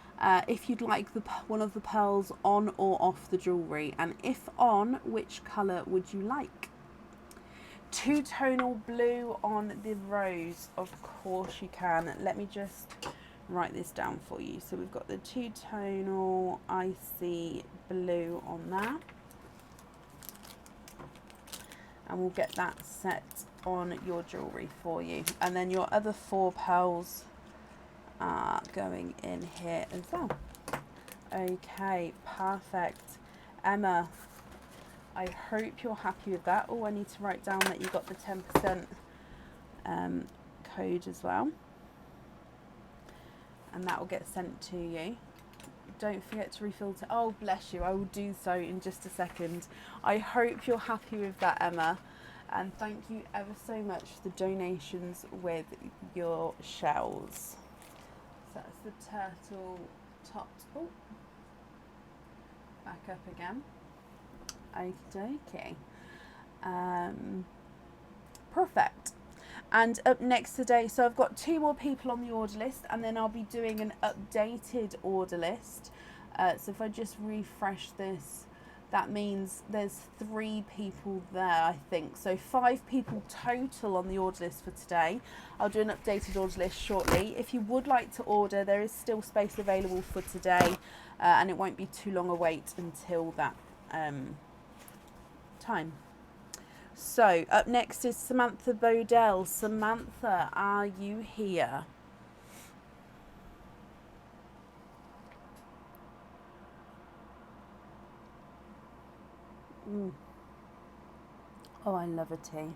if you'd like one of the pearls on or off the jewellery, and if on, which colour would you like? Two-tonal blue on the rose, of course you can. Let me just write this down for you. So we've got the two-tonal icy blue on there, and we'll get that set on your jewellery for you. And then your other 4 pearls are going in here as well. Okay, perfect. Emma, I hope you're happy with that. Oh, I need to write down that you got the 10% code as well, and that will get sent to you. Don't forget to refill to, oh bless you, I will do so in just a second. I hope you're happy with that, Emma, and thank you ever so much for the donations with your shells. So that's the turtle topped. Oh, back up again. Okie dokie. Perfect. And up next today, so I've got 2 more people on the order list, and then I'll be doing an updated order list. So if I just refresh this, that means there's 3 people there, I think. So 5 people total on the order list for today. I'll do an updated order list shortly. If you would like to order, there is still space available for today, and it won't be too long a wait until that time. So up next is Samantha Bodell. Samantha, are you here? Oh, I love a tea.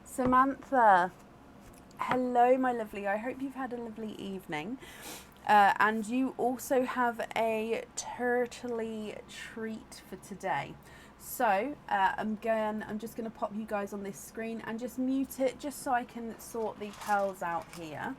Samantha, hello my lovely, I hope you've had a lovely evening, and you also have a turtley treat for today. So I'm just going to pop you guys on this screen and just mute it just so I can sort the pearls out here.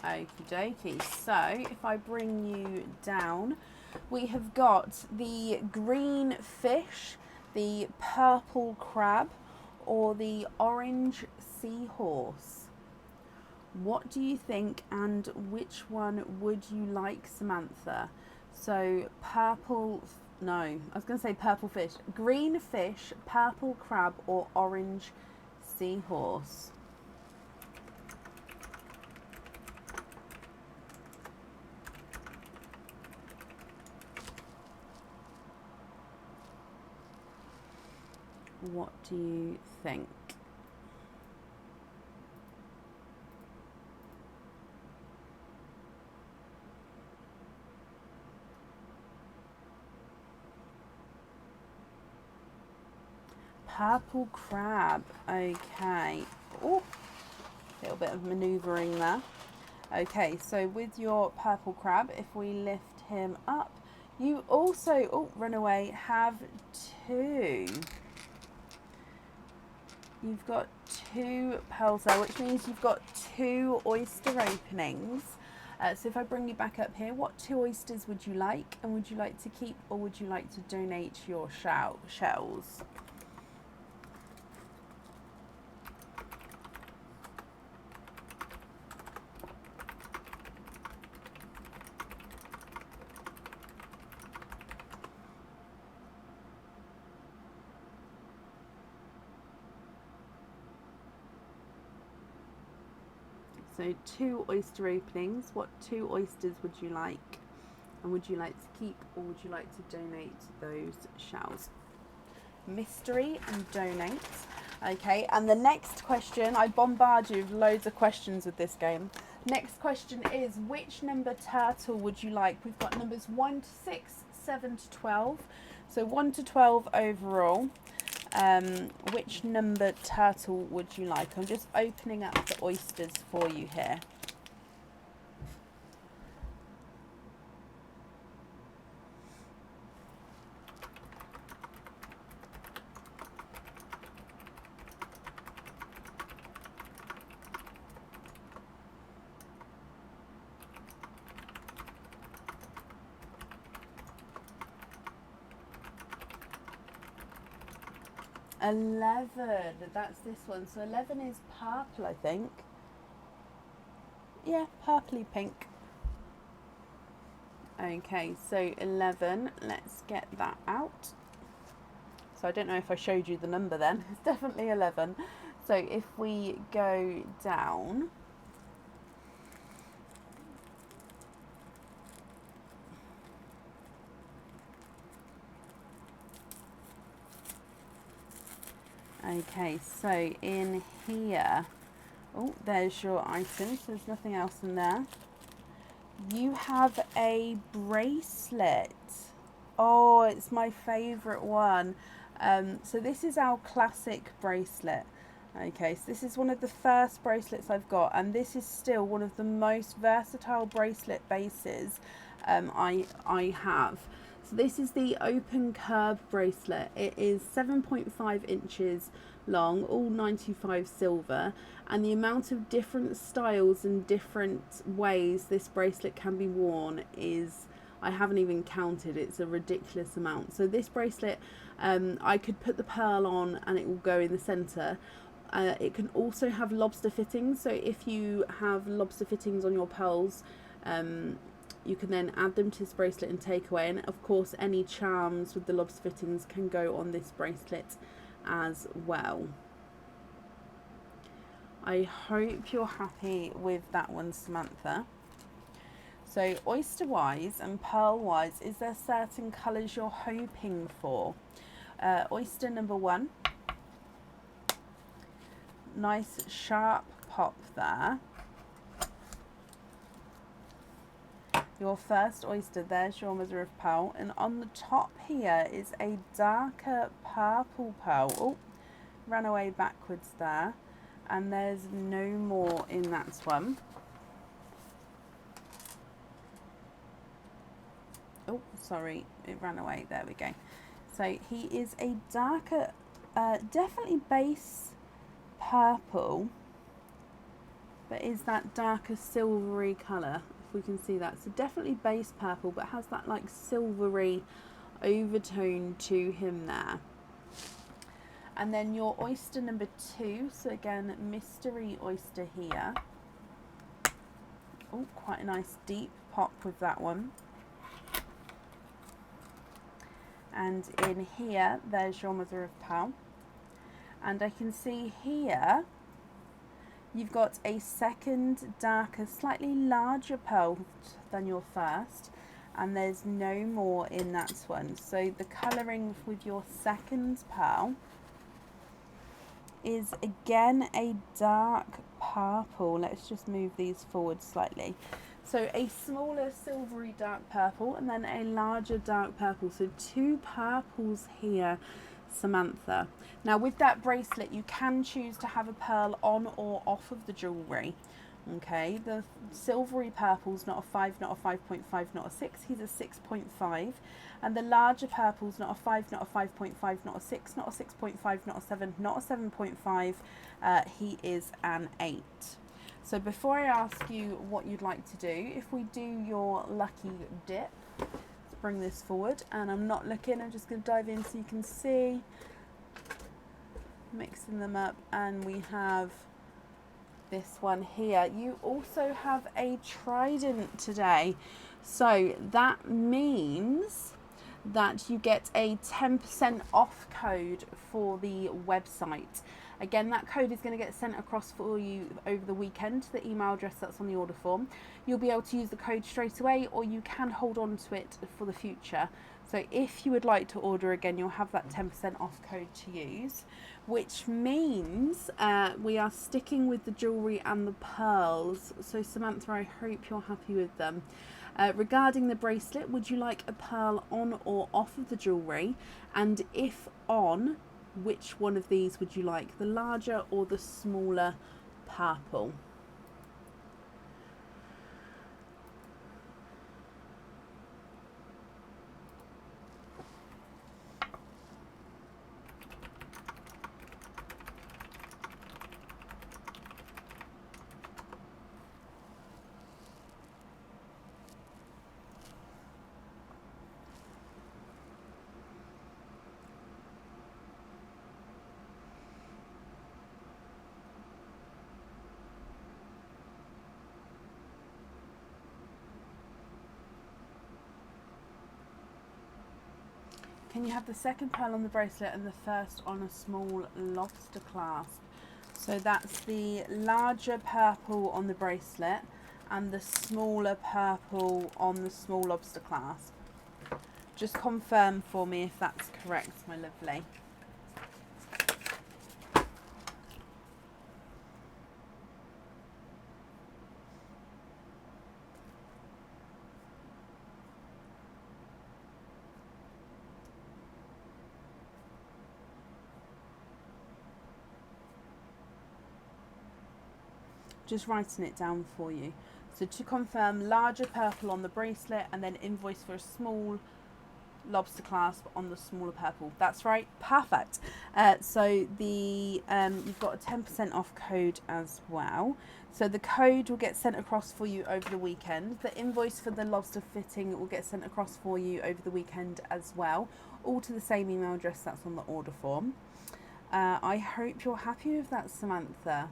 Okie dokie. So if I bring you down, we have got the green fish, the purple crab, or the orange seahorse. What do you think, and which one would you like, Samantha? So purple, no, I was going to say purple fish. Green fish, purple crab, or orange seahorse? What do you think? Purple crab. Okay. Oh, a little bit of manoeuvring there. Okay, so with your purple crab, if we lift him up, you also, oh, run away, have 2. You've got 2 pearls there, which means you've got 2 oyster openings. So if I bring you back up here, what 2 oysters would you like? And would you like to keep, or would you like to donate your shells? So 2 oyster openings. What 2 oysters would you like? And would you like to keep, or would you like to donate those shells? Mystery and donate. Okay, and the next question, I bombard you with loads of questions with this game. Next question is, which number turtle would you like? We've got numbers 1 to 6, 7 to 12. So 1 to 12 overall. Which number turtle would you like? I'm just opening up the oysters for you here. $11, that's this one. So 11 is purple, I think. Yeah, purpley pink. Okay, so 11, let's get that out. So I don't know if I showed you the number then. It's definitely 11. So if we go down, okay, so in here, oh, there's your items. There's nothing else in there. You have a bracelet. Oh, it's my favourite one. So this is our classic bracelet. Okay, so this is one of the first bracelets I've got, and this is still one of the most versatile bracelet bases I have. So this is the open curve bracelet. It is 7.5 inches long, all 95 silver, and the amount of different styles and different ways this bracelet can be worn is, I haven't even counted, it's a ridiculous amount. So this bracelet, I could put the pearl on and it will go in the centre. It can also have lobster fittings, so if you have lobster fittings on your pearls, you can then add them to this bracelet and take away, and of course any charms with the lobster fittings can go on this bracelet as well. I hope you're happy with that one, Samantha. So oyster wise and pearl wise, is there certain colours you're hoping for? Oyster number 1, nice sharp pop there. Your first oyster, there's your mother of pearl, and on the top here is a darker purple pearl. Oh, ran away backwards there, and there's no more in that one. Oh, sorry, it ran away. There we go. So he is a darker, definitely base purple, but is that darker silvery colour, if we can see that. So definitely base purple, but has that like silvery overtone to him there. And then your oyster number 2, so again, mystery oyster here. Oh, quite a nice deep pop with that one. And in here, there's your mother of pearl. And I can see here, you've got a second, darker, slightly larger pearl than your first. And there's no more in that one. So the colouring with your second pearl is again a dark purple. Let's just move these forward slightly. So a smaller silvery dark purple and then a larger dark purple. So two purples here, Samantha. Now with that bracelet, you can choose to have a pearl on or off of the jewellery. Okay, the silvery purple's not a 5, not a 5.5, not a 6, he's a 6.5. And the larger purple's not a 5, not a 5.5, not a 6, not a 6.5, not a 7, not a 7.5, he is an 8. So before I ask you what you'd like to do, if we do your lucky dip, let's bring this forward, and I'm not looking, I'm just going to dive in so you can see, mixing them up, and we have this one here. You also have a trident today, so that means that you get a 10% off code for the website. Again, that code is going to get sent across for you over the weekend to the email address that's on the order form. You'll be able to use the code straight away, or you can hold on to it for the future. So if you would like to order again, you'll have that 10% off code to use, which means we are sticking with the jewellery and the pearls. So Samantha, I hope you're happy with them. Regarding the bracelet, would you like a pearl on or off of the jewellery? And if on, which one of these would you like, the larger or the smaller purple? Can you have the second pearl on the bracelet and the first on a small lobster clasp? So that's the larger purple on the bracelet and the smaller purple on the small lobster clasp. Just confirm for me if that's correct, my lovely. Just writing it down for you. So to confirm, larger purple on the bracelet and then invoice for a small lobster clasp on the smaller purple. That's right, perfect. So the you've got a 10% off code as well. So the code will get sent across for you over the weekend. The invoice for the lobster fitting will get sent across for you over the weekend as well, all to the same email address that's on the order form. I hope you're happy with that, Samantha.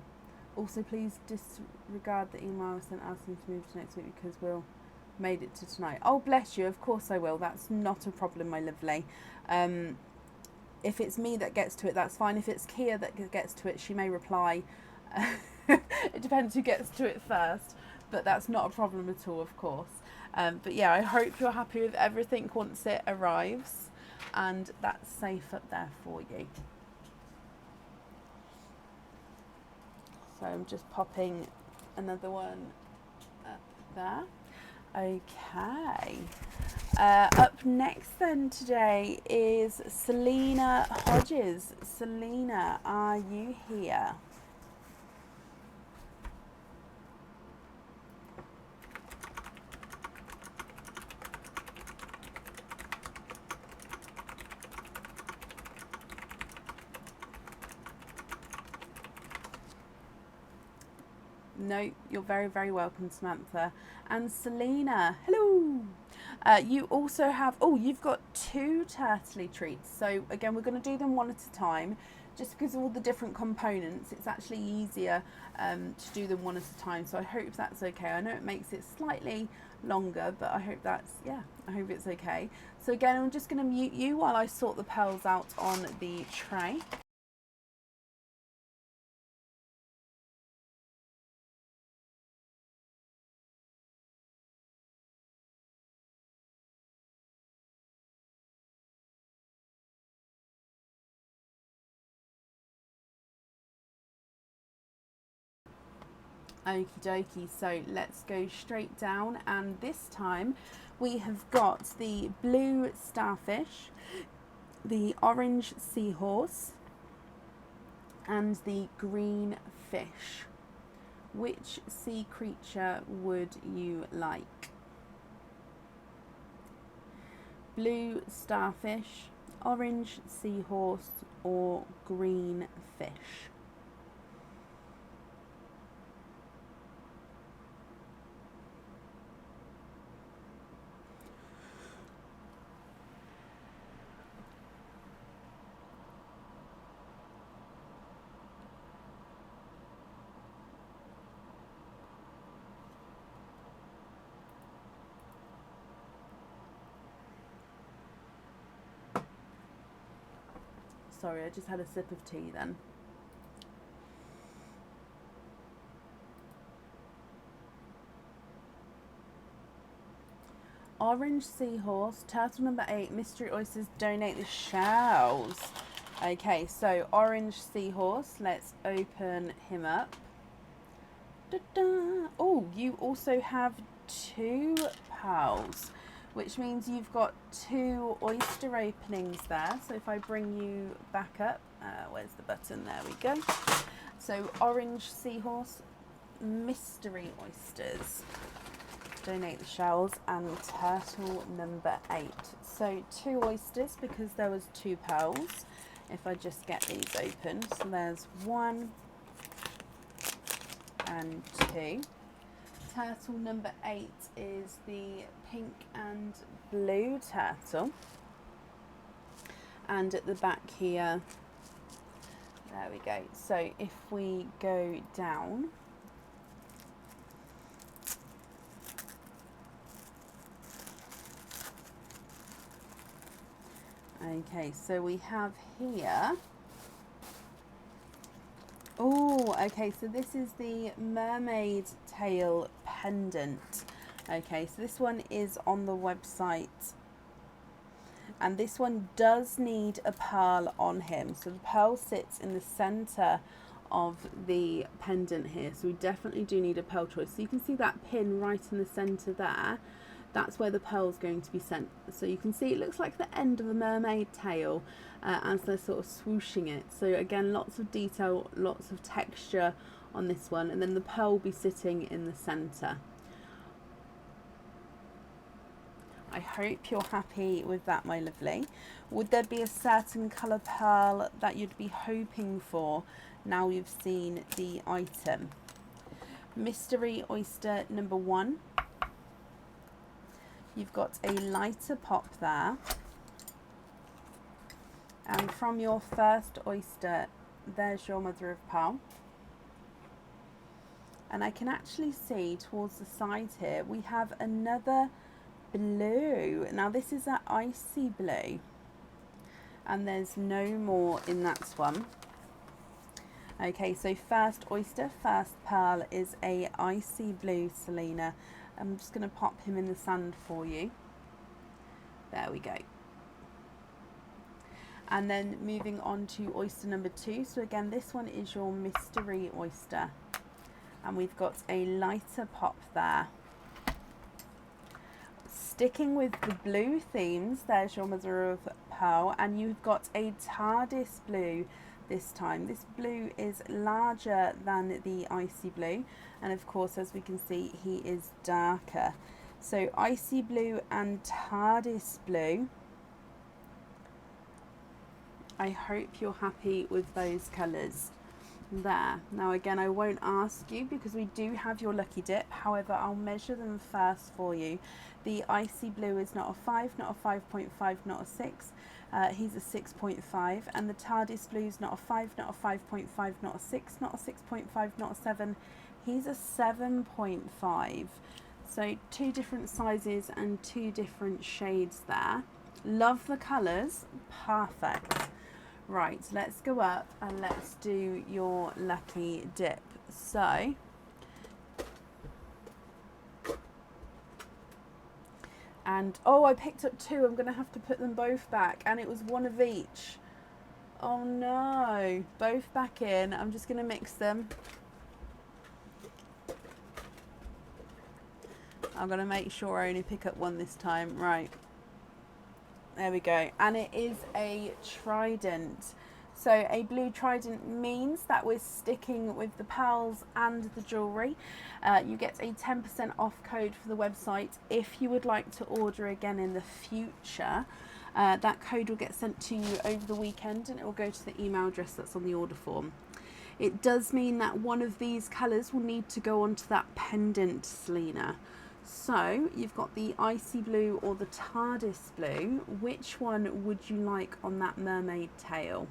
Also, please disregard the email I sent asking to move to next week because we'll made it to tonight. Oh, bless you. Of course I will. That's not a problem, my lovely. If it's me that gets to it, that's fine. If it's Kia that gets to it, she may reply. It depends who gets to it first, but that's not a problem at all, of course. But yeah, I hope you're happy with everything once it arrives, and that's safe up there for you. So I'm just popping another one up there. Okay. Up next then today is Selena Hodges. Selena, are you here? No, you're very, very welcome, Samantha. And Selena, hello. You also have, you've got 2 turtley treats. So again, we're going to do them one at a time. Just because of all the different components, it's actually easier to do them one at a time. So I hope that's okay. I know it makes it slightly longer, but I hope I hope it's okay. So again, I'm just going to mute you while I sort the pearls out on the tray. Okie dokie, so let's go straight down, and this time we have got the blue starfish, the orange seahorse, and the green fish. Which sea creature would you like? Blue starfish, orange seahorse, or green fish? Sorry, I just had a sip of tea then. Orange seahorse, turtle number 8, mystery oysters, donate the shells. Okay, so orange seahorse, let's open him up. Da-da. Oh, you also have 2 pearls, which means you've got 2 oyster openings there. So if I bring you back up, where's the button? There we go. So orange seahorse, mystery oysters, donate the shells, and turtle number 8. So 2 oysters because there was 2 pearls. If I just get these open, so there's 1 and 2. Turtle number 8 is the pink and blue turtle, and at the back here, there we go. So if we go down, okay, so we have here, oh, okay, so this is the mermaid tail pendant. Okay, so this one is on the website, and this one does need a pearl on him. So the pearl sits in the center of the pendant here, so we definitely do need a pearl choice. So you can see that pin right in the center there. That's where the pearl's going to be sent. So you can see it looks like the end of a mermaid tail as they're sort of swooshing it. So again, lots of detail, lots of texture on this one, and then the pearl will be sitting in the center. I hope you're happy with that, my lovely. Would there be a certain colour pearl that you'd be hoping for now you've seen the item? Mystery oyster number 1. You've got a lighter pop there. And from your first oyster, there's your mother of pearl. And I can actually see towards the side here, we have another blue. Now this is that icy blue, and there's no more in that one. Okay, so first oyster, first pearl is a icy blue, Selena. I'm just going to pop him in the sand for you. There we go. And then moving on to oyster number 2. So again, this one is your mystery oyster, and we've got a lighter pop there. Sticking with the blue themes, there's your mother of pearl, and you've got a TARDIS blue this time. This blue is larger than the icy blue, and of course, as we can see, he is darker. So icy blue and TARDIS blue. I hope you're happy with those colours there. Now again, I won't ask you because we do have your lucky dip, however I'll measure them first for you. The icy blue is not a 5, not a 5.5, not a 6. He's a 6.5, and the TARDIS blue is not a 5, not a 5.5, not a 6, not a 6.5, not a 7. He's a 7.5. So 2 different sizes and 2 different shades there. Love the colours, perfect. Right, let's go up and let's do your lucky dip. So and oh, I picked up 2. I'm gonna have to put them both back, and it was 1 of each. Oh no, both back in. I'm just gonna mix them. I'm going to make sure I only pick up one this time. Right. There we go. And it is a trident. So a blue trident means that we're sticking with the pearls and the jewellery. You get a 10% off code for the website if you would like to order again in the future. That code will get sent to you over the weekend and it will go to the email address that's on the order form. It does mean that one of these colours will need to go onto that pendant, Selena. So you've got the icy blue or the TARDIS blue. Which one would you like on that mermaid tail?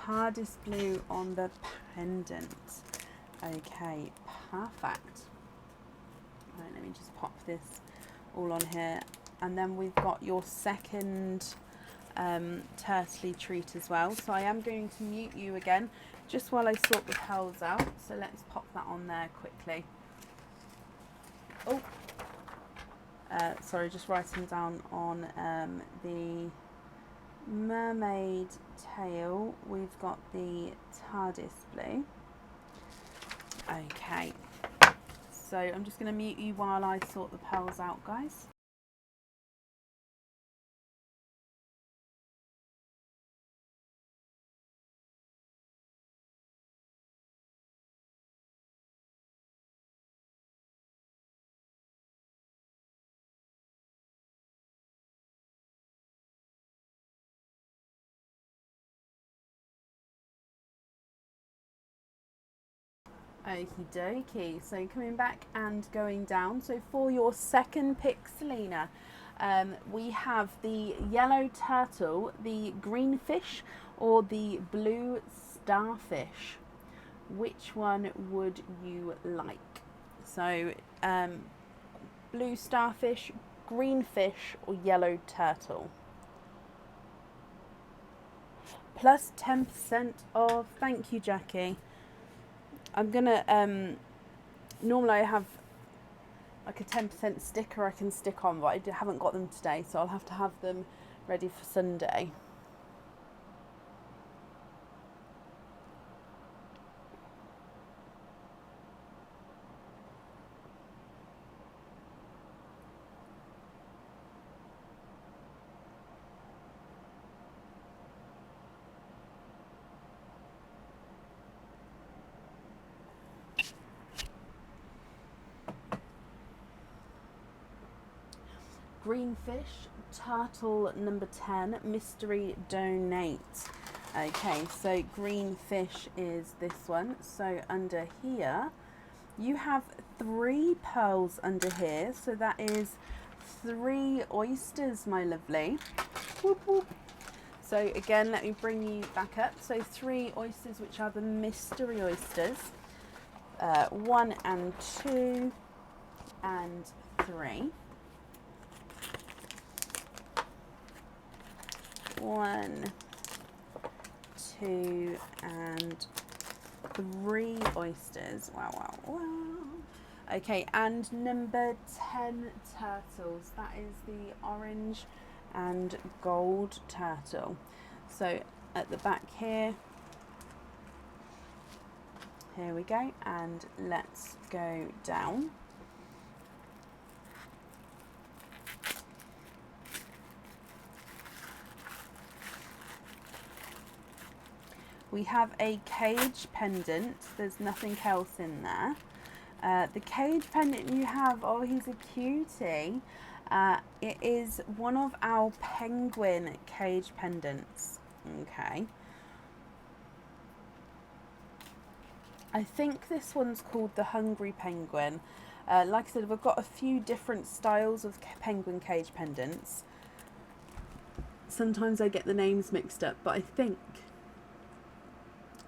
TARDIS blue on the pendant. Okay, perfect. Right, let me just pop this all on here. And then we've got your second turtley treat as well. So I am going to mute you again just while I sort the pearls out. So let's pop that on there quickly. Oh, sorry, just writing down on the mermaid tail, we've got the TARDIS blue. Okay, so I'm just going to mute you while I sort the pearls out, guys. Okie dokie, so coming back and going down. So for your second pick, Selena, we have the yellow turtle, the green fish, or the blue starfish. Which one would you like? So blue starfish, green fish, or yellow turtle? Plus 10% off. Thank you, Jackie. I'm gonna normally I have like a 10% sticker I can stick on, but I haven't got them today, so I'll have to have them ready for Sunday. Green fish, turtle number 10, mystery donate. Okay, so green fish is this one. So under here, you have 3 pearls under here. So that is 3 oysters, my lovely. Whoop, whoop. So again, let me bring you back up. So 3 oysters, which are the mystery oysters. 1 and 2 and 3. 1, 2, and 3 oysters. Wow, wow, wow. Okay, and number 10 turtles. That is the orange and gold turtle. So at the back here we go, and let's go down. We have a cage pendant. There's nothing else in there. The cage pendant you have, oh, he's a cutie. It is one of our penguin cage pendants. Okay. I think this one's called the Hungry Penguin. Like I said, we've got a few different styles of penguin cage pendants. Sometimes I get the names mixed up, but I think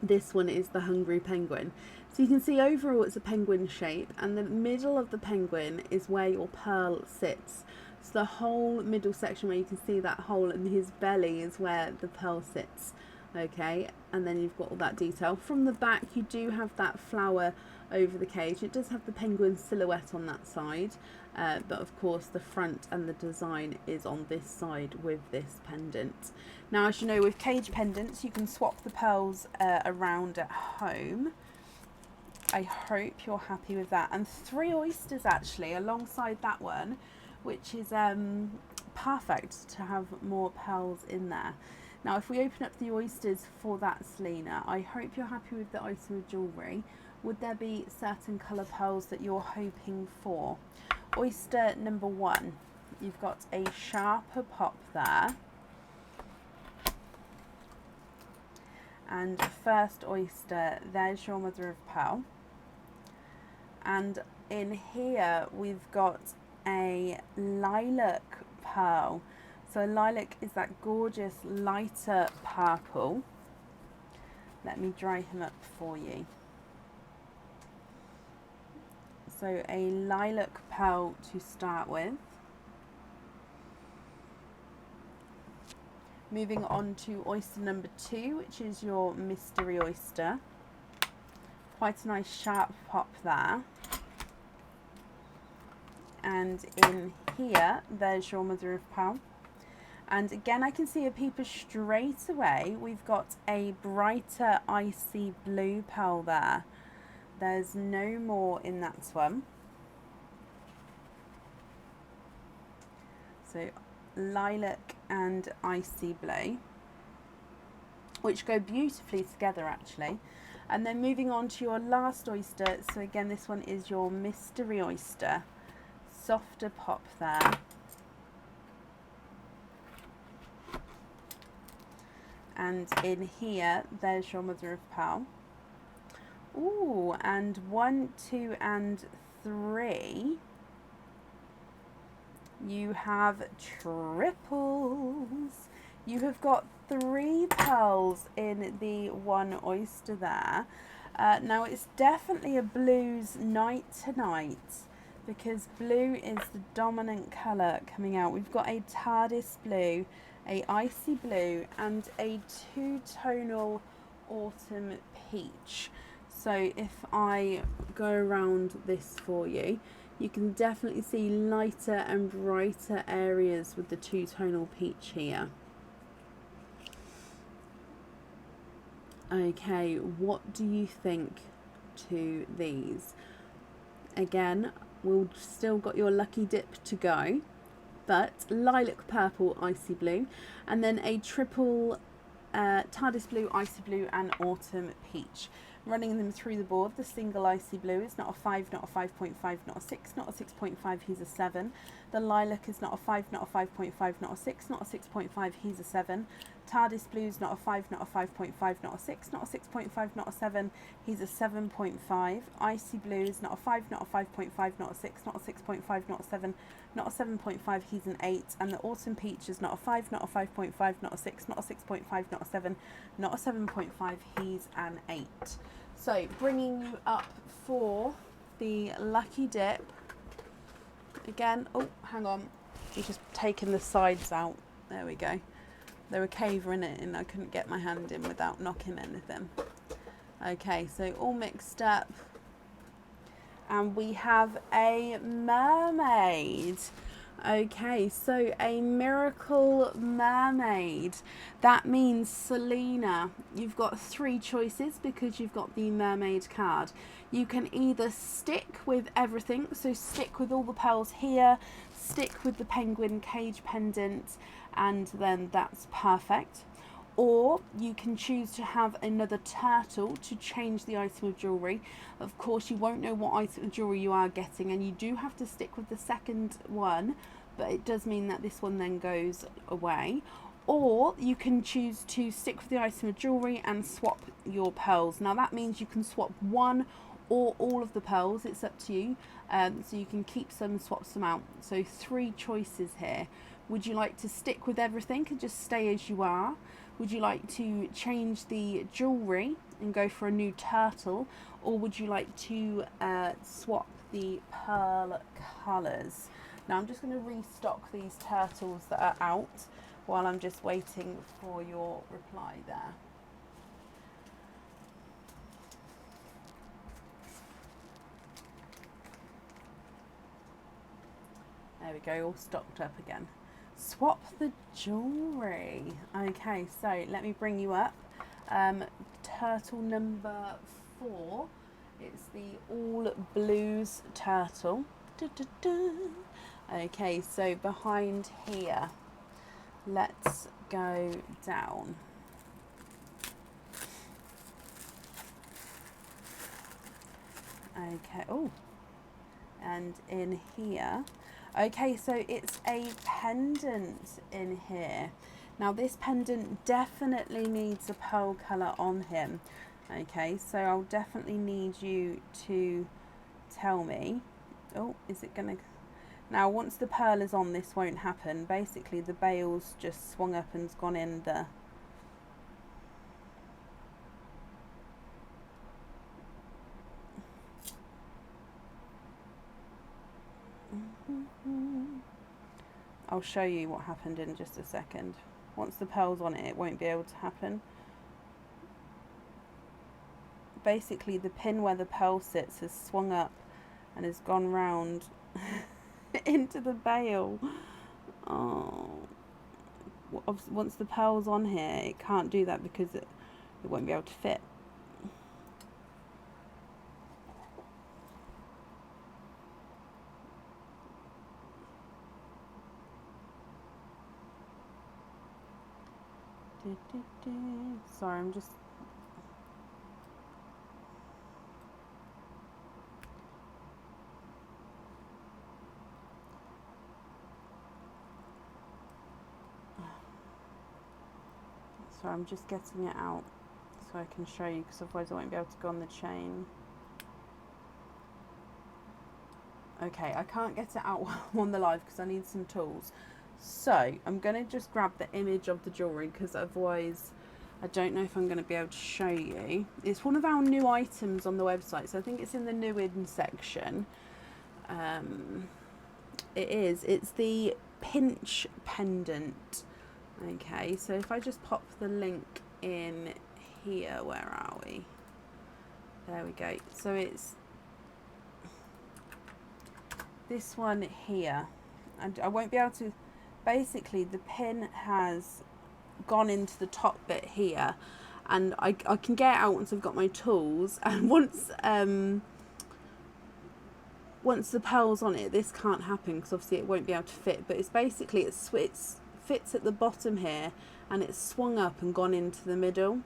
this one is the Hungry Penguin. So you can see overall it's a penguin shape, and the middle of the penguin is where your pearl sits. So the whole middle section where you can see that hole in his belly is where the pearl sits Okay, and then you've got all that detail. From the back, you do have that flower over the cage. It does have the penguin silhouette on that side, but of course the front and the design is on this side with this pendant. Now, as you know, with cage pendants, you can swap the pearls around at home. I hope you're happy with that. And 3 oysters actually alongside that one, which is perfect to have more pearls in there. Now, if we open up the oysters for that, Selena, I hope you're happy with the item of jewellery. Would there be certain colour pearls that you're hoping for? Oyster number 1, you've got a sharper pop there. And first oyster, there's your mother of pearl. And in here, we've got a lilac pearl. So lilac is that gorgeous lighter purple. Let me dry him up for you. So a lilac pearl to start with. Moving on to oyster number 2, which is your mystery oyster. Quite a nice sharp pop there. And in here, there's your mother of pearl. And again, I can see a peeper straight away. We've got a brighter icy blue pearl there. There's no more in that one. So lilac and icy blue, which go beautifully together actually. And then moving on to your last oyster. So again, this one is your mystery oyster. Softer pop there. And in here, there's your mother of pearl. Ooh, and 1, 2, and 3. You have triples. You have got 3 pearls in the 1 oyster there. Now it's definitely a blues night tonight, because blue is the dominant colour coming out. We've got a TARDIS blue, a icy blue, and a 2-tonal autumn peach. So if I go around this for you, you can definitely see lighter and brighter areas with the 2-tonal peach here. Okay, what do you think to these? Again, we've still got your lucky dip to go, but lilac purple, icy blue, and then a triple TARDIS blue, icy blue, and autumn peach. Running them through the board, the single icy blue is not a 5, not a 5.5, not a 6, not a 6.5, he's a 7. The lilac is not a 5, not a 5.5, not a 6, not a 6.5, he's a 7. TARDIS blue is not a 5, not a 5.5, not a 6, not a 6.5, not a 7, he's a 7.5. Icy blue is not a 5, not a 5.5, not a 6, not a 6.5, not a 7, not a 7.5, he's an 8. And the autumn peach is not a 5, not a 5.5, not a 6, not a 6.5, not a 7, not a 7.5, he's an 8. So bringing you up for the lucky dip. Again, oh, hang on. He's just taken the sides out. There we go. They were cavering it and I couldn't get my hand in without knocking anything. Okay, so all mixed up. And we have a mermaid. Okay, so a miracle mermaid. That means, Selena, you've got 3 choices because you've got the mermaid card. You can either stick with everything, so stick with all the pearls here, stick with the penguin cage pendant, and then that's perfect. Or you can choose to have another turtle to change the item of jewellery. Of course, you won't know what item of jewellery you are getting, and you do have to stick with the second one, but it does mean that this one then goes away. Or you can choose to stick with the item of jewellery and swap your pearls. Now that means you can swap one or all of the pearls, it's up to you. So you can keep some, swap some out. So 3 choices here. Would you like to stick with everything and just stay as you are? Would you like to change the jewellery and go for a new turtle? Or would you like to swap the pearl colours? Now I'm just going to restock these turtles that are out while I'm just waiting for your reply there. There we go, all stocked up again. Swap the jewellery. Okay, so let me bring you up. Turtle number 4. It's the all blues turtle. Okay, so behind here, let's go down. Okay, oh, and in here. Okay, so it's a pendant in here. Now this pendant definitely needs a pearl colour on him. Okay, so I'll definitely need you to tell me. Oh, is it gonna... Now once the pearl is on, this won't happen. Basically the bail's just swung up and's gone in the... I'll show you what happened in just a second. Once the pearl's on it, it won't be able to happen. Basically the pin where the pearl sits has swung up and has gone round into the bail. Oh, once the pearl's on here, it can't do that because it won't be able to fit. Sorry, I'm just... Sorry, I'm just getting it out so I can show you, because otherwise I won't be able to go on the chain. Okay, I can't get it out while I'm on the live because I need some tools. So I'm going to just grab the image of the jewellery because otherwise I don't know if I'm going to be able to show you. It's one of our new items on the website, so I think it's in the new in section. It's the pinch pendant. Okay, so if I just pop the link in here, where are we? There we go. So it's this one here, and I won't be able to... Basically the pin has gone into the top bit here, and I can get it out once I've got my tools, and once the pearl's on it, this can't happen because obviously it won't be able to fit. But it's basically it fits at the bottom here, and it's swung up and gone into the middle.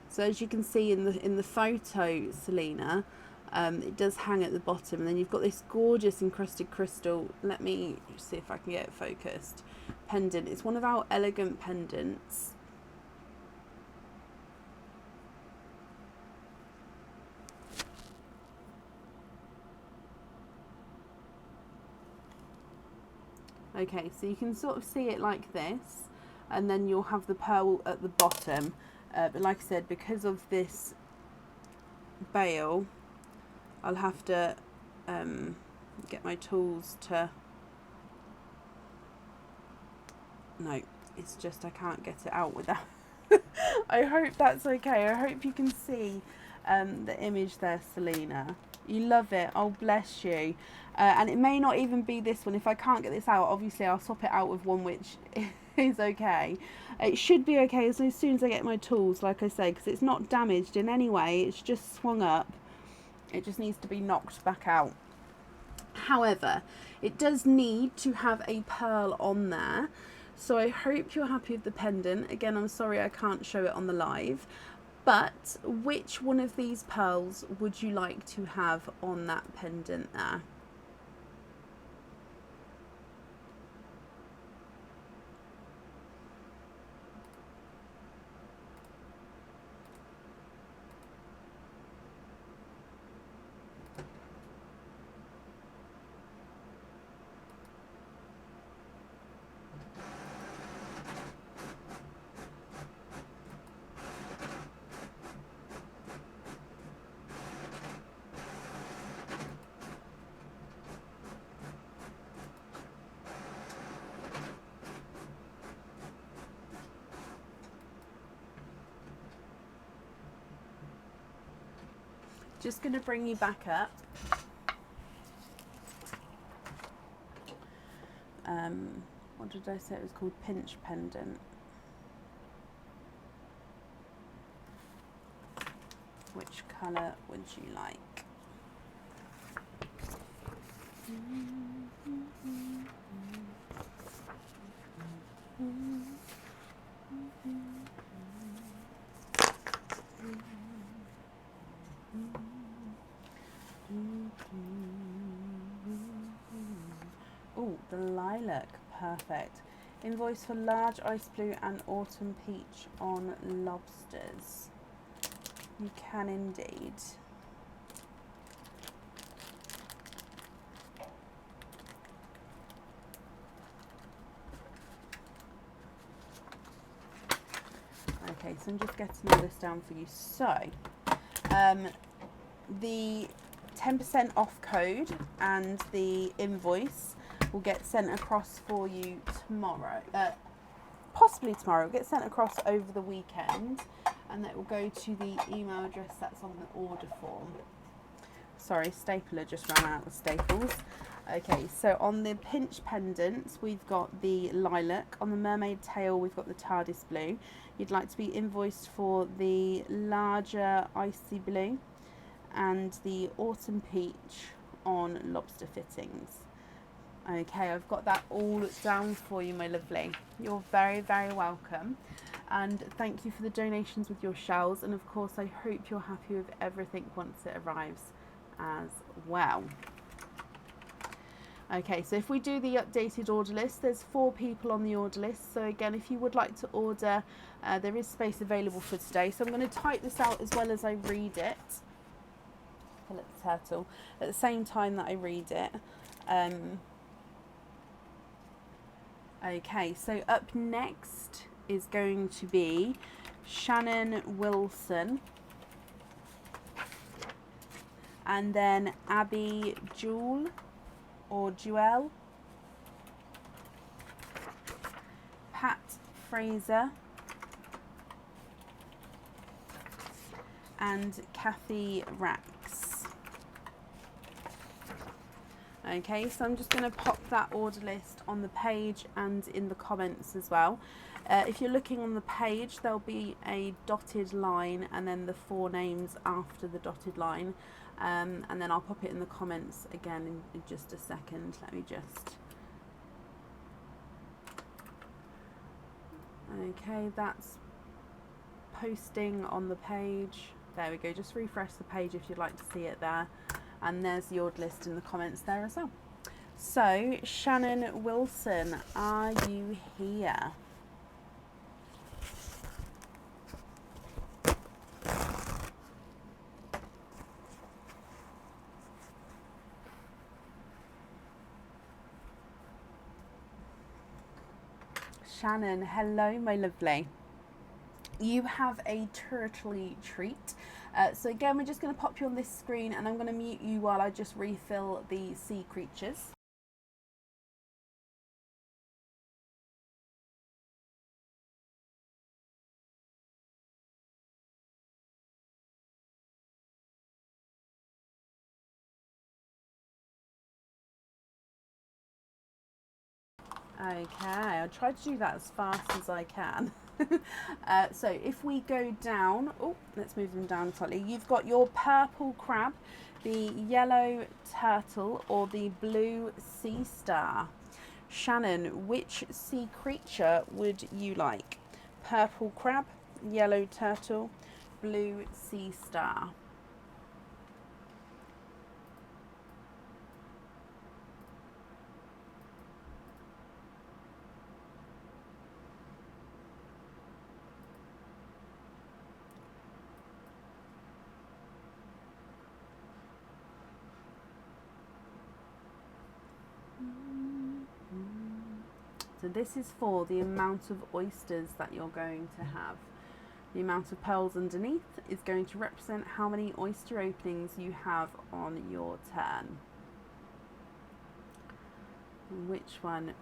So as you can see in the photo, Selena, it does hang at the bottom, and then you've got this gorgeous encrusted crystal. Let me see if I can get it focused. Pendant. It's one of our elegant pendants. Okay, so you can sort of see it like this, and then you'll have the pearl at the bottom. But like I said, because of this bail, I'll have to get my tools to... No, it's just I can't get it out without... I hope that's okay. I hope you can see the image there, Selena. You love it. Oh, bless you. And it may not even be this one. If I can't get this out, obviously I'll swap it out with one which is okay. It should be okay as soon as I get my tools, like I say, because it's not damaged in any way. It's just swung up. It just needs to be knocked back out. However, it does need to have a pearl on there. So I hope you're happy with the pendant. Again, I'm sorry I can't show it on the live. But which one of these pearls would you like to have on that pendant there? Just going to bring you back up. What did I say it was called? Pinch pendant. Which colour would you like? Oh, the lilac, perfect. Invoice for large ice blue and autumn peach on lobsters. You can indeed. Okay, so I'm just getting all this down for you. So, the 10% off code and the invoice will get sent across for you tomorrow. Possibly tomorrow. It'll get sent across over the weekend, and that will go to the email address that's on the order form. Sorry, stapler just ran out of staples. Okay, so on the pinch pendants, we've got the lilac. On the mermaid tail, we've got the TARDIS blue. You'd like to be invoiced for the larger icy blue and the autumn peach on lobster fittings. Okay, I've got that all down for you, my lovely. You're very, very welcome. And thank you for the donations with your shells. And of course, I hope you're happy with everything once it arrives as well. Okay, so if we do the updated order list, there's 4 people on the order list. So again, if you would like to order, there is space available for today. So I'm going to type this out as well as I read it. Philip Turtle. At the same time that I read it. Okay, so up next is going to be Shannon Wilson. And then Abby Jewel. Or Jewel, Pat Fraser, and Kathy Rax. Okay, so I'm just going to pop that order list on the page and in the comments as well. If you're looking on the page, there'll be a dotted line and then the 4 names after the dotted line. And then I'll pop it in the comments again in just a second. Let me just... Okay, that's posting on the page. There we go. Just refresh the page if you'd like to see it there. And there's the order list in the comments there as well. So, Shannon Wilson, are you here? Shannon, hello my lovely. You have a turtley treat. So again, we're just going to pop you on this screen and I'm going to mute you while I just refill the sea creatures. Okay, I'll try to do that as fast as I can. So if we go down, oh, let's move them down slightly. You've got your purple crab, the yellow turtle, or the blue sea star. Shannon, which sea creature would you like? Purple crab, yellow turtle, blue sea star. So this is for the amount of oysters that you're going to have. The amount of pearls underneath is going to represent how many oyster openings you have on your turn. Which one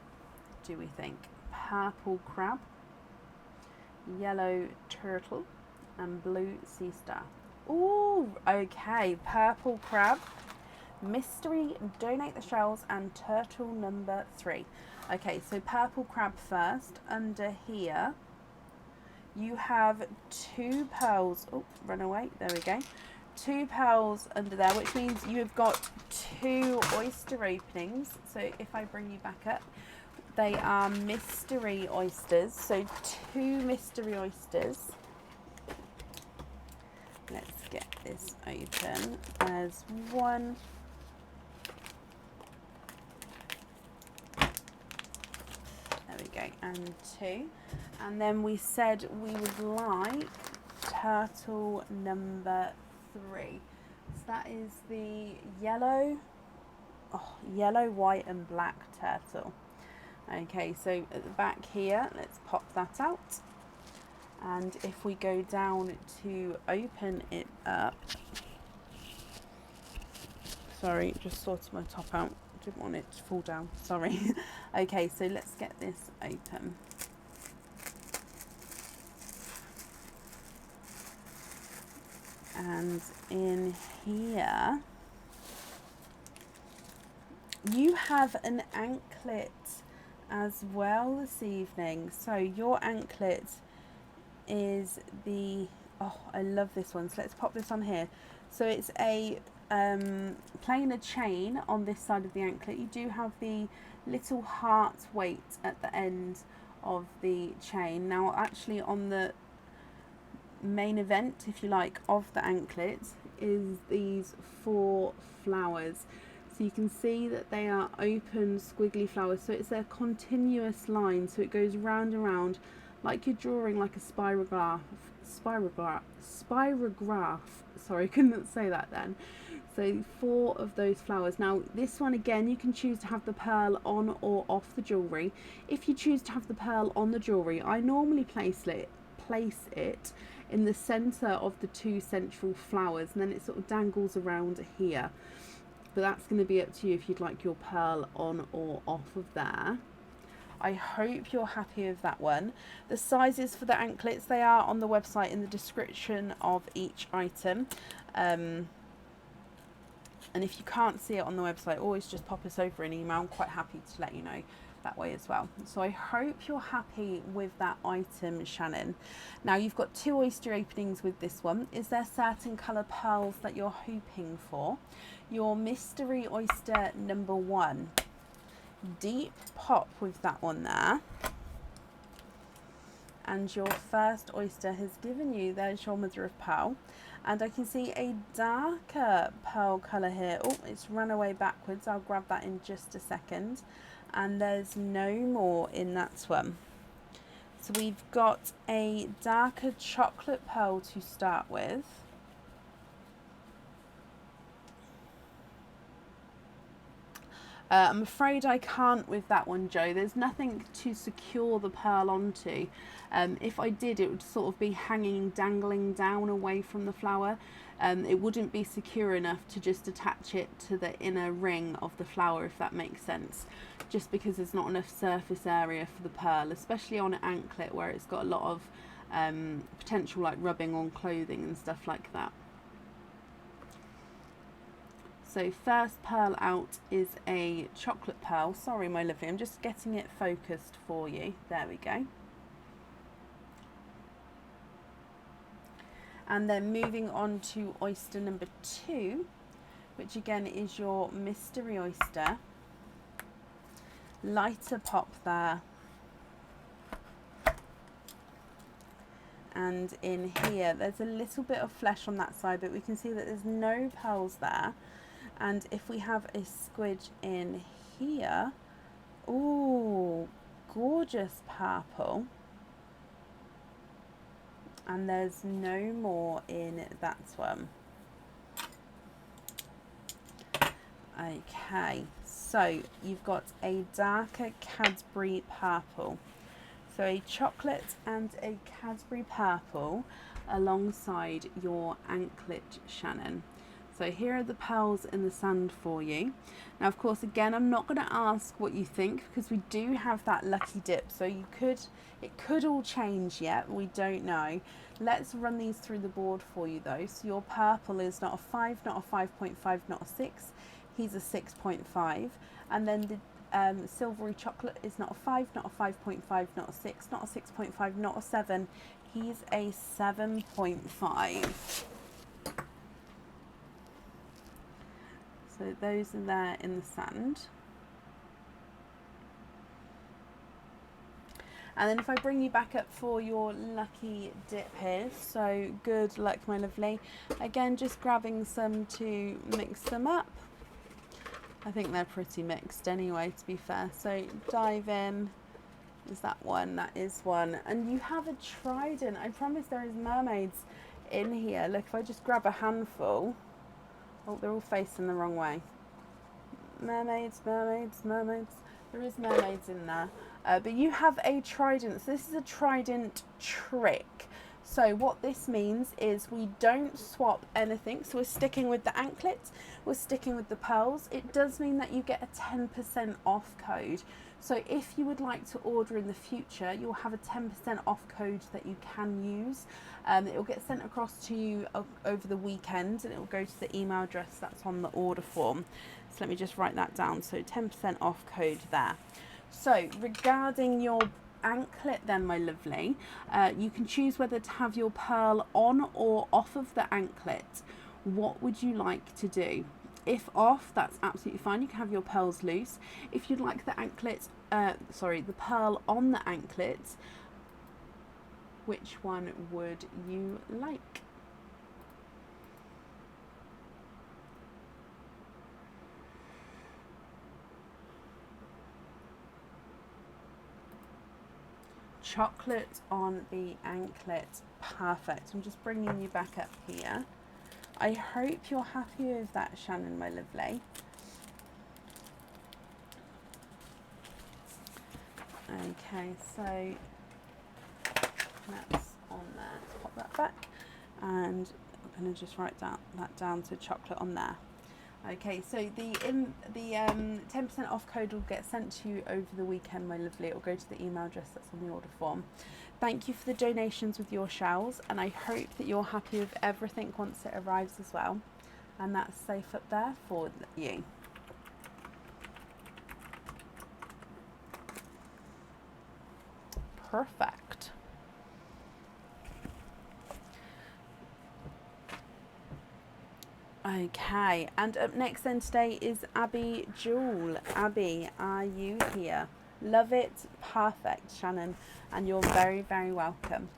do we think? Purple crab, yellow turtle, and blue sea star. Ooh, okay, purple crab. Mystery, Donate the Shells, and Turtle number 3. Okay, so purple crab first. Under here, you have 2 pearls. Oh, run away. There we go. 2 pearls under there, which means you've got 2 oyster openings. So if I bring you back up, they are mystery oysters. So 2 mystery oysters. Let's get this open. There's 1. There we go, and 2. And then we said we would like turtle number 3. So that is the yellow, white and black turtle. Okay, so at the back here, let's pop that out. And if we go down to open it up, sorry, just sorted my top out. Didn't want it to fall down, sorry. Okay, so let's get this open. And in here, you have an anklet as well this evening. So your anklet is the, I love this one. So let's pop this on here. So it's a plainer chain on this side of the anklet. You do have the little heart weight at the end of the chain. Now actually on the main event, if you like, of the anklet is these 4 flowers. So you can see that they are open squiggly flowers, so it's a continuous line, so it goes round and round like you're drawing like a spirograph. Sorry, couldn't say that then. So 4 of those flowers. Now this one again, you can choose to have the pearl on or off the jewellery. If you choose to have the pearl on the jewellery, I normally place it in the centre of the 2 central flowers, and then it sort of dangles around here. But that's going to be up to you if you'd like your pearl on or off of there. I hope you're happy with that one. The sizes for the anklets, they are on the website in the description of each item. And if you can't see it on the website, always just pop us over an email. I'm quite happy to let you know that way as well. So I hope you're happy with that item, Shannon. Now you've got 2 oyster openings with this one. Is there certain colour pearls that you're hoping for? Your mystery oyster number 1. Deep pop with that one there. And your first oyster has given you, there's your mother of pearl. And I can see a darker pearl colour here. Oh, it's run away backwards. I'll grab that in just a second. And there's no more in that one. So we've got a darker chocolate pearl to start with. I'm afraid I can't with that one, Joe. There's nothing to secure the pearl onto. If I did, it would sort of be hanging, dangling down away from the flower. It wouldn't be secure enough to just attach it to the inner ring of the flower, if that makes sense. Just because there's not enough surface area for the pearl, especially on an anklet where it's got a lot of potential like rubbing on clothing and stuff like that. So first pearl out is a chocolate pearl. Sorry, my lovely, I'm just getting it focused for you. There we go. And then moving on to oyster number 2, which again is your mystery oyster. Lighter pop there. And in here, there's a little bit of flesh on that side, but we can see that there's no pearls there. And if we have a squidge in here, ooh, gorgeous purple. And there's no more in that one. Okay, so you've got a darker Cadbury purple. So a chocolate and a Cadbury purple alongside your anklet, Shannon. So here are the pearls in the sand for you. Now, of course, again, I'm not going to ask what you think because we do have that lucky dip. So it could all change yet. We don't know. Let's run these through the board for you though. So your purple is not a 5, not a 5.5, not a 6. he's a 6.5. And then the silvery chocolate is not a 5, not a 5.5, not a 6, not a 6.5, not a 7. He's a 7.5. So those are there in the sand. And then if I bring you back up for your lucky dip here, so good luck, my lovely. Again, just grabbing some to mix them up. I think they're pretty mixed anyway, to be fair. So dive in. Is that one? That is one. And you have a trident. I promise there is mermaids in here. Look, if I just grab a handful. Oh, they're all facing the wrong way. Mermaids, mermaids, mermaids. There is mermaids in there. But you have a trident. So this is a trident trick. So what this means is we don't swap anything. So we're sticking with the anklet, we're sticking with the pearls. It does mean that you get a 10% off code. So if you would like to order in the future, you'll have a 10% off code that you can use. It will get sent across to you over the weekend, and it will go to the email address that's on the order form. So let me just write that down. So 10% off code there. So regarding your anklet then, my lovely, you can choose whether to have your pearl on or off of the anklet. What would you like to do? If off, that's absolutely fine. You can have your pearls loose. If you'd like the anklet, the pearl on the anklet, which one would you like? Chocolate on the anklet. Perfect. I'm just bringing you back up here. I hope you're happy with that, Shannon, my lovely. Okay, so that's on there. Let's pop that back. And I'm going to just write that down to chocolate on there. Okay, so the 10% off code will get sent to you over the weekend, my lovely. It will go to the email address that's on the order form. Thank you for the donations with your shells, and I hope that you're happy with everything once it arrives as well. And that's safe up there for you. Perfect. Okay, and up next then today is Abby Jewel. Abby, are you here? Love it. Perfect, Shannon. And you're very, very welcome.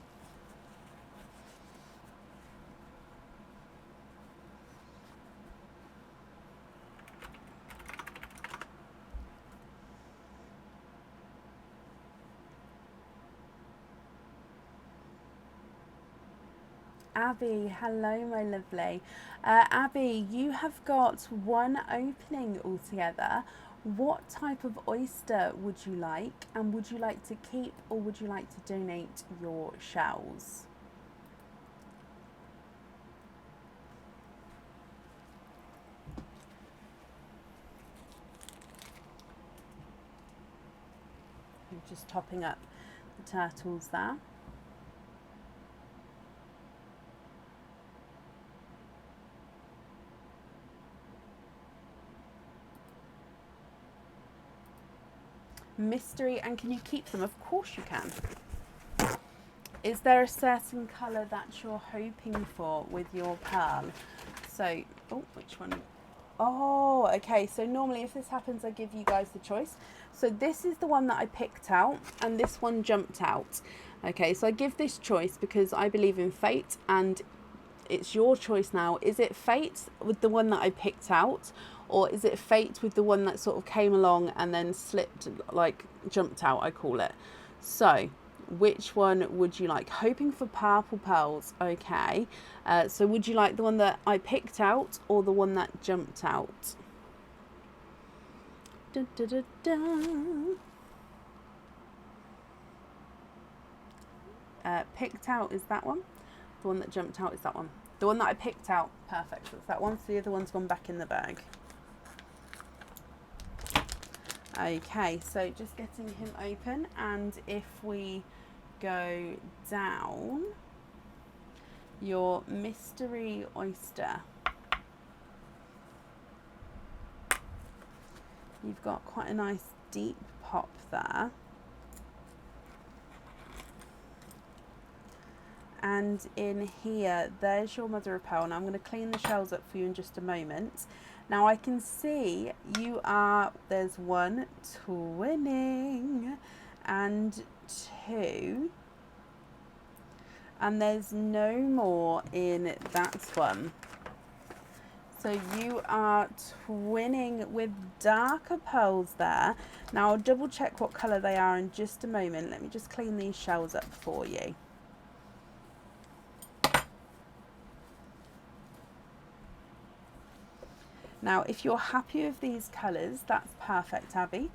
Abby, hello, my lovely. Abby, you have got one opening altogether. What type of oyster would you like, and would you like to keep or would you like to donate your shells? I'm just topping up the turtles there. Mystery, and can you keep them? Of course you can. Is there a certain colour that you're hoping for with your pearl? So, oh, which one? Oh, okay, so normally if this happens I give you guys the choice. So this is the one that I picked out, and this one jumped out. Okay, so I give this choice because I believe in fate, and it's your choice now. Is it fate with the one that I picked out, or is it fate with the one that sort of came along and then slipped, like jumped out, I call it. So which one would you like? Hoping for purple pearls. Okay, so would you like the one that I picked out or the one that jumped out? Dun, dun, dun, dun. Picked out is that one. The one that jumped out is that one. The one that I picked out, perfect, so it's that one. So the other one's gone back in the bag. Okay, so just getting him open, and if we go down, your mystery oyster. You've got quite a nice deep pop there. And in here, there's your mother of pearl. Now I'm going to clean the shells up for you in just a moment. Now I can see there's one twinning and two, and there's no more in that one. So you are twinning with darker pearls there. Now I'll double check what colour they are in just a moment. Let me just clean these shells up for you. Now, if you're happy with these colours, that's perfect, Abby.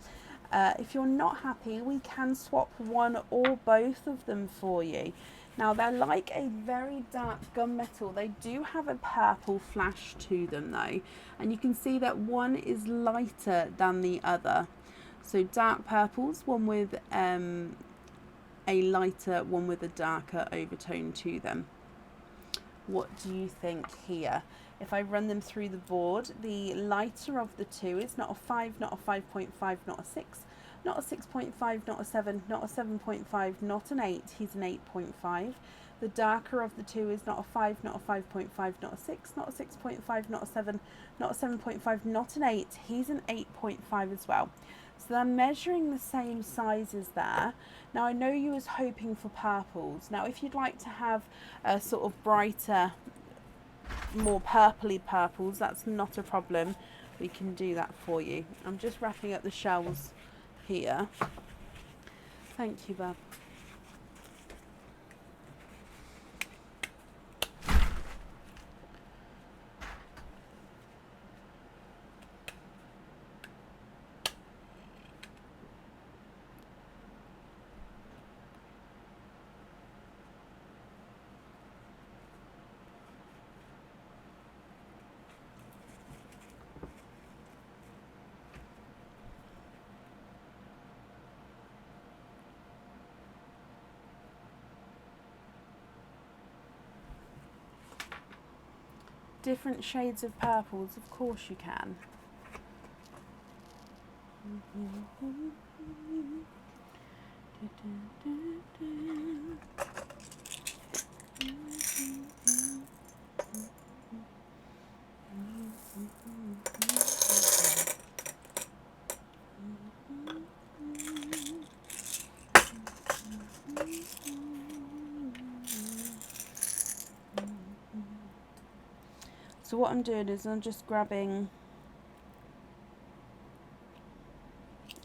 If you're not happy, we can swap one or both of them for you. Now, they're like a very dark gunmetal. They do have a purple flash to them, though. And you can see that one is lighter than the other. So dark purples, one with a lighter, one with a darker overtone to them. What do you think here? If I run them through the board, the lighter of the two is not a 5, not a 5.5, not a 6, not a 6.5, not a 7, not a 7.5, not an 8, he's an 8.5. The darker of the two is not a 5, not a 5.5, not a 6, not a 6.5, not a 7, not a 7.5, not an 8, he's an 8.5 as well. So they're measuring the same sizes there. Now I know you was hoping for purples. Now if you'd like to have a sort of brighter, more purpley purples, that's not a problem. We can do that for you. I'm just wrapping up the shells here. Thank you, Bab. Different shades of purples, of course you can. So what I'm doing is I'm just grabbing,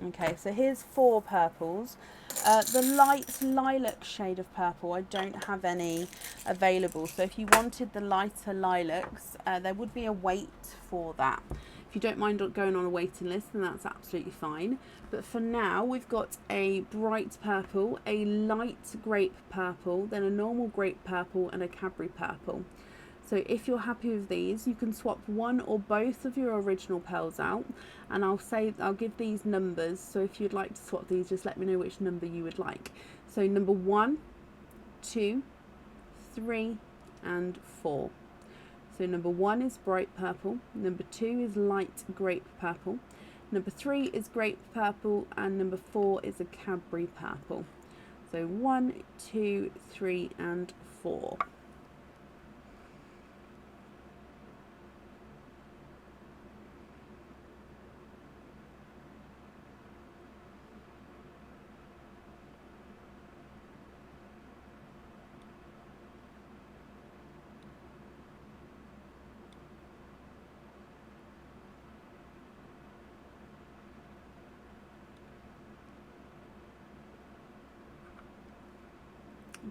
okay, so here's 4 purples. The light lilac shade of purple, I don't have any available. So if you wanted the lighter lilacs, there would be a wait for that. If you don't mind going on a waiting list, then that's absolutely fine. But for now, we've got a bright purple, a light grape purple, then a normal grape purple and a Cadbury purple. So if you're happy with these, you can swap one or both of your original pearls out, and I'll give these numbers. So if you'd like to swap these, just let me know which number you would like. So number 1, 2, 3, and 4. So number 1 is bright purple, number 2 is light grape purple, number 3 is grape purple, and number 4 is a Cadbury purple. So 1, 2, 3, and 4.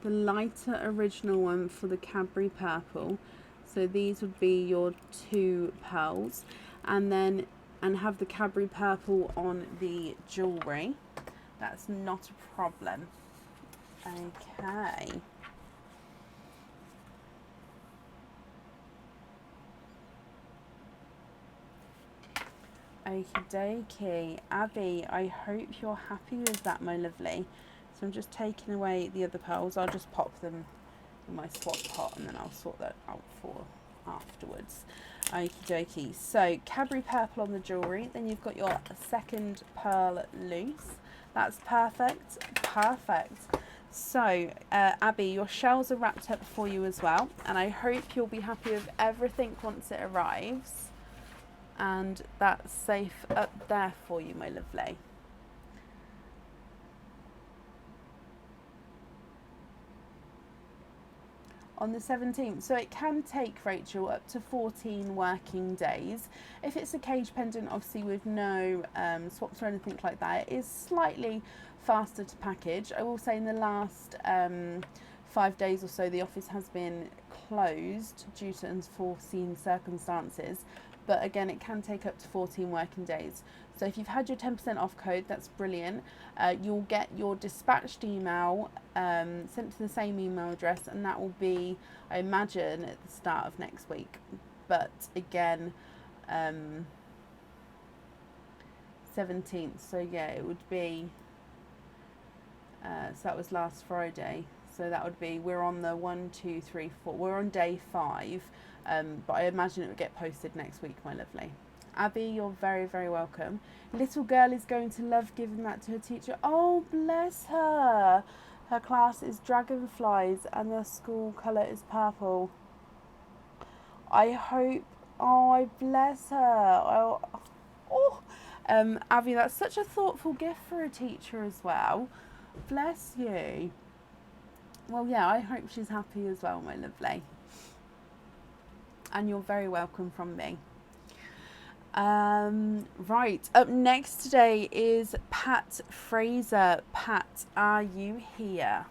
The lighter original one for the Cadbury purple, so these would be your 2 pearls, and have the Cadbury purple on the jewellery. That's not a problem. Okay. Okie dokie. Abby, I hope you're happy with that, my lovely. So I'm just taking away the other pearls. I'll just pop them in my swap pot and then I'll sort that out for afterwards. Okie dokie. So Cadbury purple on the jewellery. Then you've got your second pearl loose. That's perfect. Perfect. So Abby, your shells are wrapped up for you as well. And I hope you'll be happy with everything once it arrives. And that's safe up there for you, my lovely. On the 17th. So it can take, Rachel, up to 14 working days. If it's a cage pendant, obviously with no swaps or anything like that, it is slightly faster to package. I will say in the last 5 days or so, the office has been closed due to unforeseen circumstances. But again, it can take up to 14 working days. So if you've had your 10% off code, that's brilliant. You'll get your dispatched email sent to the same email address, and that will be, I imagine, at the start of next week. But again, 17th. So yeah, it would be, so that was last Friday. So that would be, we're on the 1, 2, 3, 4. We're on day 5. But I imagine it would get posted next week, my lovely. Abby, you're very, very welcome. Little girl is going to love giving that to her teacher. Oh, bless her. Her class is dragonflies and the school colour is purple. I hope, oh, bless her. Abby, that's such a thoughtful gift for a teacher as well. Bless you. Well, yeah, I hope she's happy as well, my lovely. And you're very welcome from me. Right, up next today is Pat Fraser. Pat, are you here?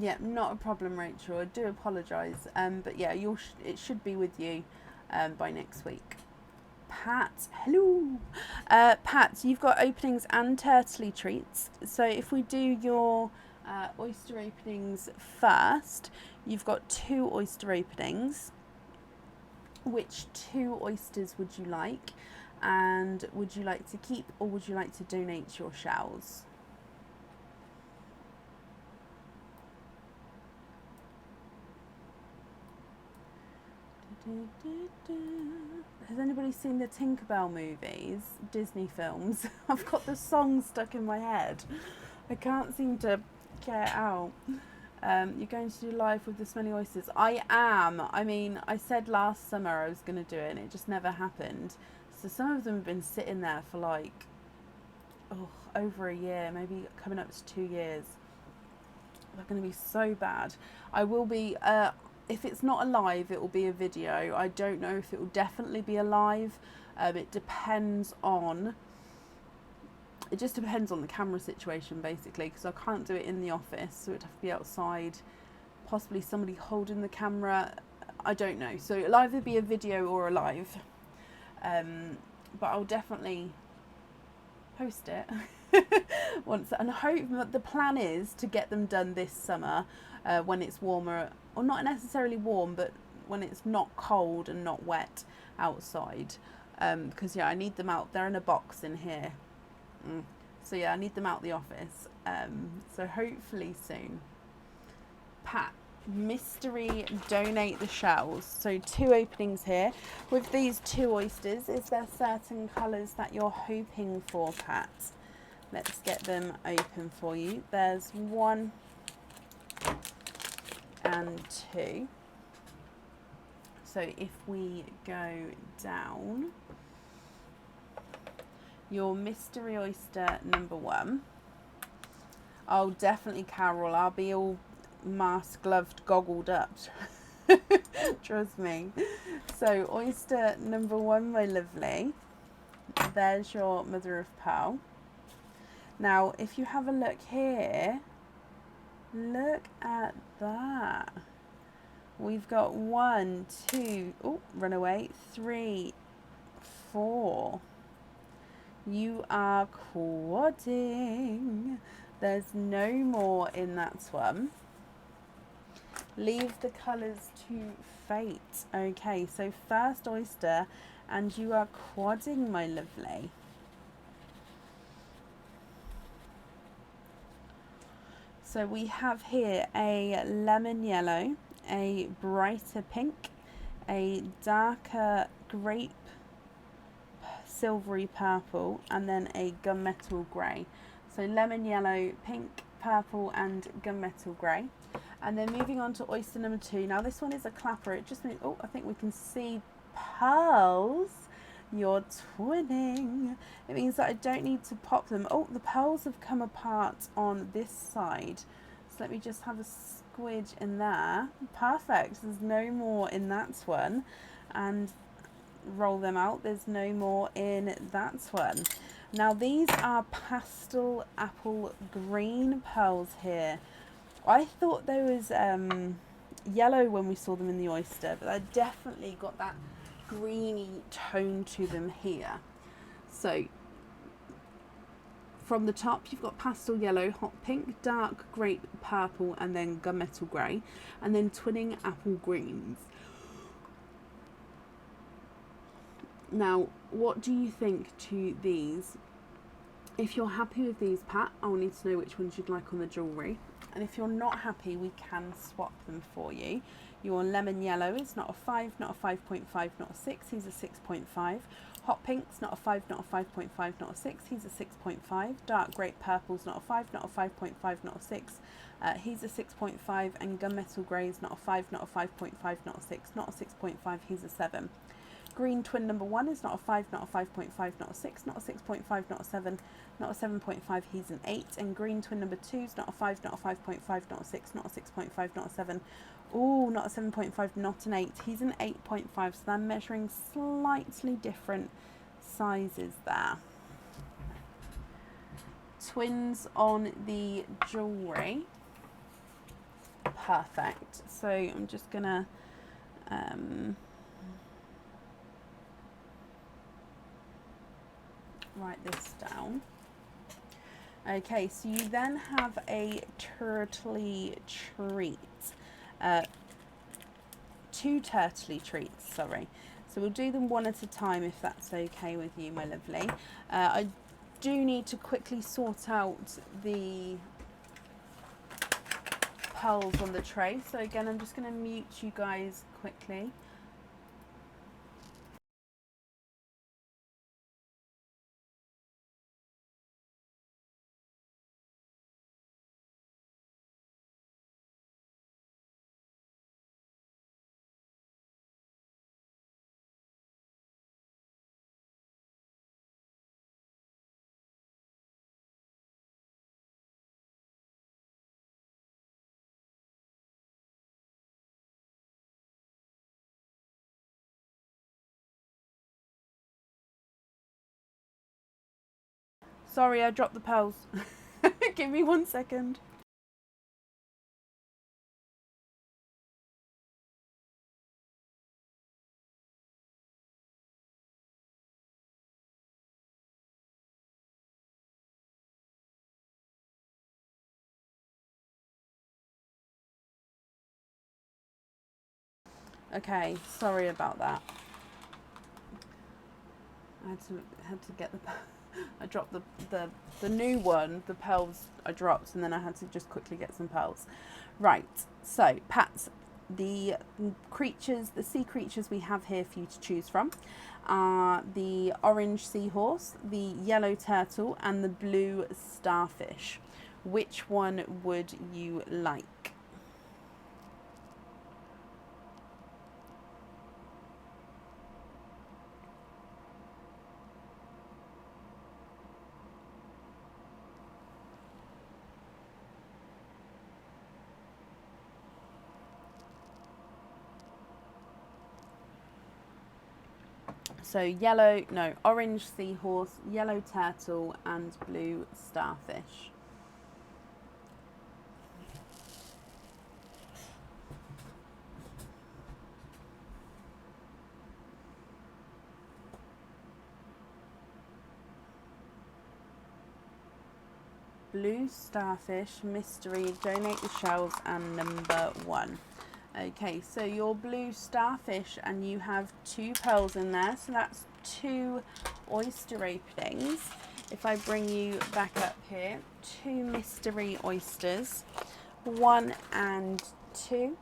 Yeah, not a problem, Rachel. I do apologise. But yeah, it should be with you by next week. Pat, hello. Pat, you've got openings and turtley treats. So if we do your oyster openings first, you've got 2 oyster openings. Which 2 oysters would you like? And would you like to keep or would you like to donate your shells? Has anybody seen the Tinkerbell movies, Disney films? I've got the song stuck in my head. I can't seem to get it out. You're going to do live with the smelly oysters. I am. I mean, I said last summer I was going to do it and it just never happened. So some of them have been sitting there for like, over a year, maybe coming up to 2 years. They're going to be so bad. I will be... if it's not a live, it will be a video. I don't know if it will definitely be a live. It depends on... It just depends on the camera situation, basically, because I can't do it in the office, so it'd have to be outside. Possibly somebody holding the camera. I don't know. So it'll either be a video or a live. But I'll definitely post it once. And I hope that the plan is to get them done this summer when it's warmer. Or not necessarily warm, but when it's not cold and not wet outside. Because, yeah, I need them out. They're in a box in here. So, yeah, I need them out the office. So, hopefully soon. Pat, mystery donate the shells. So, 2 openings here. With these 2 oysters, is there certain colours that you're hoping for, Pat? Let's get them open for you. There's 1... and 2. So if we go down, your mystery oyster number 1. Oh, definitely Carol. I'll be all mask gloved, goggled up. Trust me. So oyster number 1, my lovely. There's your mother of pearl. Now, if you have a look here, look at that. We've got 1, 2, run away, 3, 4. You are quadding. There's no more in that one. Leave the colours to fate. Okay, so first oyster, and you are quadding, my lovely. So we have here a lemon yellow, a brighter pink, a darker grape silvery purple, and then a gunmetal grey. So lemon yellow, pink, purple, and gunmetal grey. And then moving on to oyster number 2. Now this one is a clapper. It just means, oh, I think we can see pearls. You're twinning. It means that I don't need to pop them. Oh, the pearls have come apart on this side. So let me just have a squidge in there. Perfect. There's no more in that one. And roll them out. There's no more in that one. Now these are pastel apple green pearls here. I thought there was yellow when we saw them in the oyster, but I definitely got that greeny tone to them here. So from the top you've got pastel yellow, hot pink, dark grape purple, and then gunmetal grey, and then twinning apple greens. Now, what do you think to these? If you're happy with these, Pat, I'll need to know which ones you'd like on the jewellery. And if you're not happy, we can swap them for you. Your lemon yellow is not a 5, not a 5.5, not a 6. He's a 6.5. Hot pink's not a 5, not a 5.5, not a 6. He's a 6.5. Dark grape purple's not a 5, not a 5.5, not a 6. He's a 6.5. And gunmetal grey's not a 5, not a 5.5, not a 6. Not a 6.5, he's a 7. Green twin number 1 is not a 5, not a 5.5, not a 6, not a 6.5, not a 7, not a 7.5, he's an 8. And green twin number 2 is not a 5, not a 5.5, not a 6, not a 6.5, not a 7. Oh, not a 7.5, not an 8. He's an 8.5, so they're measuring slightly different sizes there. Twins on the jewellery. Perfect. So I'm just going to... write this down. Okay, so you then have a turtley treat. 2 turtley treats, sorry. So we'll do them one at a time if that's okay with you, my lovely. I do need to quickly sort out the pearls on the tray. So again, I'm just going to mute you guys quickly. Sorry, I dropped the pearls. Give me 1 second. Okay, sorry about that. I had to get the... I dropped the new one, the pearls I dropped, and then I had to just quickly get some pearls. Right, so Pat, the creatures, the sea creatures we have here for you to choose from are the orange seahorse, the yellow turtle, and the blue starfish. Which one would you like? So orange seahorse, yellow turtle, and blue starfish. Blue starfish, mystery, donate the shells, and number 1. Okay, so your blue starfish, and you have 2 pearls in there, so that's 2 oyster openings. If I bring you back up here, 2 mystery oysters, 1 and 2.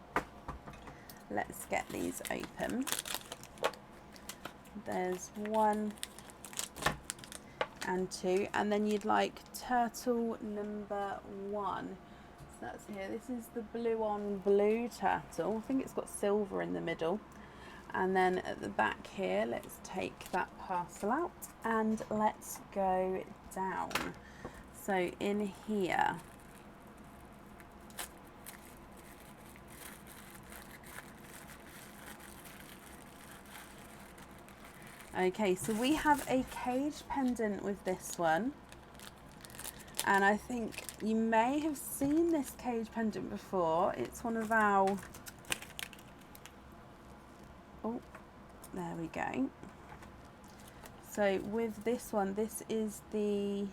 Let's get these open. There's 1 and 2, and then you'd like turtle number 1. So that's here. This is the blue on blue turtle. I think it's got silver in the middle. And then at the back here, let's take that parcel out and let's go down. So in here, okay, so we have a cage pendant with this one. And I think you may have seen this cage pendant before. It's one of our... Oh, there we go. So with this one, this is the...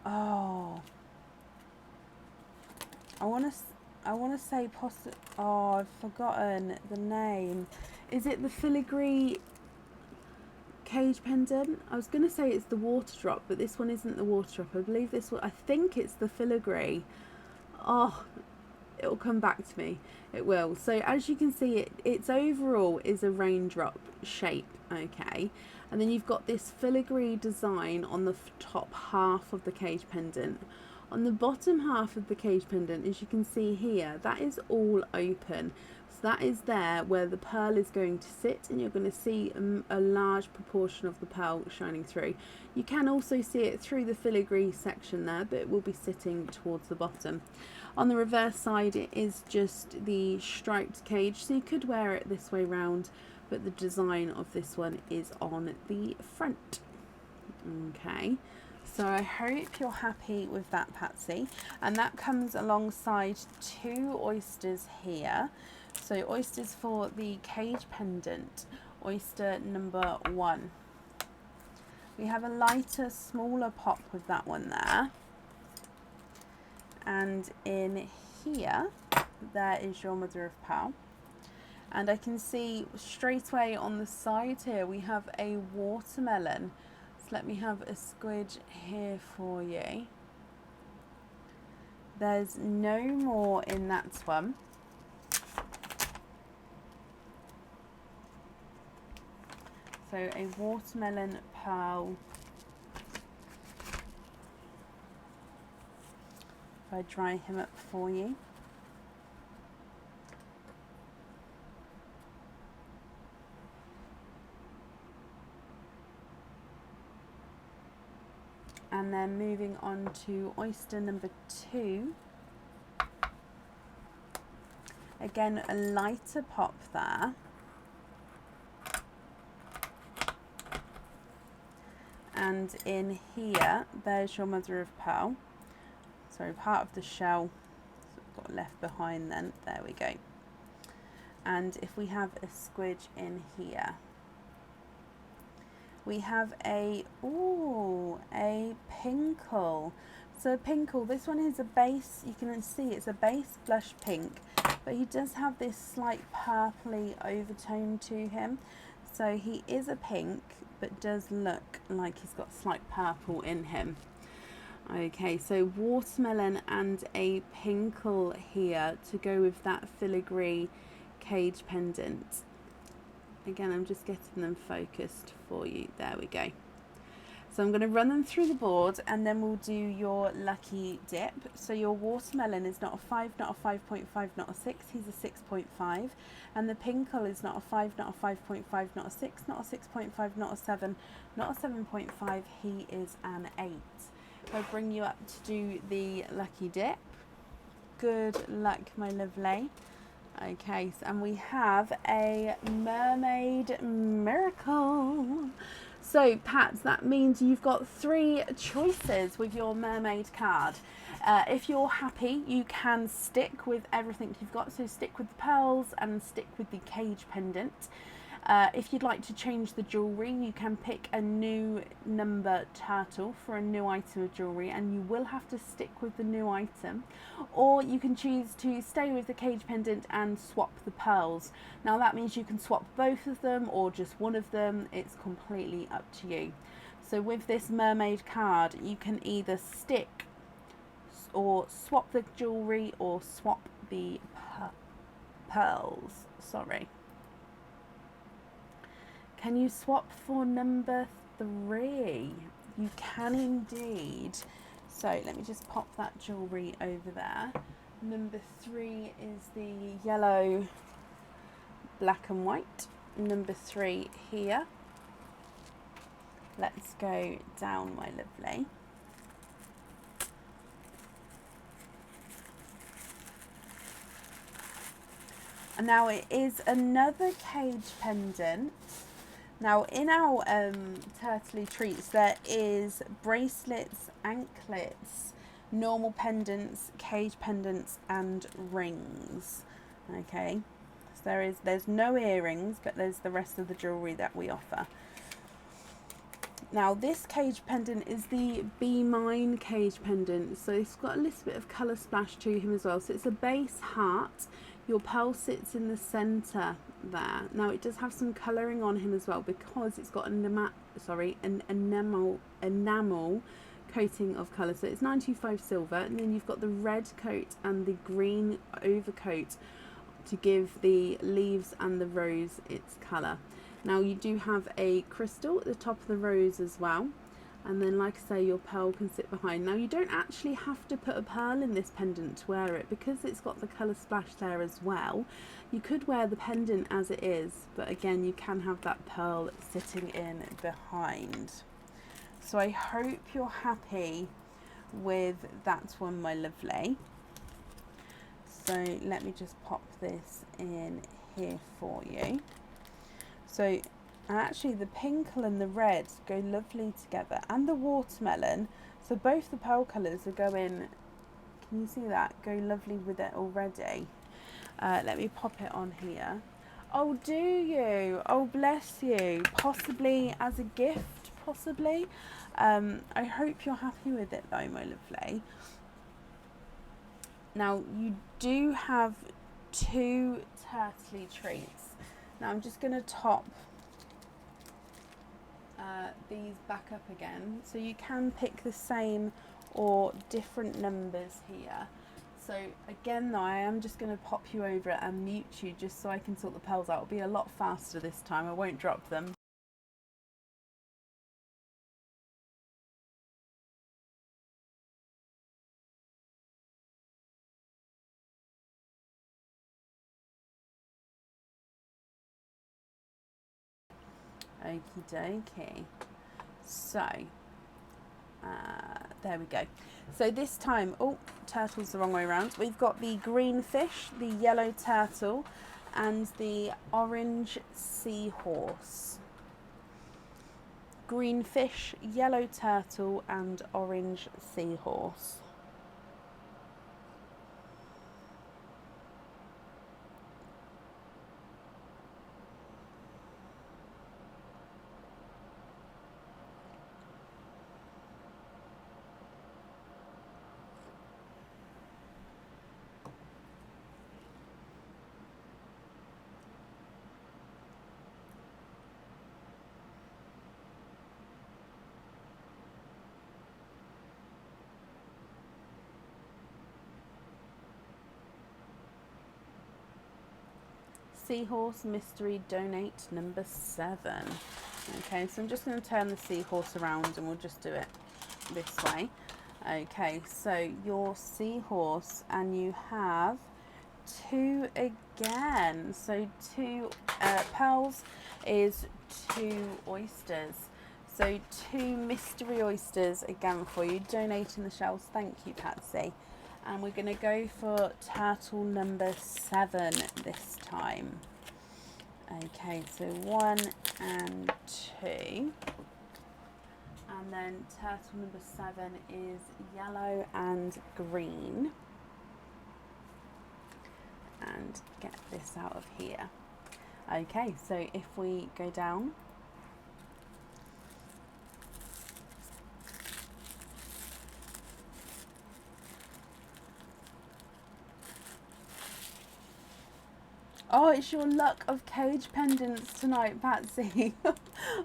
Oh. I want to say Oh, I've forgotten the name. Is it the filigree cage pendant? I was going to say it's the water drop, but this one isn't the water drop. I believe this one, I think it's the filigree. Oh, it'll come back to me. It will. So as you can see, its overall is a raindrop shape, okay? And then you've got this filigree design on the top half of the cage pendant. On the bottom half of the cage pendant, as you can see here, that is all open. So that is there where the pearl is going to sit, and you're going to see a large proportion of the pearl shining through. You can also see it through the filigree section there, but it will be sitting towards the bottom. On the reverse side, it is just the striped cage, so you could wear it this way round, but the design of this one is on the front. Okay. So I hope you're happy with that, Patsy. And that comes alongside 2 oysters here. So oysters for the cage pendant, oyster number 1. We have a lighter, smaller pop with that one there. And in here, there is your mother of pearl. And I can see straight away on the side here, we have a watermelon. Let me have a squidge here for you. There's no more in that one. So a watermelon pearl. If I dry him up for you. And then moving on to oyster number 2. Again, a lighter pop there. And in here, there's your mother of pearl. Sorry, part of the shell got left behind then. There we go. And if we have a squidge in here, we have a pinkle. So a pinkle, this one is a base, you can see it's a base blush pink, but he does have this slight purpley overtone to him. So he is a pink, but does look like he's got slight purple in him. Okay, so watermelon and a pinkle here to go with that filigree cage pendant. Again, I'm just getting them focused for you. There we go. So I'm going to run them through the board, and then we'll do your lucky dip. So your watermelon is not a 5, not a 5.5, not a 6. He's a 6.5. And the pinkle is not a 5, not a 5.5, not a 6, not a 6.5, not a 7, not a 7.5. He is an 8. If I bring you up to do the lucky dip. Good luck, my lovely. Okay, so, and we have a mermaid miracle. So, Pat, that means you've got 3 choices with your mermaid card. If you're happy, you can stick with everything you've got. So stick with the pearls and stick with the cage pendant. If you'd like to change the jewellery, you can pick a new number turtle for a new item of jewellery, and you will have to stick with the new item, or you can choose to stay with the cage pendant and swap the pearls. Now that means you can swap both of them or just one of them, it's completely up to you. So with this mermaid card, you can either stick or swap the jewellery or swap the pearls. Sorry. Can you swap for number 3? You can indeed. So let me just pop that jewellery over there. Number 3 is the yellow, black and white. Number 3 here. Let's go down, my lovely. And now it is another cage pendant. Now in our Turtley Treats, there is bracelets, anklets, normal pendants, cage pendants and rings. Okay, so there's no earrings, but there's the rest of the jewellery that we offer. Now this cage pendant is the Be Mine cage pendant, so it's got a little bit of colour splash to him as well. So it's a base heart. Your pearl sits in the centre there. Now it does have some colouring on him as well, because it's got an enamel coating of colour. So it's 925 silver, and then you've got the red coat and the green overcoat to give the leaves and the rose its colour. Now you do have a crystal at the top of the rose as well. And then, like I say, your pearl can sit behind. Now, you don't actually have to put a pearl in this pendant to wear it, because it's got the colour splash there as well. You could wear the pendant as it is, but again, you can have that pearl sitting in behind. So I hope you're happy with that one, my lovely. So let me just pop this in here for you. So actually the pink and the red go lovely together, and the watermelon, so both the pearl colours are going, can you see that, go lovely with it already. Let me pop it on here. Oh, do you? Oh, bless you. Possibly as a gift, possibly. I hope you're happy with it though, my lovely. Now you do have 2 Turtley Treats. Now I'm just going to top these back up again, so you can pick the same or different numbers here. So again though, I am just going to pop you over and mute you just so I can sort the pearls out. It'll be a lot faster this time, I won't drop them. Okie dokie. So there we go. So this time, oh, turtle's the wrong way around. We've got the green fish, the yellow turtle, and the orange seahorse. Green fish, yellow turtle, and orange seahorse. Seahorse Mystery Donate number 7. Okay, so I'm just going to turn the seahorse around and we'll just do it this way. Okay, so your seahorse, and you have 2 again. So 2 pearls is 2 oysters. So 2 mystery oysters again for you. Donating the shells. Thank you, Patsy. And we're going to go for turtle number 7 this time. Okay, so 1 and 2. And then turtle number 7 is yellow and green. And get this out of here. Okay, so if we go down, oh, it's your luck of cage pendants tonight, Patsy.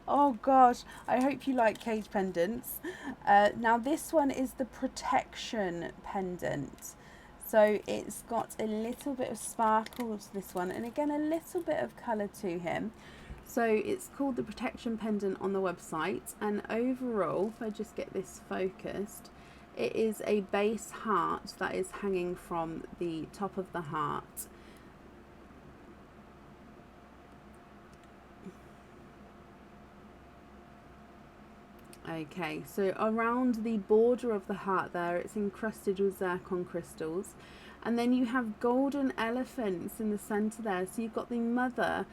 Oh gosh, I hope you like cage pendants. Now this one is the protection pendant. So it's got a little bit of sparkle to this one, and again a little bit of colour to him. So it's called the protection pendant on the website, and overall, if I just get this focused, it is a base heart that is hanging from the top of the heart. Okay, so around the border of the heart there, it's encrusted with zircon crystals. And then you have golden elephants in the centre there. So you've got the mother,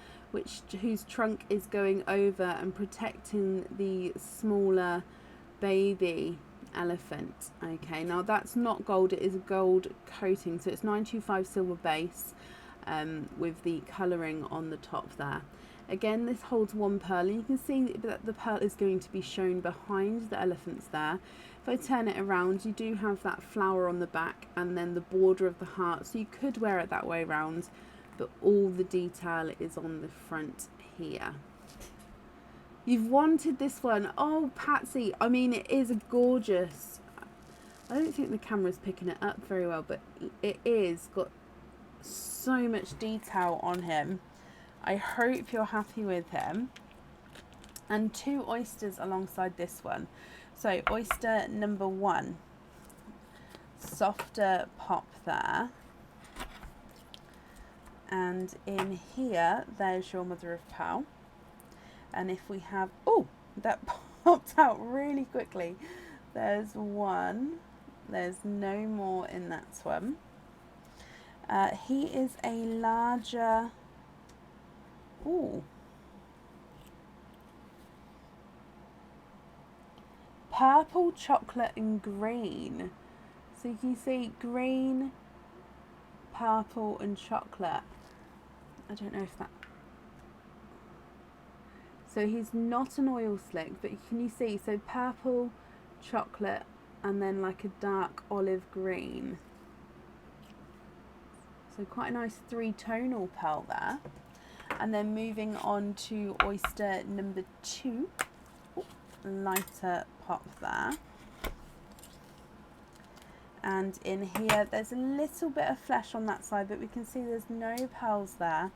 whose trunk is going over and protecting the smaller baby elephant. Okay, now that's not gold, it is a gold coating. So it's 925 silver base with the colouring on the top there. Again, this holds one pearl, and you can see that the pearl is going to be shown behind the elephants there. If I turn it around, you do have that flower on the back and then the border of the heart, so you could wear it that way around, but all the detail is on the front here. You've wanted this one. Oh, Patsy, I mean, it is a gorgeous, I don't think the camera's picking it up very well, but it is got so much detail on him. I hope you're happy with him. And 2 oysters alongside this one. So oyster number 1, softer pop there. And in here, there's your mother of pearl. And if we have, oh, that popped out really quickly. There's 1. There's no more in that one. He is a larger, ooh, purple, chocolate and green. So you can see green, purple and chocolate. I don't know if that, so he's not an oil slick, but can you see, so purple, chocolate and then like a dark olive green. So quite a nice 3-tonal pearl there. And then moving on to oyster number 2, lighter pop there. And in here, there's a little bit of flesh on that side, but we can see there's no pearls there.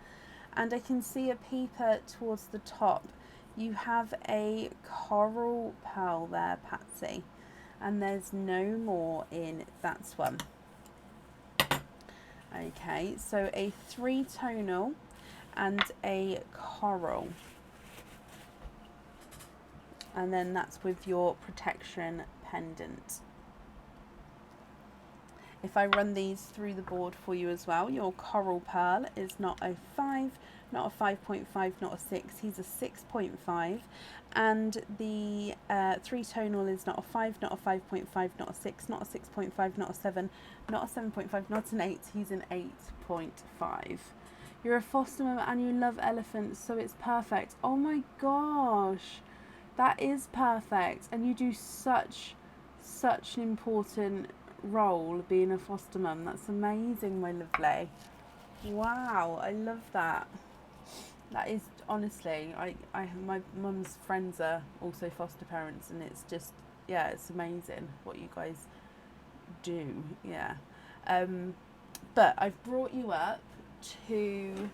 And I can see a peeper towards the top. You have a coral pearl there, Patsy. And there's no more in that one. Okay, so a 3-tonal and a coral, and then that's with your protection pendant. If I run these through the board for you as well, your coral pearl is not a 5, not a 5.5, not a 6, he's a 6.5, and the 3-tonal is not a 5, not a 5.5, not a 6, not a 6.5, not a 7, not a 7.5, not an 8, he's an 8.5. You're a foster mum and you love elephants, so it's perfect. Oh my gosh, that is perfect. And you do such an important role being a foster mum. That's amazing, my lovely. Wow, I love that. That is, honestly, my mum's friends are also foster parents, and it's just, yeah, it's amazing what you guys do. Yeah. But I've brought you up to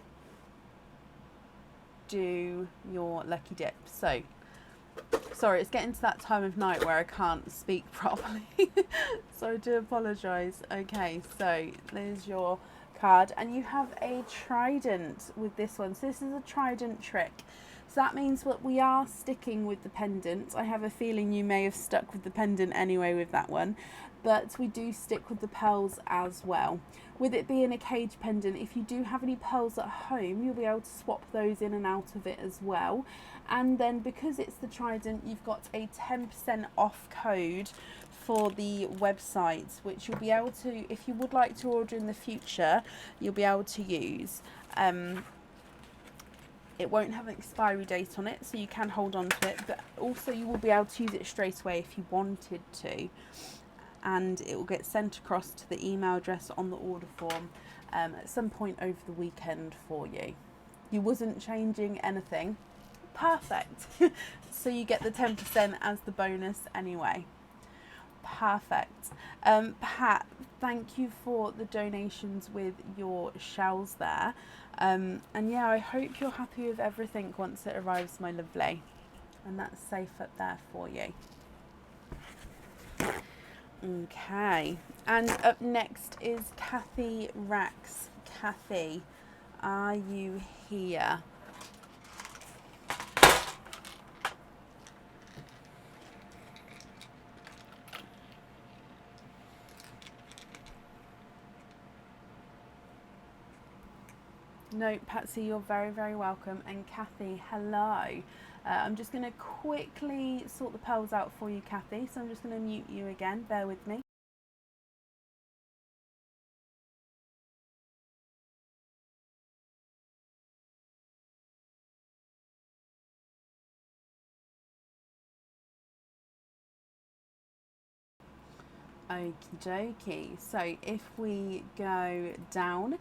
do your lucky dip. So sorry, it's getting to that time of night where I can't speak properly. So I do apologise. Okay, so there's your card, and you have a trident with this one. So this is a trident trick. So that means that we are sticking with the pendant. I have a feeling you may have stuck with the pendant anyway with that one, but we do stick with the pearls as well. With it being a cage pendant, if you do have any pearls at home, you'll be able to swap those in and out of it as well. And then because it's the trident, you've got a 10% off code for the website, which you'll be able to, if you would like to order in the future, you'll be able to use. It won't have an expiry date on it, so you can hold on to it, but also you will be able to use it straight away if you wanted to, and it will get sent across to the email address on the order form at some point over the weekend for you. You wasn't changing anything. Perfect. So you get the 10% as the bonus anyway. Perfect. Pat, thank you for the donations with your shells there. And yeah, I hope you're happy with everything once it arrives, my lovely. And that's safe up there for you. Okay. And up next is Kathy Rax. Kathy, are you here? No, Patsy, you're very, very welcome. And Kathy, hello. I'm just going to quickly sort the pearls out for you, Kathy. So I'm just going to mute you again. Bear with me. Okie dokie. So if we go down,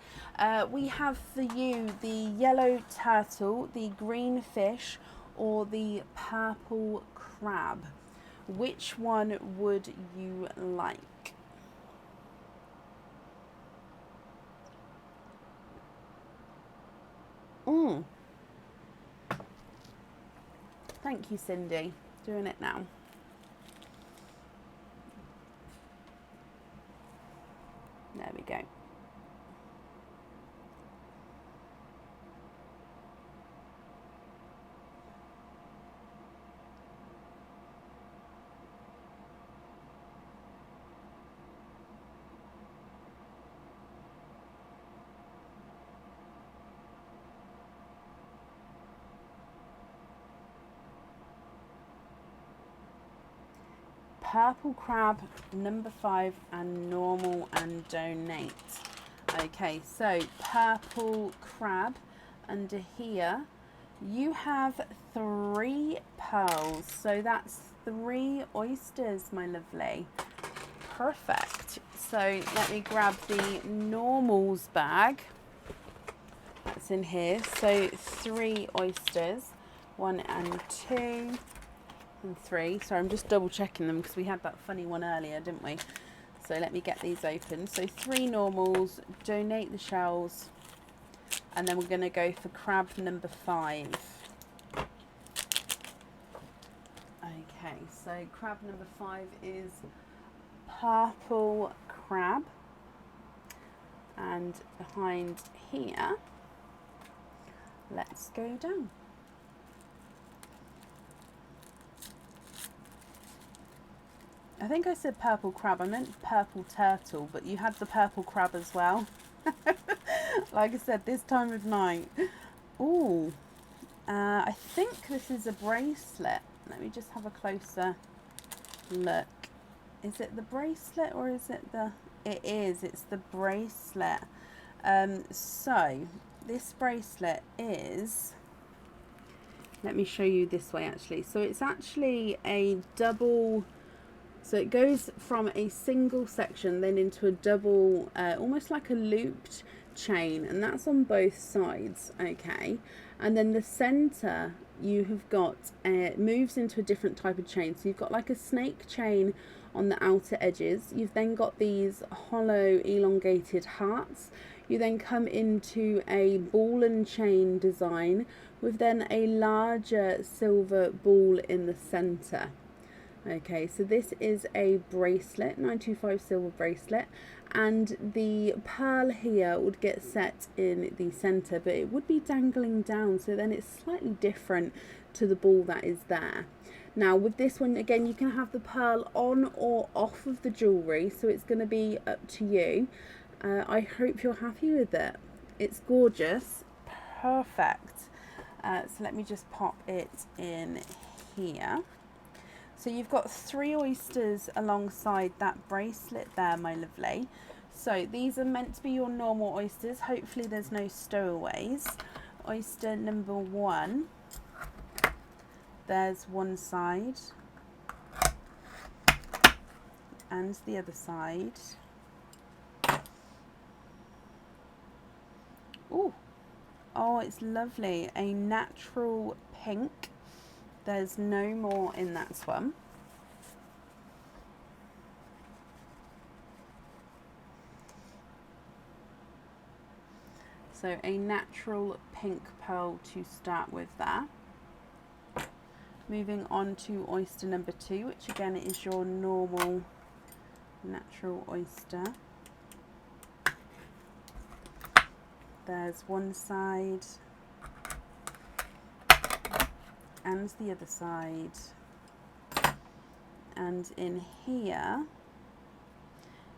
we have for you the yellow turtle, the green fish, or the purple crab. Which one would you like? Thank you, Cindy. Doing it now. There we go. Purple crab, number 5, and normal and donate. Okay, so purple crab under here, you have 3 pearls, so that's 3 oysters, my lovely. Perfect. So let me grab the normals bag. That's in here. So 3 oysters, 1 and 2. And 3. So I'm just double checking them because we had that funny one earlier, didn't we? So let me get these open. So 3 normals, donate the shells, and then we're going to go for crab number 5. Okay, so crab number 5 is purple crab, and behind here, let's go down. I think I said purple crab. I meant purple turtle, but you had the purple crab as well. Like I said, this time of night. Ooh, I think this is a bracelet. Let me just have a closer look. Is it the bracelet or is it the... It is. It's the bracelet. So this bracelet is... Let me show you this way actually. So it's actually a double... So it goes from a single section then into a double, almost like a looped chain, and that's on both sides, okay? And then the center you have got, moves into a different type of chain. So you've got like a snake chain on the outer edges. You've then got these hollow elongated hearts. You then come into a ball and chain design with then a larger silver ball in the center. Okay, so this is a bracelet, 925 silver bracelet, and the pearl here would get set in the center, but it would be dangling down, so then it's slightly different to the ball that is there. Now with this one, again, you can have the pearl on or off of the jewellery, so it's going to be up to you. I hope you're happy with it. It's gorgeous. Perfect. So let me just pop it in here. So you've got 3 oysters alongside that bracelet there, my lovely. So these are meant to be your normal oysters. Hopefully there's no stowaways. oyster number 1. There's one side and the other side. Ooh. Oh, it's lovely. A natural pink. There's no more in that swim. So a natural pink pearl to start with there. Moving on to oyster number 2, which again is your normal natural oyster. There's one side and the other side. And in here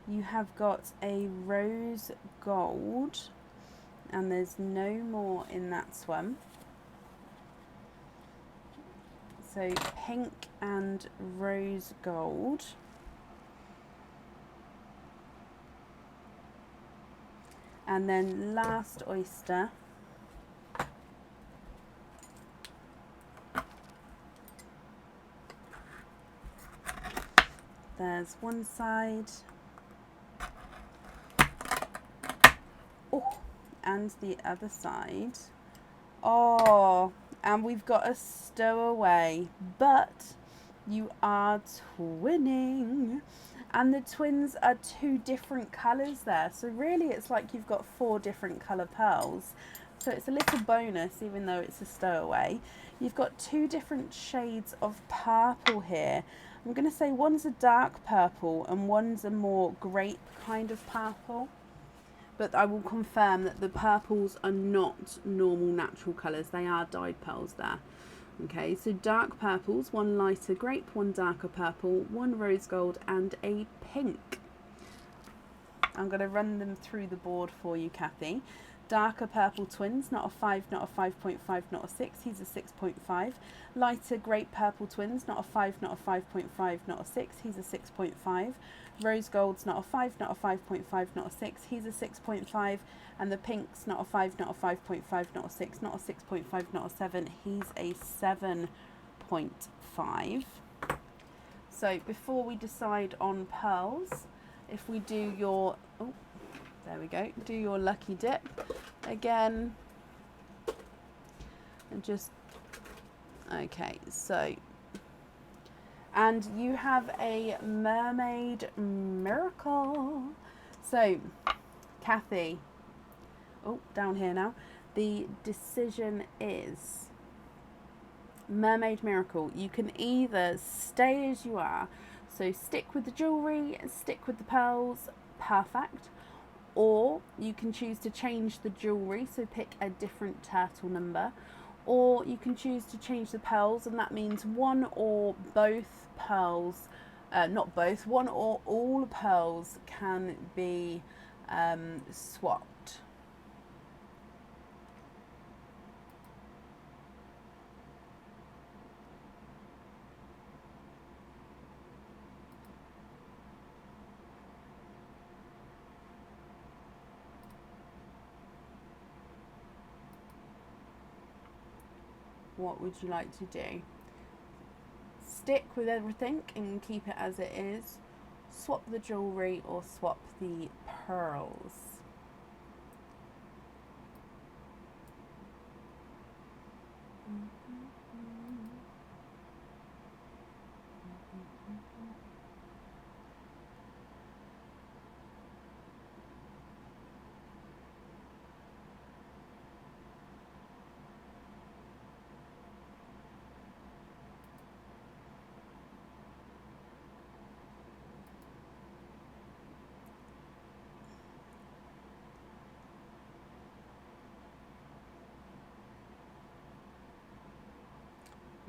you have got a rose gold, and there's no more in that swim. So pink and rose gold. And then last oyster, there's one side, oh, and the other side. Oh, and we've got a stowaway, but you are twinning. And the twins are 2 different colours there. So really it's like you've got 4 different colour pearls. So it's a little bonus, even though it's a stowaway. You've got 2 different shades of purple here. I'm going to say one's a dark purple and one's a more grape kind of purple. But I will confirm that the purples are not normal natural colours. They are dyed pearls there. Okay, so dark purples, one lighter grape, one darker purple, one rose gold and a pink. I'm going to run them through the board for you, Kathy. Darker purple twins, not a 5, not a 5.5, not a 6, he's a 6.5. Lighter grape purple twins, not a 5, not a 5.5, not a 6, he's a 6.5. Rose gold's not a 5, not a 5.5, not a 6, he's a 6.5. And the pink's not a 5, not a 5.5, not a 6, not a 6.5, not a 7, he's a 7.5. So before we decide on pearls, if we do your, oh, there we go, do your lucky dip again, and just, okay, so, and you have a mermaid miracle. So Kathy, oh, down here now, the decision is mermaid miracle. You can either stay as you are, so stick with the jewellery, stick with the pearls, perfect, or you can choose to change the jewellery, so pick a different turtle number, or you can choose to change the pearls, and that means one or both pearls, not both, one or all pearls can be swapped. What would you like to do? Stick with everything and keep it as it is, swap the jewellery, or swap the pearls?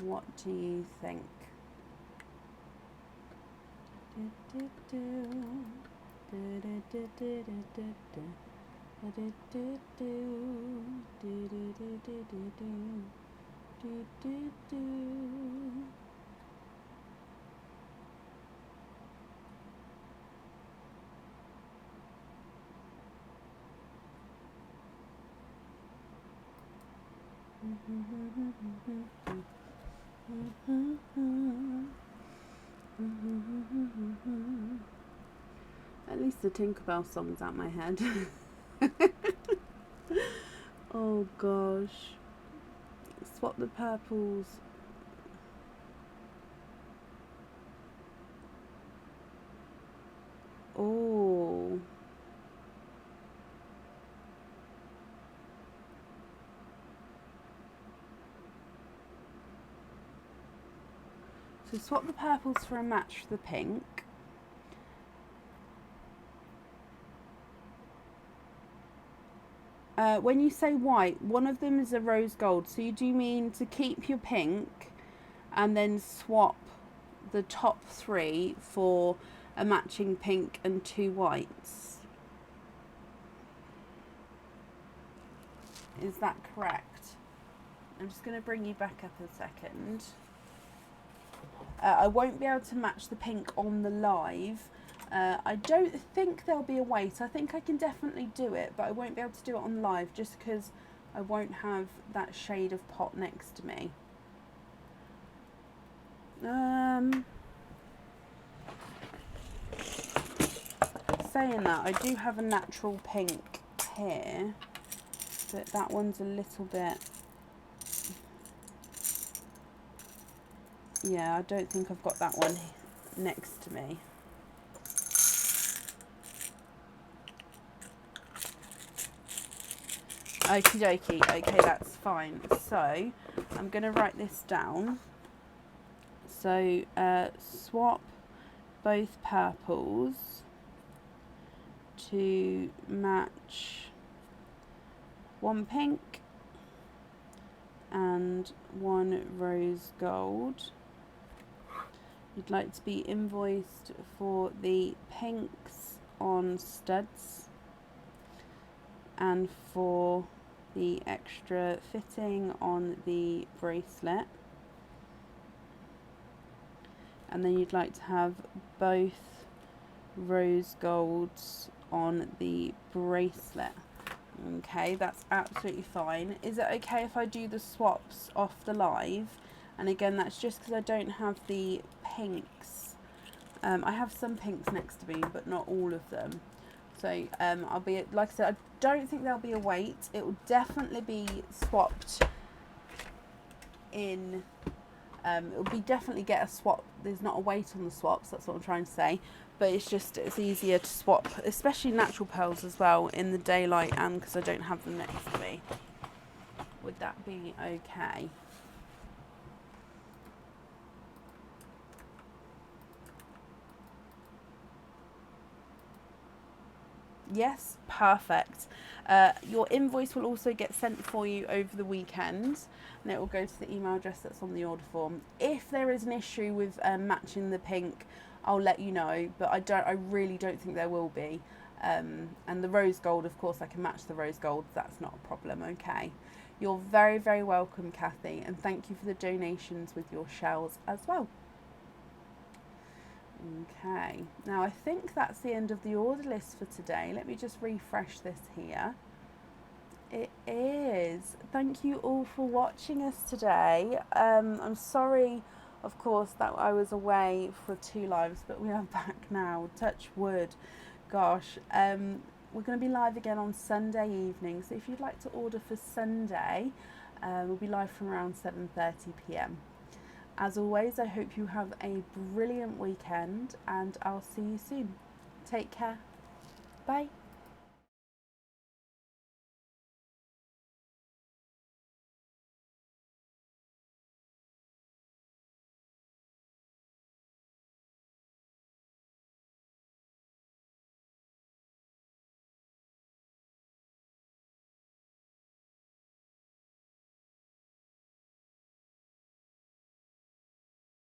What do you think? At least the Tinkerbell song's out my head. Oh gosh. Swap the purples. Oh. So swap the purples for a match for the pink. When you say white, one of them is a rose gold. So do you mean to keep your pink and then swap the top 3 for a matching pink and 2 whites? Is that correct? I'm just going to bring you back up a second. I won't be able to match the pink on the live. I don't think there'll be a wait. I think I can definitely do it, but I won't be able to do it on live just because I won't have that shade of pot next to me. Saying that, I do have a natural pink here, but that one's a little bit... Yeah, I don't think I've got that one next to me. Okie dokie, okay, that's fine. So, I'm going to write this down. So, swap both purples to match one pink and one rose gold. You'd like to be invoiced for the pinks on studs and for the extra fitting on the bracelet, and then you'd like to have both rose golds on the bracelet. Okay, that's absolutely fine. Is it okay if I do the swaps off the live? And again, that's just because I don't have the pinks. I have some pinks next to me, but not all of them. So I'll be, like I said, I don't think there'll be a wait. It will definitely be swapped in. It'll be definitely get a swap. There's not a wait on the swaps. That's what I'm trying to say. But it's easier to swap, especially natural pearls as well, in the daylight, and because I don't have them next to me. Would that be okay? Yes, perfect. Your invoice will also get sent for you over the weekend, and it will go to the email address that's on the order form. If there is an issue with matching the pink, I'll let you know, but I really don't think there will be. And the rose gold, of course, I can match the rose gold. That's not a problem, okay? You're very, very welcome, Kathy, and thank you for the donations with your shells as well. Okay, now I think that's the end of the order list for today. Let me just refresh this here. It is. Thank you all for watching us today. I'm sorry, of course, that I was away for 2 lives, but we are back now. Touch wood. Gosh, we're going to be live again on Sunday evening. So if you'd like to order for Sunday, we'll be live from around 7:30 p.m. As always, I hope you have a brilliant weekend, and I'll see you soon. Take care. Bye.